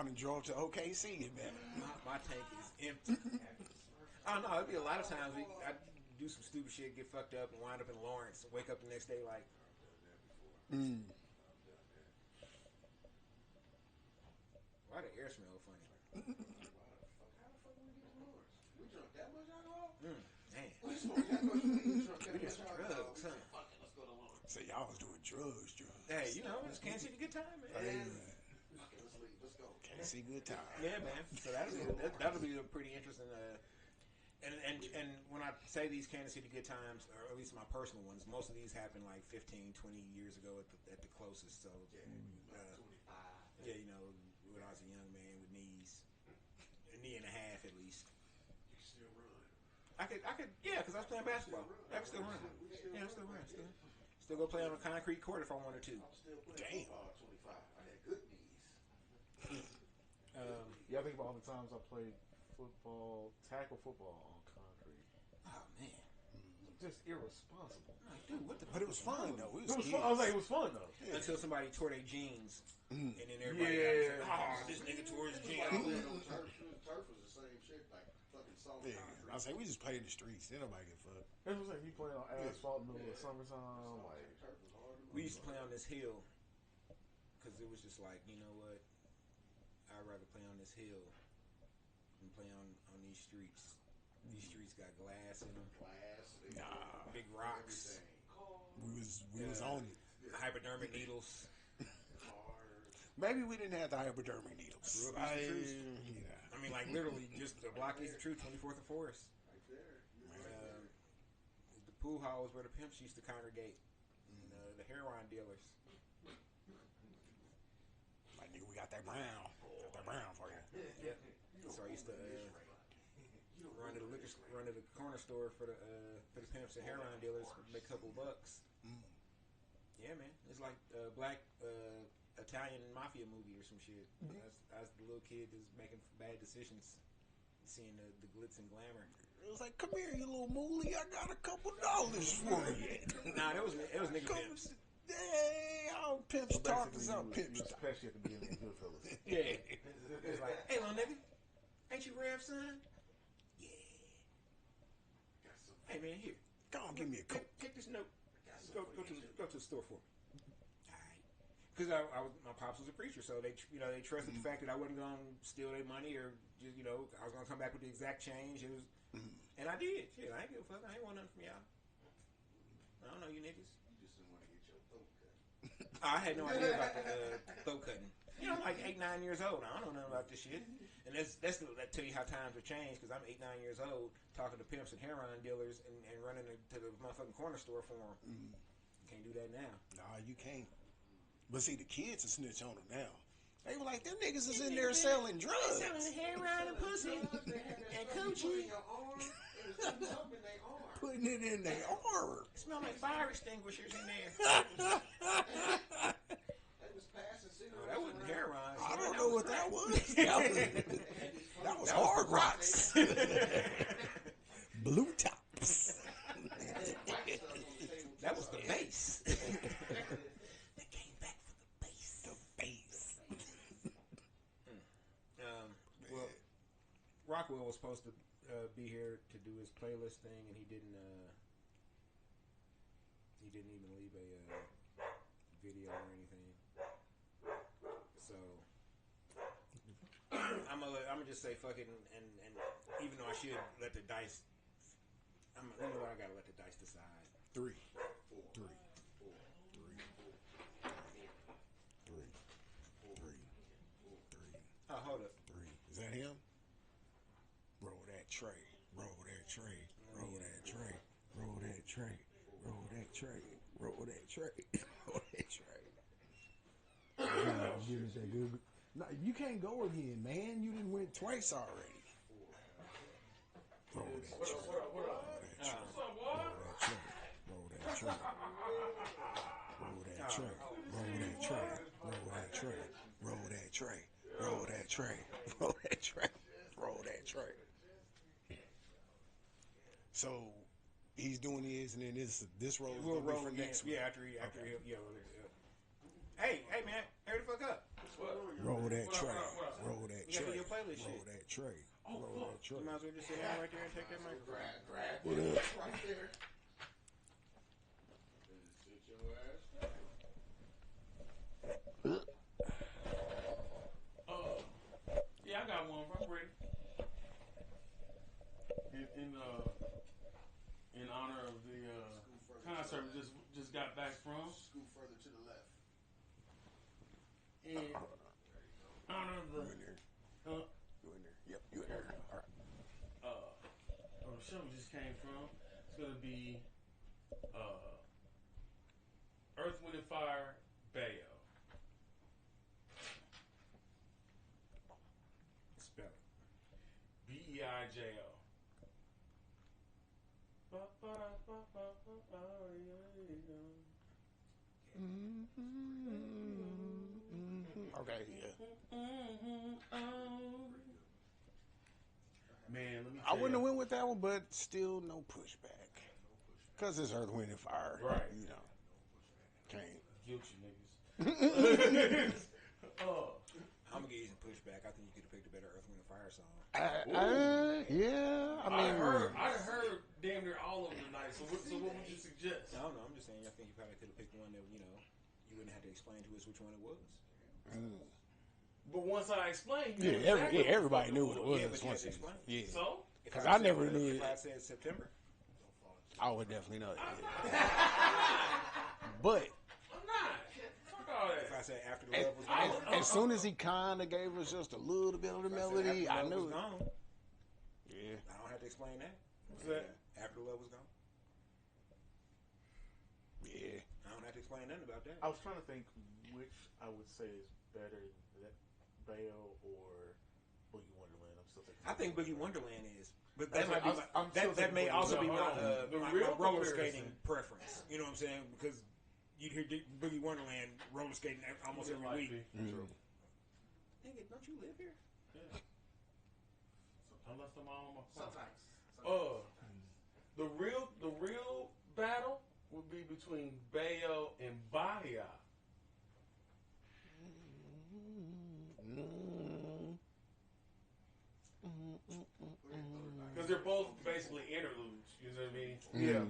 didn't drove to OKC, man. My tank is empty. I don't know. It'd be a lot of times I do some stupid shit, get fucked up, and wind up in Lawrence, and wake up the next day like. Why the air smell funny? How the fuck we get to Lawrence? We drunk that much alcohol? Man. We smoked that much weed. Drunk that We did much some alcohol. drugs, huh? Fuck it, let's go to Lawrence. So y'all was doing drugs. Hey, you know, it's Kansas City good time, man. Fuck it, let's leave. Let's go. Can't see good time. Yeah, man. So that'll be a pretty interesting. And when I say these Kansas City good times, or at least my personal ones, most of these happened like 15, 20 years ago at the closest. So yeah, you know, when I was a young man with knees, a knee and a half at least. You can still run. I could, yeah, because I was playing basketball. I could still run. Yeah, I still run. Still go play on a concrete court if I wanted to. I'm still playing football at 25. I had good knees. Yeah, I think about all the times I played football, tackle football on concrete. Oh man, Just irresponsible. like, dude, what the? But it was fun though. We It was was kids. fun. I was like, it was fun though. Until somebody tore their jeans, and then everybody Yeah. got like, oh, this nigga tore his jeans. Turf was the same shit, like fucking soft Yeah, concrete. I say we just played in the streets. Then nobody get fucked. That's what I'm saying. You playing on asphalt in the middle of summertime, like Turf was hard. We used to play on this hill because it was just like, you know what? I'd rather play on this hill than play on these streets. These streets got glass in them, Glass. Nah, big rocks, we was on it. hypodermic needles. Maybe we didn't have the hypodermic needles. Real piece of truth. Yeah. I mean, like literally just a block east of Truth, 24th and Forest. The pool hall was where the pimps used to congregate, and the heroin dealers. Like nigga, we got that brown. Got that brown for you. Yeah. So I used to run to the corner store for the pimps and heroin dealers, make a couple bucks. Yeah, man, it's like a black Italian mafia movie or some shit. I was the little kid that's making bad decisions, seeing the glitz and glamour. It was like, come here, you little moolie. I got a couple dollars for you. Nah, it was nigga pimps. Hey, our pimps talk is our pimps. especially at the beginning of Goodfellas. Yeah, it's like, hey, little nigga, ain't you Rev, son? Yeah. Hey, man, here. Go on, give me a coat. Take this note. Go to the store for me. All right. Because my pops was a preacher, so they trusted the fact that I wasn't gonna steal their money or just I was gonna come back with the exact change. It was, and I did. Shit, I ain't give a fuck. I ain't want nothing from y'all. I don't know you niggas. You just didn't want to get your throat cut. I had no idea about the throat cutting. You know, I'm like 8, 9 years old. I don't know nothing about this shit. And that tell you how times have changed. Because I'm 8, 9 years old, talking to pimps and heroin dealers and running to the motherfucking corner store for them. Can't do that now. Nah, you can't. But see, the kids are snitch on them now. They were like, them niggas is in there selling drugs. Selling heroin and pussy and coochie. Your arm, it was putting something in their arm. Putting it in their arm. It smell like fire extinguishers in there. They was passing know what that was? That was Hard Rocks. Blue Tops. That was the bass. They came back for the bass. The bass. Well, Rockwell was supposed to be here to do his playlist thing, and he didn't. He didn't even leave a video or anything. So I'm gonna just say fuck it, and even though I should let the dice, you know what, I gotta let the dice decide. 3. Oh, hold up. 3. Is that him? Roll that tray. Roll that tray. Roll that tray. Roll that tray. Roll that tray. Roll that tray. Roll that tray. Give us that good. No, you can't go again, man. You done went twice already. Roll that tray. Roll that tray. Roll that tray. Roll that tray. Roll that tray. Roll that tray. Roll that tray. Roll that tray. Roll that tray. So he's doing his, and then this roll is We'll gonna be roll for next week. Yeah, after he. Hey, man, hurry the fuck up. Roll that tray. Roll that You gotta tray. do your playlist Roll shit. that tray. Roll that tray. You might as well just sit down right there and take that microphone. Grab What it. up? Right there. Sit your ass down. Yeah, I got one. I'm ready. In honor of the concert we just got back from. Scoot further to the left. In honor of You in there? You in there? Yep, you in there. All right. the show we just came from. It's gonna be Earth, Wind, and Fire, Bayo. Spell it. Beijo. Okay, yeah. Man, let me. I wouldn't have went with that one, but still no pushback. Cause it's Earth, Wind, and Fire. Right. You know. Can't. Guilty niggas. I'm gonna give you some pushback. I think you could have picked a better Earth, Wind, and Fire song. Yeah. I I mean, heard damn near all of them tonight. So what would you suggest? I don't know. I'm just saying. I think you probably could have picked one that you wouldn't have to explain to us which one it was. But once I explained, everybody knew what it was. Yeah, but you once had to explain. Yeah. So Because I never knew If it. I said September, I would definitely know that. But I'm not. Fuck all if I that. said After the Love was gone, as soon as he kind of gave us just a little bit of the if I said melody, After I the Love knew was it. gone. Yeah. I don't have to explain that. What's that? After the Love was gone. Yeah. I don't have to explain nothing about that. Oh. I was trying to think which I would say is better, Bayo or Boogie Wonderland. I'm still thinking. I think Boogie Wonderland is, but That's that might be what I'm still that may thinking also be Boogie my, Wonderland. The my real roller comparison. skating preference. You know what I'm saying? Because you'd hear Boogie Wonderland roller skating almost every week. True. Nigga, don't you live here? Yeah. Unless I'm all on my phone. Sometimes. The real battle would be between Bayo and Bahia. Because they're both basically interludes. You know what I mean? Yeah.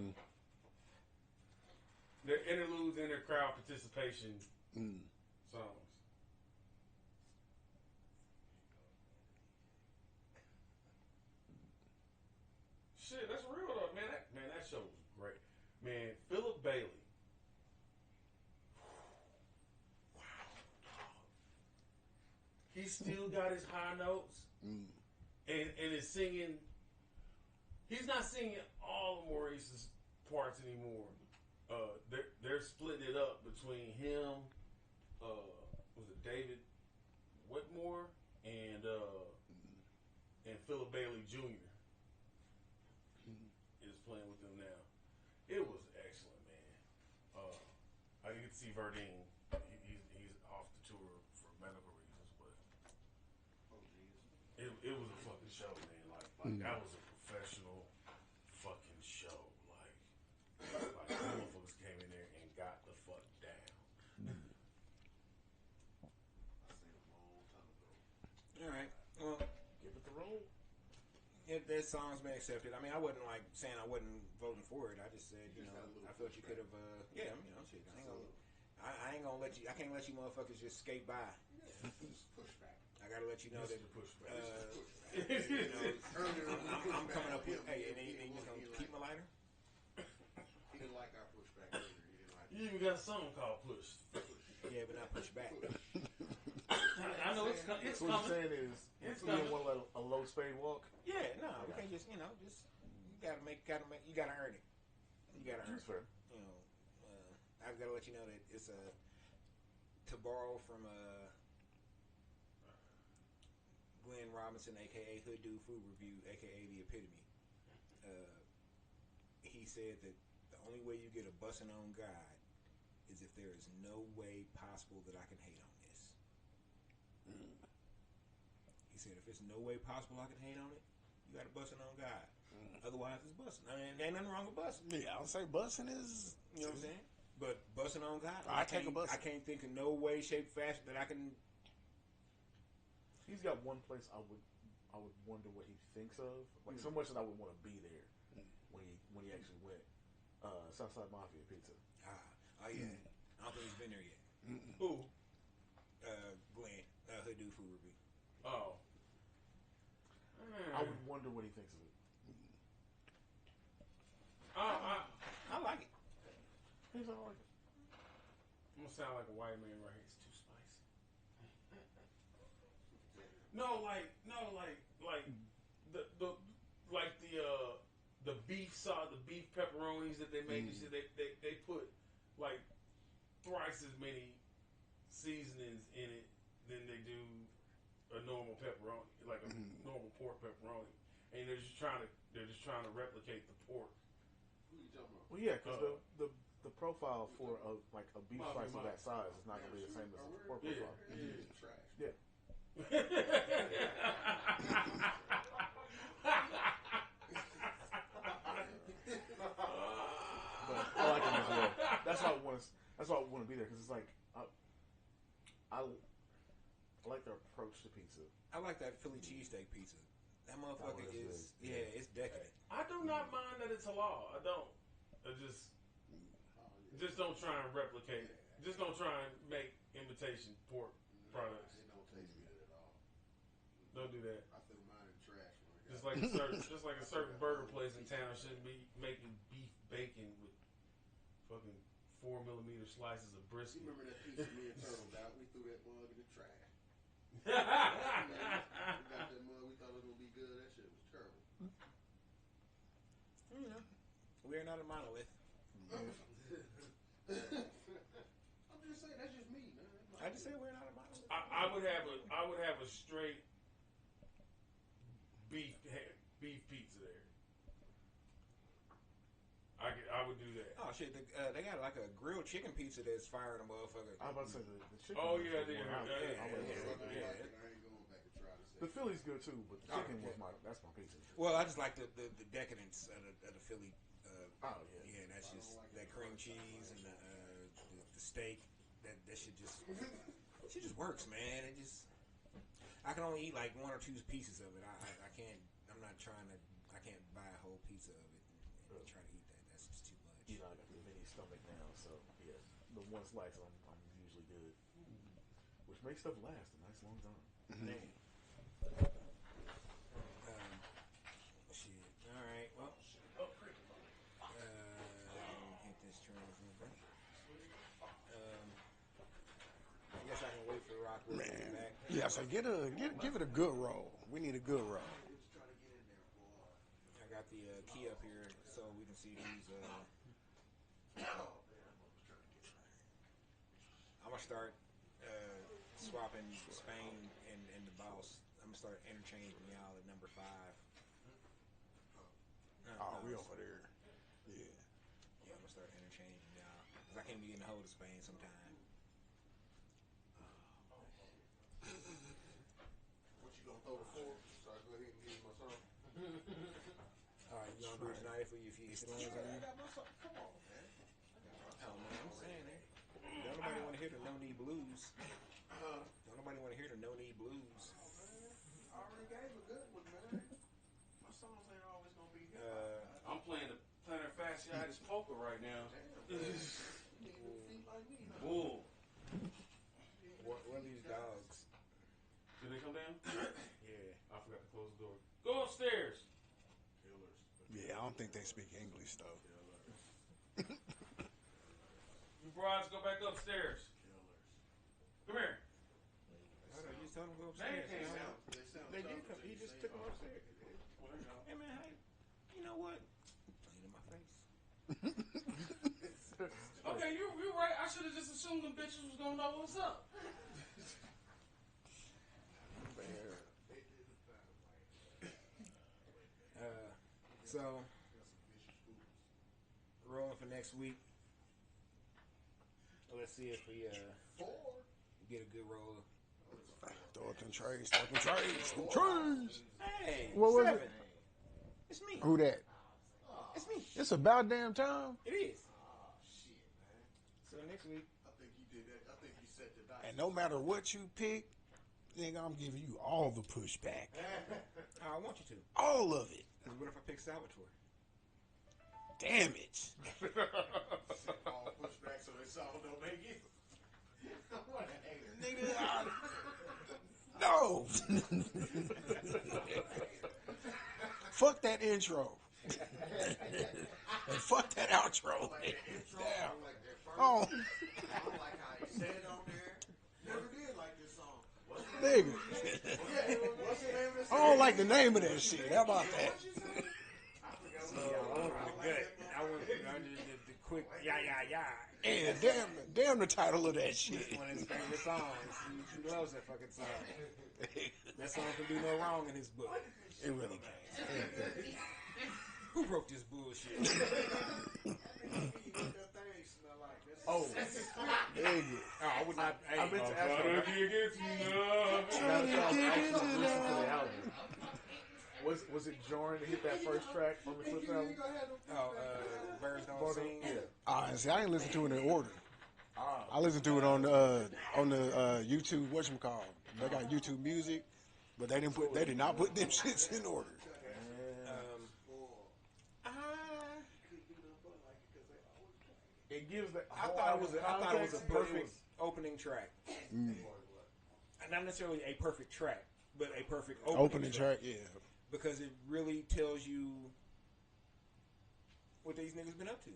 They're interludes and they're crowd participation songs. Shit, that's real though, man. That show was great. Man, Philip Bailey. Wow. He still got his high notes and is singing. He's not singing all of Maurice's parts anymore. They're splitting it up between him, was it David Whitmore and Philip Bailey Jr. is playing with them now. It was excellent, man. I didn't get to see Verdine. He's off the tour for medical reasons, but show, man. Like that was a professional fucking show. Like motherfuckers came in there and got the fuck down. I seen it a long time ago. All right. Well, Give it the roll. that song's been accepted. I mean, I wasn't like saying I wasn't voting for it. I just said, you know, I felt you could have. Yeah, you know, shit. I ain't gonna let you. I can't let you motherfuckers just skate by. Yeah, just push back. I gotta let you know that. Pushback. You know, I'm coming up with. Hey, and you just gonna keep my lighter? He didn't like our pushback earlier. He didn't like You even got a song called Push. Yeah, but not push back. I know it's coming. So what you're saying is, you didn't want to let a low spade walk? Yeah, no, we can't just, you know, just you gotta you gotta earn it. You gotta earn That's fair. it. You know, I've got to let you know that it's to borrow from Glenn Robinson, aka Hood Dude Food Review, aka the Epitome. He said that the only way you get a bussin' on God is if there is no way possible that I can hate on this. He said if there's no way possible I can hate on it, you got to bussin' on God. Otherwise, it's bussin'. I mean, there ain't nothing wrong with bussin'. Yeah, I would say busing is. You know what I'm saying? But bussin' on God, I take a bussin'. I can't think of no way, shape, fashion that I can. He's got one place I would wonder what he thinks of, like so much that I would want to be there when he actually went. Southside Mafia Pizza. Oh yeah. I don't think he's been there yet. Who? Glenn, Hood Dude Food Review. Oh. I would wonder what he thinks of it. I like it. He's all like it. I'm gonna sound like a white man right here. It's too spicy. No, like the beef sauce, the beef pepperonis that they make. You see, they put like thrice as many seasonings in it than they do a normal pepperoni, like a normal pork pepperoni, and they're just trying to replicate the pork. Who you talking about? Well, yeah, because the profile for a beef slice of that size is not going to be the same as a pork profile. It's trash. Yeah. But I like him as well. That's why I want to be there, because it's like I like their approach to pizza. I like that Philly cheesesteak pizza. That motherfucker is it's decadent. I do not mind that it's halal. I don't. I just don't try and replicate. Just don't try and make imitation pork products. It don't taste good at all. Don't do that. I threw mine in the trash when I got Just like a certain burger place in town shouldn't be making beef bacon with fucking 4mm slices of brisket. You remember that pizza me and Turtle got? We threw that mug in the trash. We got that mug. We thought it was gonna be good. That shit was terrible. You know, we're not a monolith. I'm just saying that's just me, man. I just say we're not a monolith. I would have a straight beef pizza there. I would do that. Oh shit, they got like a grilled chicken pizza that's firing a motherfucker. I was about to say the chicken. Oh was yeah, the one I yeah. I ain't going back and try to say. The Philly's good too, but the chicken was that's my pizza. Well, I just like the decadence of the Philly. Yeah, that's just that cream cheese and the steak. That shit just works, man. I can only eat like one or two pieces of it. I can't. I'm not trying to. I can't buy a whole pizza of it and try to eat that. That's just too much. You know, I got the mini stomach now, so yeah, the one slice I'm usually good, which makes stuff last a nice long time. Man. Shit. All right. Well. Hit this transmitter. I guess I can wait for Rockwell to come back. Yeah, so give it a good roll. We need a good roll. I got the key up here so we can see who's. I'm gonna start swapping Spain and the boss. I'm gonna start interchanging y'all at number 5. We over there. Yeah. Yeah, I'm gonna start interchanging y'all because I can't be getting a hold of Spain sometime. What you gonna throw the 4? So I go ahead and give you my Bridge United for you if it lands on you. Come on, man. Oh man, I'm saying that. Don't nobody want to hear the no knee blues. Don't nobody want to hear the no knee blues. I already gave a good one, man. My songs ain't always gonna be hip hop. I'm playing the plantar fasciitis poker right now. You need new feet like me. Bull. What are these dogs? Did they come down? Yeah. I forgot to close the door. Go upstairs. Killers. Yeah, I don't think they speak English though. You broads go back upstairs. Come here. Hold on, you just told them to go Man upstairs. came man. out. They did come. He just took them upstairs. Hey man, hey, you know what? Ain't in my face. Okay, you right. I should have just assumed them bitches was gonna know what's up. So rolling for next week. Let's see if we get a good roll. Throw up them trays, throw up them trays, them trays. Hey, What was Seven. it? It's me. Who that? It's me. It's about damn time. It is. Shit, man. So next week. I think you did that. I think you set the dice. And no matter what you pick, nigga, I'm giving you all the pushback. I want you to. All of it. Because what if I pick Salvatore? Damn it. All pushback so they all don't make it. What a hater. Nigga, no. Fuck that intro. And fuck that outro. Like the intro, Damn. I don't like that first. Oh, I don't like how he said it on there. Never did like this song. nigga. What's the name of this I don't like the name of that shit. How about that? I want the quick yeah. Yeah, damn the title of that shit. It's one of his favorite songs. He loves that fucking song. That song can do no wrong in his book. It really can. Who wrote this bullshit? Oh, Nigga. Oh, I would not. Hey, I meant to ask Gotta you. get you Now that y'all actually listened to the album, was it jarring to hit that first track on the Clips album? Birds Don't Sing. Yeah. See, I ain't listen to it in order. I listened to it on the YouTube. Whatchamacallit? They got YouTube Music, but they did not put them shits in order. It gives that. I thought it was a perfect context, opening track. Not necessarily a perfect track, but a perfect Opening track, yeah. because it really tells you what these niggas been up to.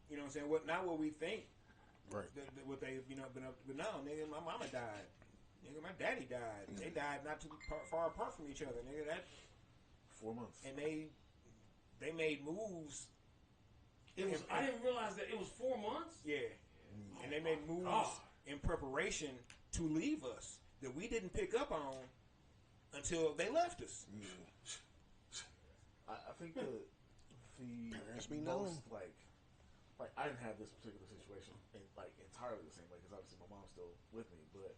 You know what I'm saying? Not what we think. Right. What they been up, but no, nigga, my mama died. Nigga, my daddy died. They died not too far apart from each other. Nigga, that 4 months. and they made moves. I didn't realize that it was 4 months. Yeah, and they made moves in preparation to leave us that we didn't pick up on until they left us. I think the Parents be most knowing. like I didn't have this particular situation in like entirely the same way because obviously my mom's still with me, but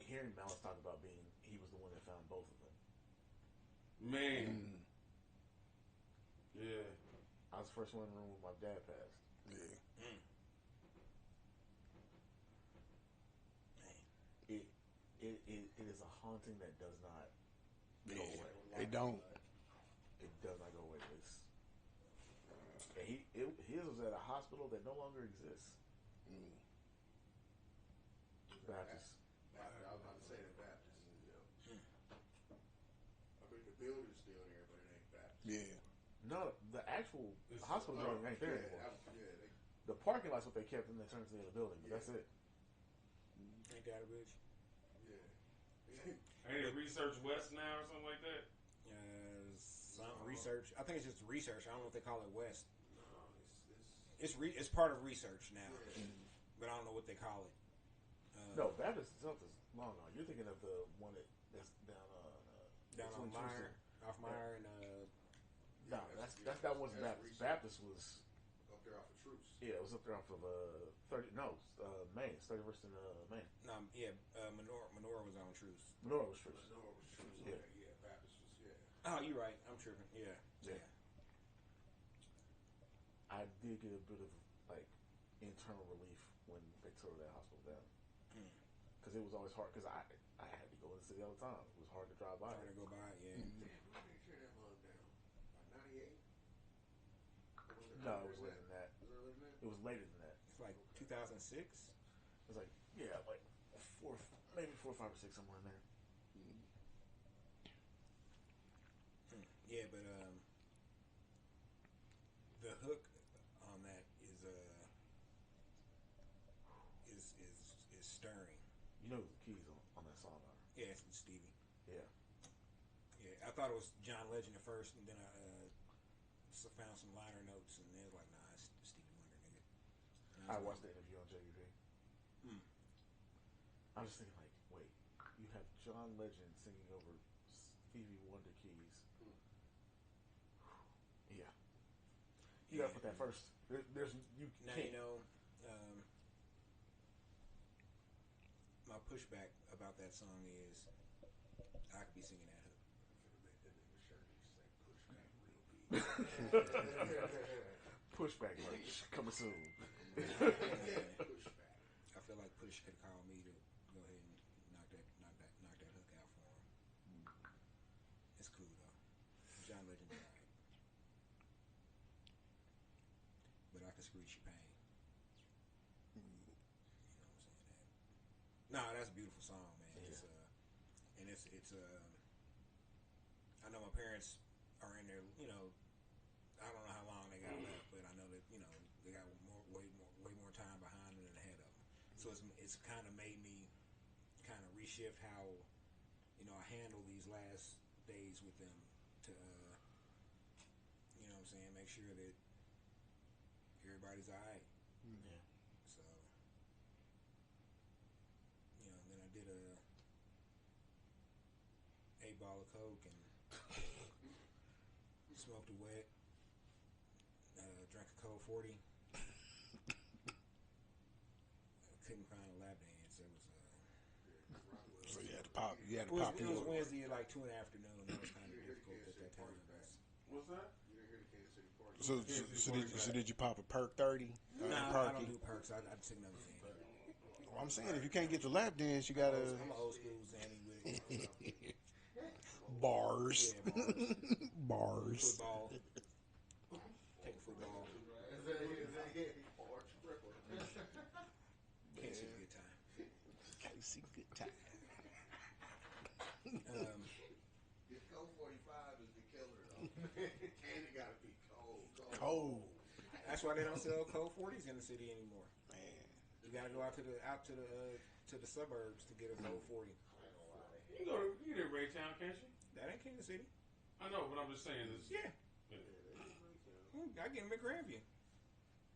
hearing Malice talk about he was the one that found both of them. Man. Yeah. I was the first one in the room when my dad passed. Yeah. It is a haunting that does not go away. They don't. It does not go away. And his was at a hospital that no longer exists. Baptist. I was about to say the Baptist. I mean, the building's still there, but it ain't Baptist. Yeah. No, the actual hospital building ain't there anymore. The parking lot's what they kept and they turned to the other building, but that's it. Ain't that a bitch? Ain't it Research West now or something like that? Some research. I think it's just research. I don't know what they call it West. It's part of research now, but I don't know what they call it. No, Baptist itself is long gone. You're thinking of the one that's down on Meyer, off Meyer, and no, that wasn't Baptist. Baptist was Up there off of Truce. yeah, it was up there off of Main, 31st and Main. Menorah was on Truce. Menorah was Truce. Baptist was, Yeah. Baptist was, Oh, you're right. I'm tripping. Yeah. Yeah. I did get a bit of like internal relief when they tore that hospital down because it was always hard because I had to go in the city all the time. It was hard to drive by. Hard to go by. Yeah. Damn, when did they tear that mug down? By 98? No, it was later than that. Was it earlier than that? It was later than that. It's like 2006. It was like like maybe 4, 5, or 6 somewhere in there. Yeah, but the hook on that is stirring. You know who the keys on that song are? Yeah, it's Stevie. Yeah. Yeah, I thought it was John Legend at first, and then I found some liner notes, and it was like, nah, it's Stevie Wonder, nigga. I watched the interview on JVP. I was thinking like, wait, you have John Legend singing over Stevie Wonder keys. Yeah. You gotta put that first. There's you now can't. you know. My pushback about that song is I could be singing that hook. Pushback merch coming soon. Pushback. I feel like Push could call me to go ahead and knock that hook out for him. It's cool though. John Legend died, but I could screech your pain. You know what I'm saying? No, that's a beautiful song, man. Yeah. It's I know my parents are in there. You know, I don't know how long they got left, but I know that they got way more time behind them than ahead of them. So it's kind of made me kind of reshift how I handle these last days with them to you know what I'm saying, make sure that everybody's alright. Yeah. So then I did a 8 ball of coke and smoked a wet, drank a cold 40. Couldn't find a lap dance. It was So you had to pop. it was Wednesday at like 2 in the afternoon. It was kind of difficult at that time. What's that? You didn't hear the Kansas City party. So did you pop a perk 30? No, I don't do perks. I took another thing. Well, I'm saying if you can't get the lap dance, you gotta I'm an old school Zanny with it. bars. Yeah, Bars. football. Take football. Can't see a good time. Casey, good time. This Cold 45 is the killer though. And it gotta be cold. Cold. That's why they don't sell cold 40s in the city anymore. Man. You gotta go out to the suburbs to get a cold 40. You can get Raytown, can't you? That ain't Kansas City. I know, but I'm just saying this. Yeah. I get them at Grandview.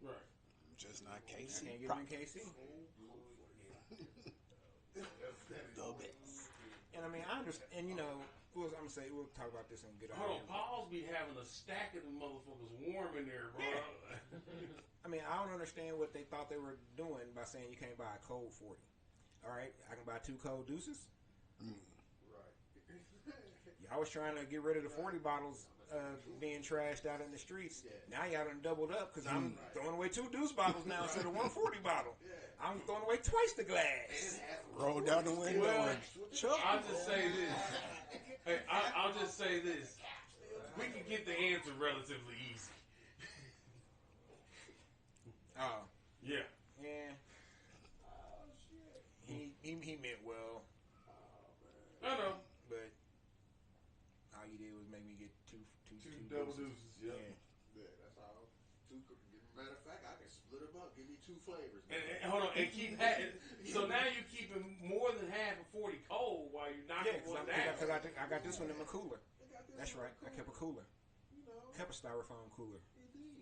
Right. Just not I KC. can't get them in KC. The best. And I mean, I understand. And I'm gonna say we'll talk about this and get on. Hold on, Paul's be having a stack of them motherfuckers warm in there, bro. Yeah. I mean, I don't understand what they thought they were doing by saying you can't buy a cold 40. All right, I can buy 2 cold deuces. Right. Y'all was trying to get rid of the 40 bottles being trashed out in the streets. Now y'all done doubled up because I'm throwing away 2 deuce bottles now instead of 1 40 bottle. I'm throwing away twice the glass. Roll down the window and chuck. I'll just say this. Hey, I'll just say this. We can get the answer relatively easy. Oh. Yeah. Yeah. He meant well. I know. But all you did was make me get two double deuces. deuces. Yeah. Yeah, that's all. Matter of fact, I can split them up. Give me 2 flavors. And hold on, and keep that. So now you're keeping more than half of 40 cold while you're knocking one down. Because I got this one in my cooler. That's right. I kept a cooler. Kept a styrofoam cooler.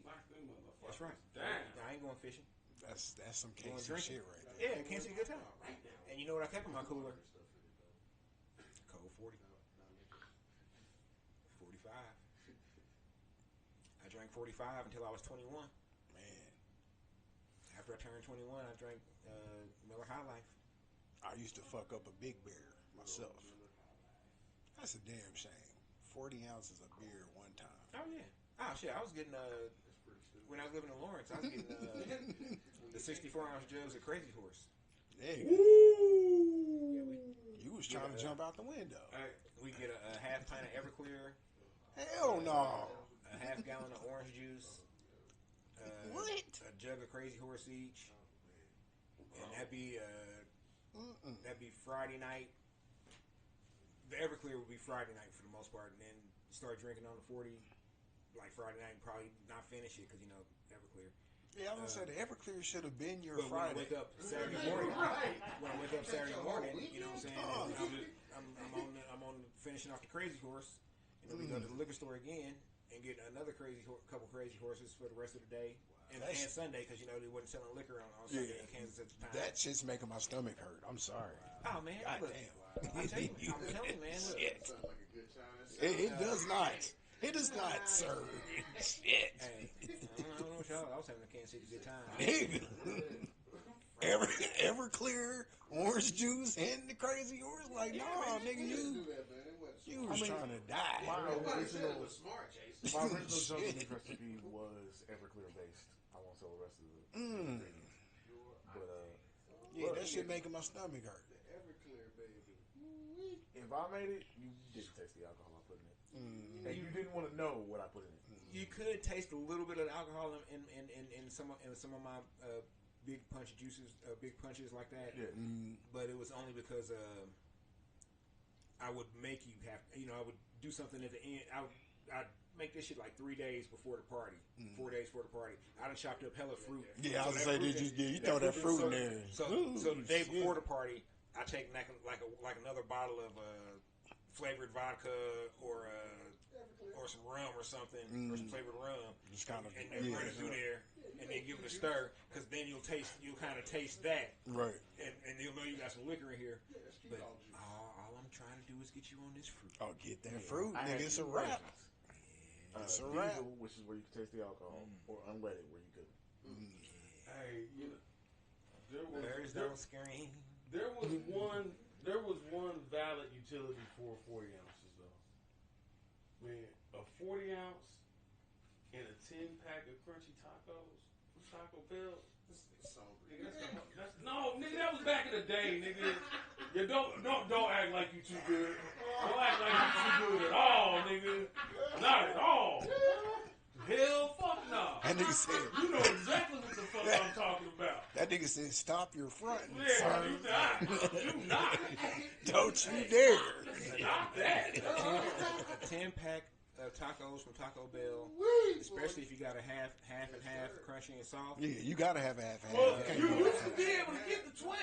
Knock them motherfuckers That's right. down. I ain't going fishing. That's some Going KC drinking. shit right there. Yeah, can't see a good time. And you know what I kept in my cooler? Cold 40. 45. I drank 45 until I was 21. Man, After I turned 21, I drank Miller High Life. I used to fuck up a Big Bear myself. That's a damn shame. 40 ounces of beer one time. Oh yeah. Oh shit, I was getting when I was living in Lawrence, I was getting the 64-ounce jugs of Crazy Horse. There you go. You was trying to jump out the window. We get a half pint of Everclear. Hell no. A half gallon of orange juice. What? A jug of Crazy Horse each. And that'd be Friday night. The Everclear would be Friday night for the most part, and then start drinking on the 40 like Friday night and probably not finish it because Everclear. Yeah, I was gonna say the Everclear should have been your But Friday. when I wake up Saturday morning, you know what I'm saying? I'm on finishing off the Crazy Horse, and then we go to the liquor store again and get another couple Crazy Horses for the rest of the day and Sunday because they wasn't selling liquor on Sunday in Kansas at the time. That shit's making my stomach hurt. I'm sorry. Oh man, God look, damn. I'm telling you, man. Look. Shit. Sounds like a good time. It does not. It does not, sir. Shit. Hey, I don't know what y'all. I was having a Kansas City good time. Everclear, orange juice, and the Crazy Horse. Like, no, nigga, you was trying to die. My original Smart, Jason. jungle beef recipe was Everclear based. I won't tell the rest of the ingredients. But Yeah, that shit making my stomach hurt. Everclear, baby. if I made it, you didn't taste the alcohol I put in it. And you didn't want to know what I put in it. You could taste a little bit of the alcohol in some of my big punch juices, big punches like that. Yeah. But it was only because I would make you have, I would do something at the end. I'd make this shit like 3 days before the party, 4 days before the party. I done chopped up hella fruit. Yeah, I was gonna say, you throw that fruit in there. So the day before the party, I take like another bottle of flavored vodka or some rum or something, or some flavored rum, Just kind of, and then run it through there, and then give it a stir, because then you'll kind of taste that, right. and you'll know you got some liquor in here. But all I'm trying to do is get you on this fruit. Oh, get that fruit, I had nigga. It's a two wrap. versions. It's a wrap. Diesel, which is where you can taste the alcohol, or unleaded, where you couldn't. Hey, There's no screen. there was one valid utility for 40 ounces though. Man, a 40 ounce and a 10-pack of crunchy tacos from Taco Bell. Nigga, no, nigga, that was back in the day, nigga. You don't act like you too good. Don't act like you too good at all, nigga. Not at all. Hell, fuck no. That nigga said. You know exactly what the fuck I'm talking about. That nigga said, "Stop your fronting, Yeah, sir. you not. Don't you dare." Stop that. A 10-pack of tacos from Taco Bell, especially if you got a half and half crunchy and soft. Yeah, you gotta have half and Well, half. you used to be able to get the 12.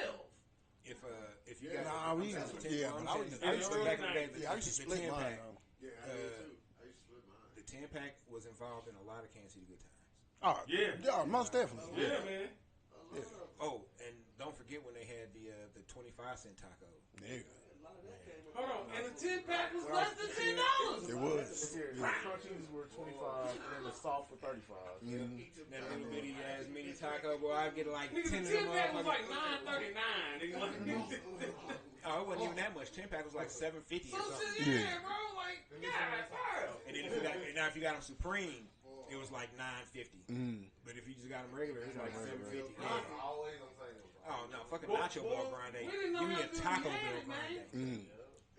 If you got Nah, we used to. Yeah, but I used to back in the day. Yeah, I used to split mine though. Yeah, I did too. I used to split mine. The 10-pack was involved in a lot of Kansas City good times. Oh Yeah. most definitely. Yeah, man. Oh, and don't forget when they had the 25-cent taco. Nigga, Hold on, and the 10-pack was less than $10. it was. Yeah, the crunchies were 25, and then the soft were 35. That little bitty ass mini taco, boy, I'd get like Nigga, 10 the of them 10-pack was motherfuckers. like $9.39. Oh, it wasn't even that much. 10-pack was like $7.50 So or something. shit, yeah, bro. Like, yeah, And then if you got them Supreme, it was like $9.50. But if you just got them regular, it's like $7.50. Always on table. Oh no, fucking Nacho Bell Grande. Give me a Taco Bell Grande.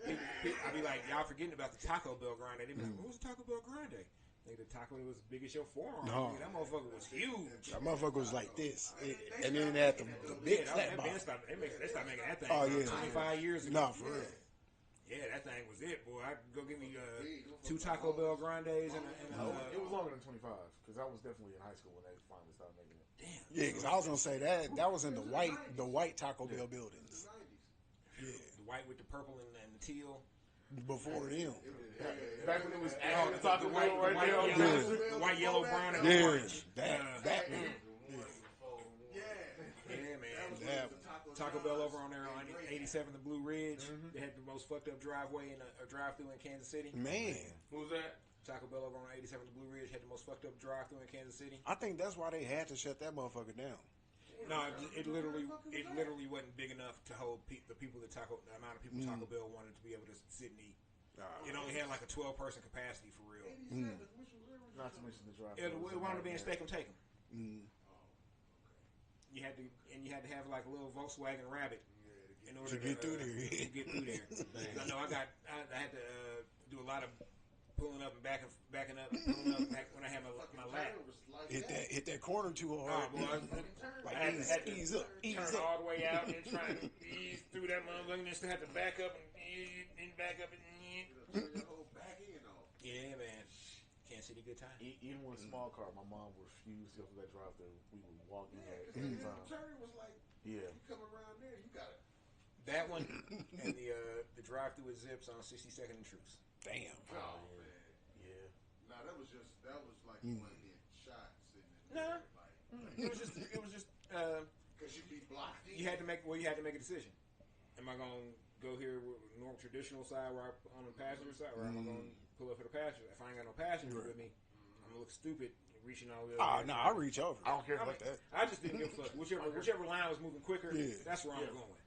I be like, y'all forgetting about the Taco Bell Grande. They be like, what was the Taco Bell Grande? Nigga, the taco was as big as your forearm. No. Nigga, that motherfucker was huge. That motherfucker was like this, and then it had the big flat bottom. They stopped making that thing Oh, yeah. 25 years ago. No, for real. Yeah, that thing was it, boy. I'd go get me 2 Taco Bell Grandes and It was longer than 25, because I was definitely in high school when they finally started making it. damn. Yeah, because I was gonna say that was in the white Taco Bell buildings. Yeah, The white with the purple and the teal. before them. Back when it was actually Taco Bell right there on yellow, the the white, yellow, brown, and Yeah, orange. that one. Yeah, man. That one. Taco Bell over on there on 87th and Blue Ridge. They had the most fucked up driveway in a drive-through in Kansas City. Man, Who's that? Taco Bell over on 87th and Blue Ridge had the most fucked up drive-through in Kansas City. I think that's why they had to shut that motherfucker down. No, it literally wasn't big enough to hold the amount of people Taco Bell wanted to be able to sit and eat. It only had like a 12-person capacity for real. 87, which was original. Not to mention the drive. It wound up being Stake 'em Take 'em. Oh, You had to have like a little Volkswagen Rabbit in order to get through there. To get through there. I know I had to do a lot of pulling up and backing up, and pulling up when I had my lap. Hit that corner too hard. Boy, Like I had to ease up, turn all the way out and try to ease through that motherfucker, and then still have to back up and back up and. Turn your whole back end off. Yeah, man. Can't see the good time. Even with a small car, my mom refused to go through that drive-through. We would walk in Yeah, at because any the time. turn was like, Yeah. you come around there, you got it. That one and the drive-through with Zips on 62nd and Truce. Damn. Oh, man. Yeah. Nah, that was like you want to get shot sitting in Nah. there. Like, It was just because you be blocked in. you had to make a decision. Am I gonna go here with normal traditional side where on the passenger side, or am I gonna pull up for the passenger? If I ain't got no passenger with me, I'm gonna look stupid reaching all the way over. No, I reach over. I don't care about that. I just didn't give a fuck. Whichever line was moving quicker, Yeah. that's where I'm going.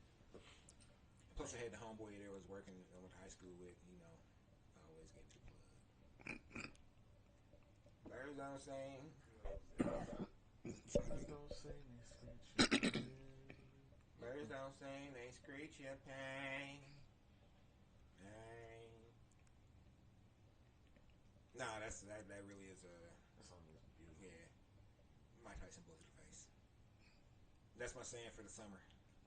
Plus, I had the homeboy there was working. I went to high school with. I always get to the club. Birds don't sing. Birds don't sing. They screech your pain. Nah, that really is That song is beautiful. yeah. Mike Tyson blows to the face. That's my saying for the summer,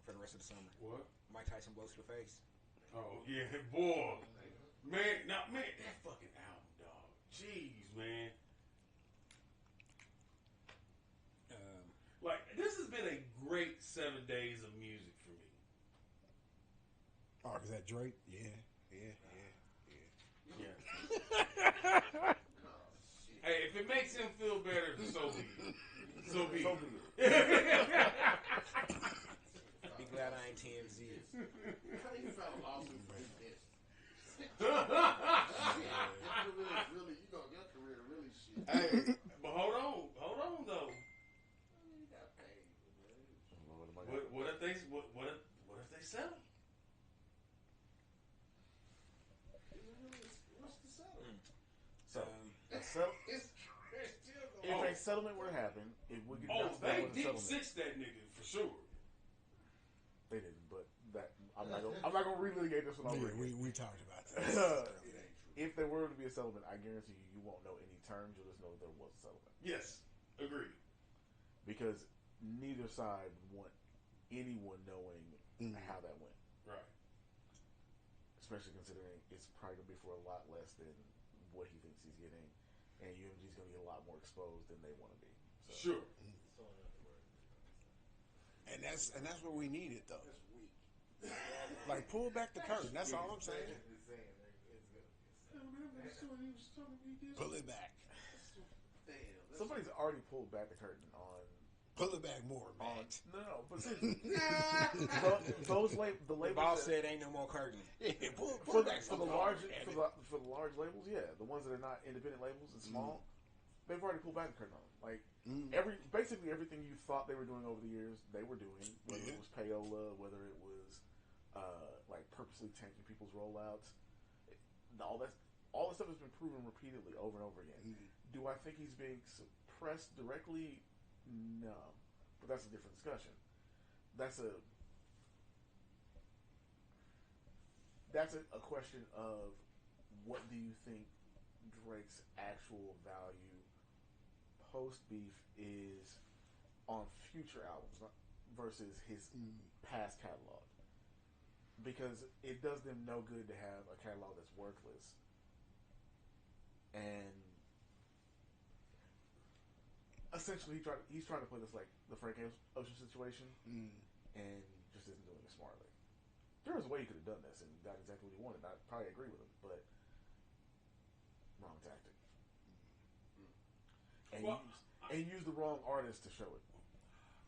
for the rest of the summer. What? Mike Tyson blows to the face. Oh yeah, boy, man, that fucking album, dog. Jeez, man. Like this has been a great 7 days of music for me. Oh, is that Drake? Yeah. Yeah. Hey, if it makes him feel better, so be it. So be it. Be glad I ain't TMZ. How you found a lawsuit for this? Your career really shit. Hey, but hold on though. You got paid, man. What if they settle? What's the settlement? So, It's so still if going. a settlement were to happen, it would get Oh, announced that they was a deep settlement. six that nigga for sure. They didn't, but that I'm not gonna relitigate this one over Yeah, again. we talked about that. It ain't true. If there were to be a settlement, I guarantee you won't know any terms. You'll just know there was a settlement Yes, agreed. because neither side would want anyone knowing how that went. Right. Especially considering it's probably gonna be for a lot less than what he thinks he's getting, and UMG's gonna get a lot more exposed than they want to be. So. Sure. And that's what we needed though. That's weak. Like pull back the curtain. That's all I'm saying. Pull it back. Somebody's already pulled back the curtain on. Pull it back more, man. No, but seriously, the The labels boss that- said ain't no more curtain. Yeah, pull for back the large for the large labels, yeah, the ones that are not independent labels and small, they've already pulled back the curtain on them. Like basically everything you thought they were doing over the years, they were doing. Whether it was payola, whether it was like purposely tanking people's rollouts, all that stuff has been proven repeatedly over and over again. Do I think he's being suppressed directly? No, but that's a different discussion. That's a question of what do you think Drake's actual value post beef is on future albums versus his past catalog, because it does them no good to have a catalog that's worthless and essentially he's trying to play this like the Frank Ocean situation and just isn't doing it smartly. There was a way he could have done this and got exactly what he wanted. I probably agree with him, but wrong tactic. And use the wrong artist to show it.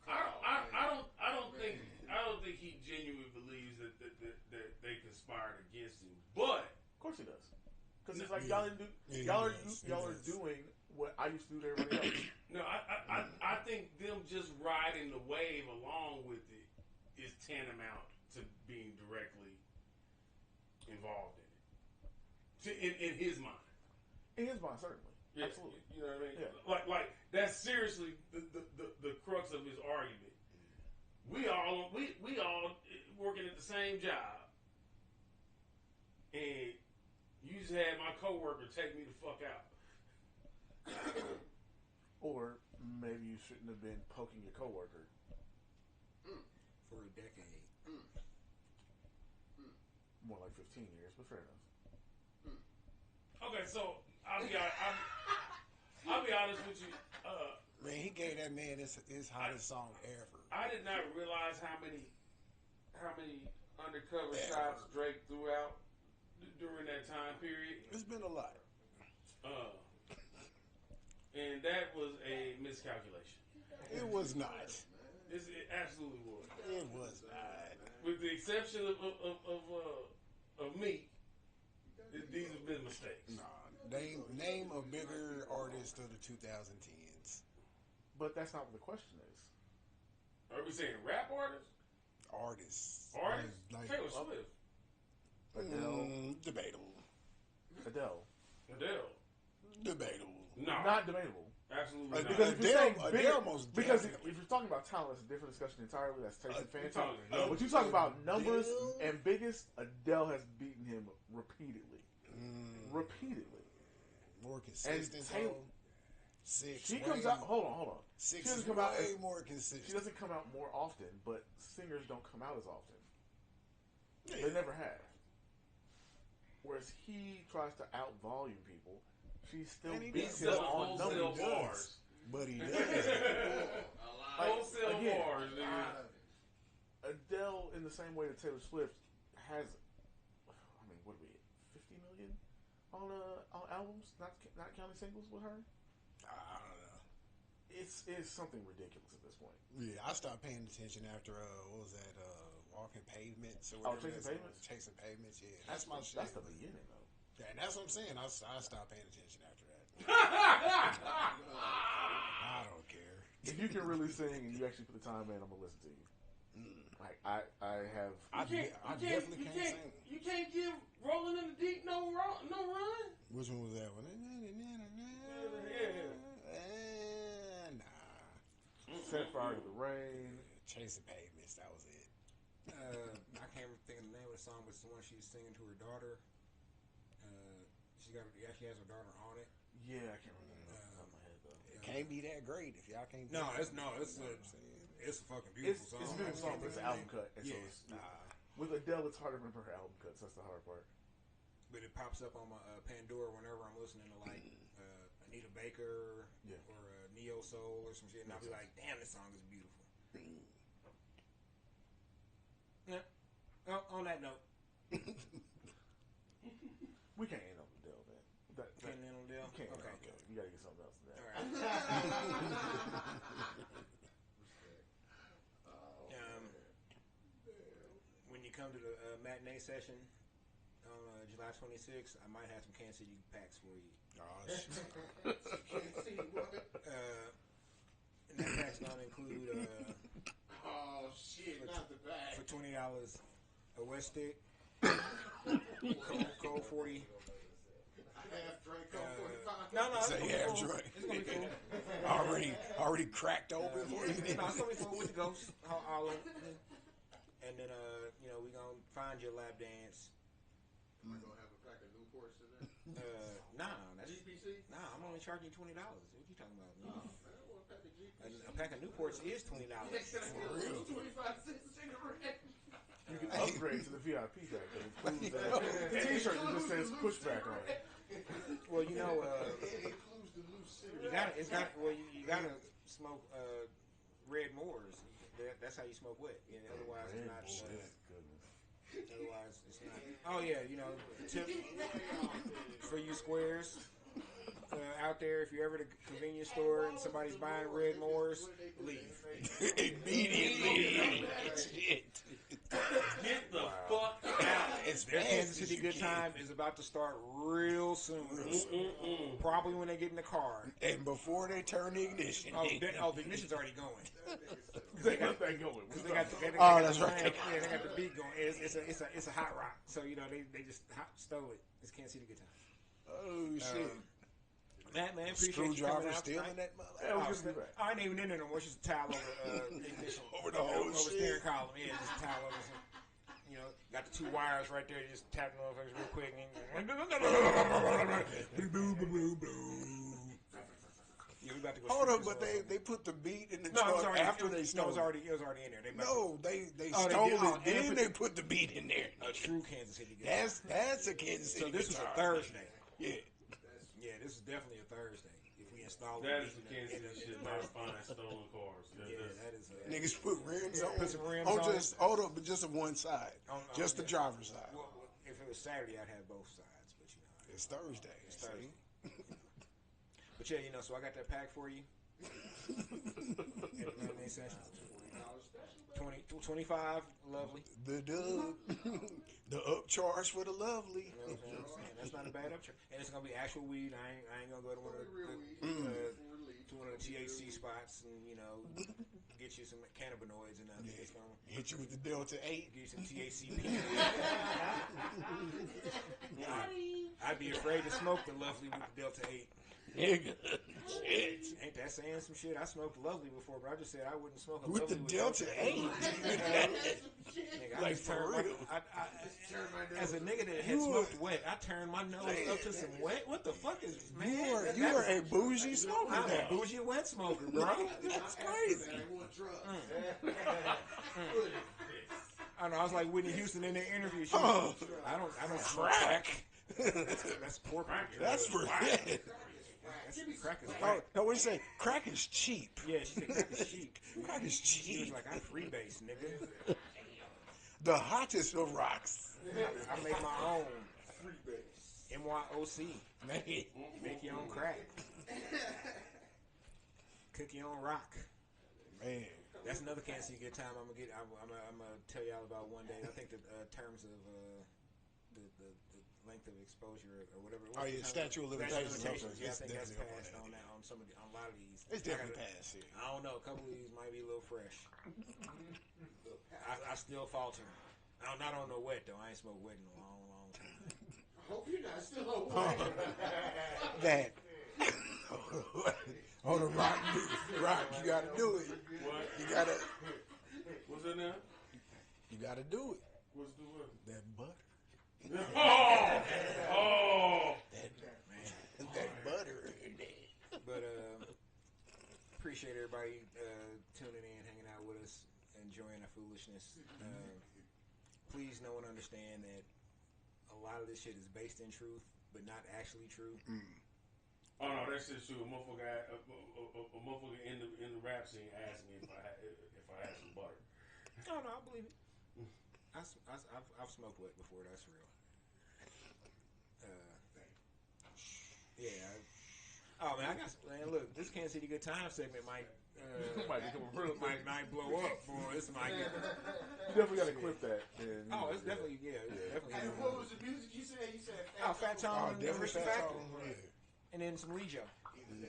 I don't think he genuinely believes that they conspired against him. But Of course he does, because it's like y'all didn't do y'all are doing what I used to do to everybody else. no, I think them just riding the wave along with it is tantamount to being directly involved in it. In his mind. In his mind, certainly. Yeah, Absolutely. You know what I mean? Yeah. Like that's seriously the crux of his argument. We all working at the same job, and you just had my coworker take me the fuck out. Or maybe you shouldn't have been poking your coworker for a decade. More like 15 years, but fair enough. Okay, so I'll be honest with you. Man, he gave that man his hottest song ever. I did not realize how many undercover shots Drake threw out during that time period. It's been a lot. And that was a miscalculation. It was not. It absolutely was. It was not. With the exception of me, these have been mistakes. Nah, name a bigger artist of the 2010s. But that's not what the question is. Are we saying rap artists? Artists. Like Taylor Swift. Adele. Debatable. Adele. Debatable. No. Not debatable. Absolutely not. Because if you're saying Adele most because definitely. if you're talking about talent, it's a different discussion entirely. That's taste and fancy. talking- But you talk about numbers and biggest, Adele has beaten him repeatedly. Repeatedly. More consistent. Taylor- Six. She comes out. Hold on. Six She doesn't is come out way as- more consistent. She doesn't come out more often, but singers don't come out as often. Yeah. They never have. Whereas he tries to out volume people, she still And he beats does. him on Wholesale numbers. bars. But he does. Wholesale again, bars, nigga. Adele, in the same way that Taylor Swift has, I mean, what are we at, 50 million on albums, not counting singles with her? I don't know. It's something ridiculous at this point. Yeah, I stopped paying attention after what was that? Walking Pavements or Oh, whatever. Chasing Pavements? Chasing Pavements. Yeah, that's my shit. That's the beginning, though. Yeah, and that's what I'm saying. I stopped paying attention after that. I don't care. If you can really sing and you actually put the time in, I'm gonna listen to you. Like I have. I definitely can't sing. You can't give Rolling in the Deep no run. Which one was that one? Nah. Set Fire to the Rain. Chasing Pavements. That was it. I can't think of the name of the song, but it's the one she was singing to her daughter. She has her daughter on it. Yeah, I can't remember the top of my head though. It can't be that great if y'all can't. It's a fucking beautiful song. It's a beautiful song, but it's an album cut. And Yeah. so it's, with Adele, it's hard to remember her album cuts. That's the hard part. But it pops up on my Pandora whenever I'm listening to like Anita Baker or Neo Soul or some shit, and I'll be like, "Damn, this song is beautiful." Yeah. Well, on that note, We can't end on Adele, man. can't end on Dale. You can't. Okay. Okay. You gotta get something else than that. All right. When you come to the matinee session on July 26th, I might have some Kansas City packs for you. Oh, shit. And that pack's gonna include Oh shit, not the back. for $20 a West Stick, Cold 40. Half drink Coke 45. No, it's Say gonna be half cool. drink. It's gonna be cool. Already cracked open for you. No, it's gonna be cool with the ghosts. All of it. And then we gonna find your lap dance. Am I gonna have a pack of Newports in there? That's GPC? I'm only charging you $20. What you talking about? Oh man, I want a pack of GPC. A pack of Newports is $20. For real? 25 cents a cigarette. You can upgrade to the VIP pack. That includes the T-shirt that just says pushback on it. Well, It includes the new cigarette. you gotta smoke Red Moors. That's how you smoke wet. Otherwise, it's not. Goodness. Otherwise, it's not. Oh yeah, tip for you squares out there. If you're ever at a convenience store and somebody's buying Red Moors, leave. Immediately. Shit. Get the fuck Their Kansas City good time is about to start real soon. Probably when they get in the car. And before they turn the ignition. The ignition's already going. They got that going. They got that's the right. Yeah, they got the beat going. It's a hot rock. So they just stole it. It's Kansas City good time. Oh shit. Man, appreciate you coming Screwdriver out still tonight. in that mother. I ain't even in there no more. It's just a towel over ignition. Over the whole over shit. steering column. Yeah, just a towel over some. Got the 2 wires right there. Just tap the motherfuckers real quick. Yeah, we about to go. Hold on, but they put the beat in the truck after they stole. It was already in there. They stole it. Then they put the beat in there. A true Kansas City good. That's a Kansas City. So this was guitar. a Thursday. Yeah. Yeah, this is definitely a Thursday. If we install That the is beat the Kansas City shit. Not find stolen cars. that is. Niggas put rims on. Put some rims on. on. But just on one side. Just the driver's side. Well, if it was Saturday, I'd have both sides. But It's Thursday. It's Thursday. But yeah, so I got that pack for you. At the session. 25, lovely. The upcharge for the lovely. You know what I'm saying? That's not a bad upcharge. And it's gonna be actual weed. I ain't gonna go to one of the THC spots and get you some cannabinoids and nothing. Yeah. It's gonna Hit you with the Delta 8. get you some THC. I'd be afraid to smoke the lovely with the Delta 8. Nigga. Shit. Ain't that saying some shit? I smoked lovely before, but I just said I wouldn't smoke a With the lovely Delta 8. Nigga, I Like, just for turned real. as a nigga that had smoked wet, I turned my nose up to some wet. What the fuck is man? You are a bougie smoker I'm a now. bougie wet smoker, bro. That's crazy. I know. I was like Whitney Houston in the interview. She was, I don't smoke crack. That's poor people. That's for Crack is No, crack. no, what you say? Crack is cheap. Yeah, she said crack is cheap. Crack is She was cheap. like, I freebase, nigga. The hottest of rocks. I make my own. MYOC. Man. Make your own crack. Cook your own rock. Man. That's another Kansas City good time. I'm gonna tell y'all about one day. I think the terms of the length of exposure or whatever. Oh yeah, statute of limitations. Yeah, I It's think that's definitely passed on a lot of these. It's definitely passed. Yeah. I don't know. A couple of these might be a little fresh. I still falter. Not on no wet though. I ain't smoked wet in a long time. Hope you're not still awake. That. On the rock, you gotta do it. What? You gotta. What's in there? You gotta do it. What's the word? That butter. Oh! That butter in there. But appreciate everybody tuning in, hanging out with us, enjoying our foolishness. Please know and understand that a lot of this shit is based in truth, but not actually true. Oh no, that's just true. A motherfucker in the rap scene asked me if I had some butter. No, I believe it. I've smoked wet before. That's real. Yeah. Oh man, look, this Kansas City Good Time segment might blow up, boy. This might get. You definitely got to clip that. It's definitely definitely. And what was the music you said? You said Fat Tone, definitely Richard Fat Factor, Tone, and then some Lee Joe. You know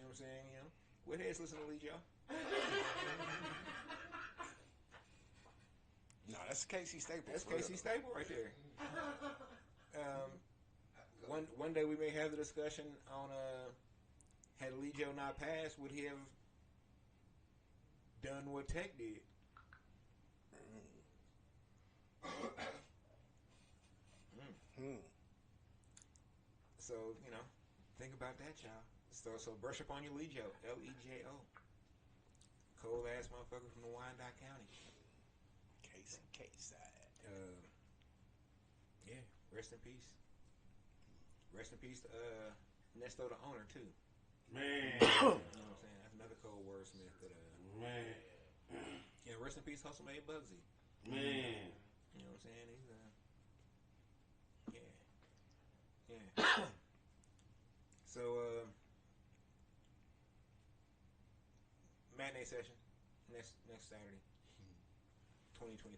what I'm saying? What heads listen to Lee Joe? No, that's Casey Staples. That's Casey Staple right there. One day we may have the discussion on had Lee Joe not passed, would he have done what Tech did? So think about that, y'all. So brush up on your Lee Joe, Lejo, cold ass motherfucker from the Wyandotte County. Casey K-side. Yeah, rest in peace. Rest in peace to Nesto, the owner, too. Man. You know what I'm saying? That's another cold wordsmith that Man. rest in peace, Hustle Made Bugsy. Man. You know what I'm saying? He's yeah. So matinee session next Saturday, 2025.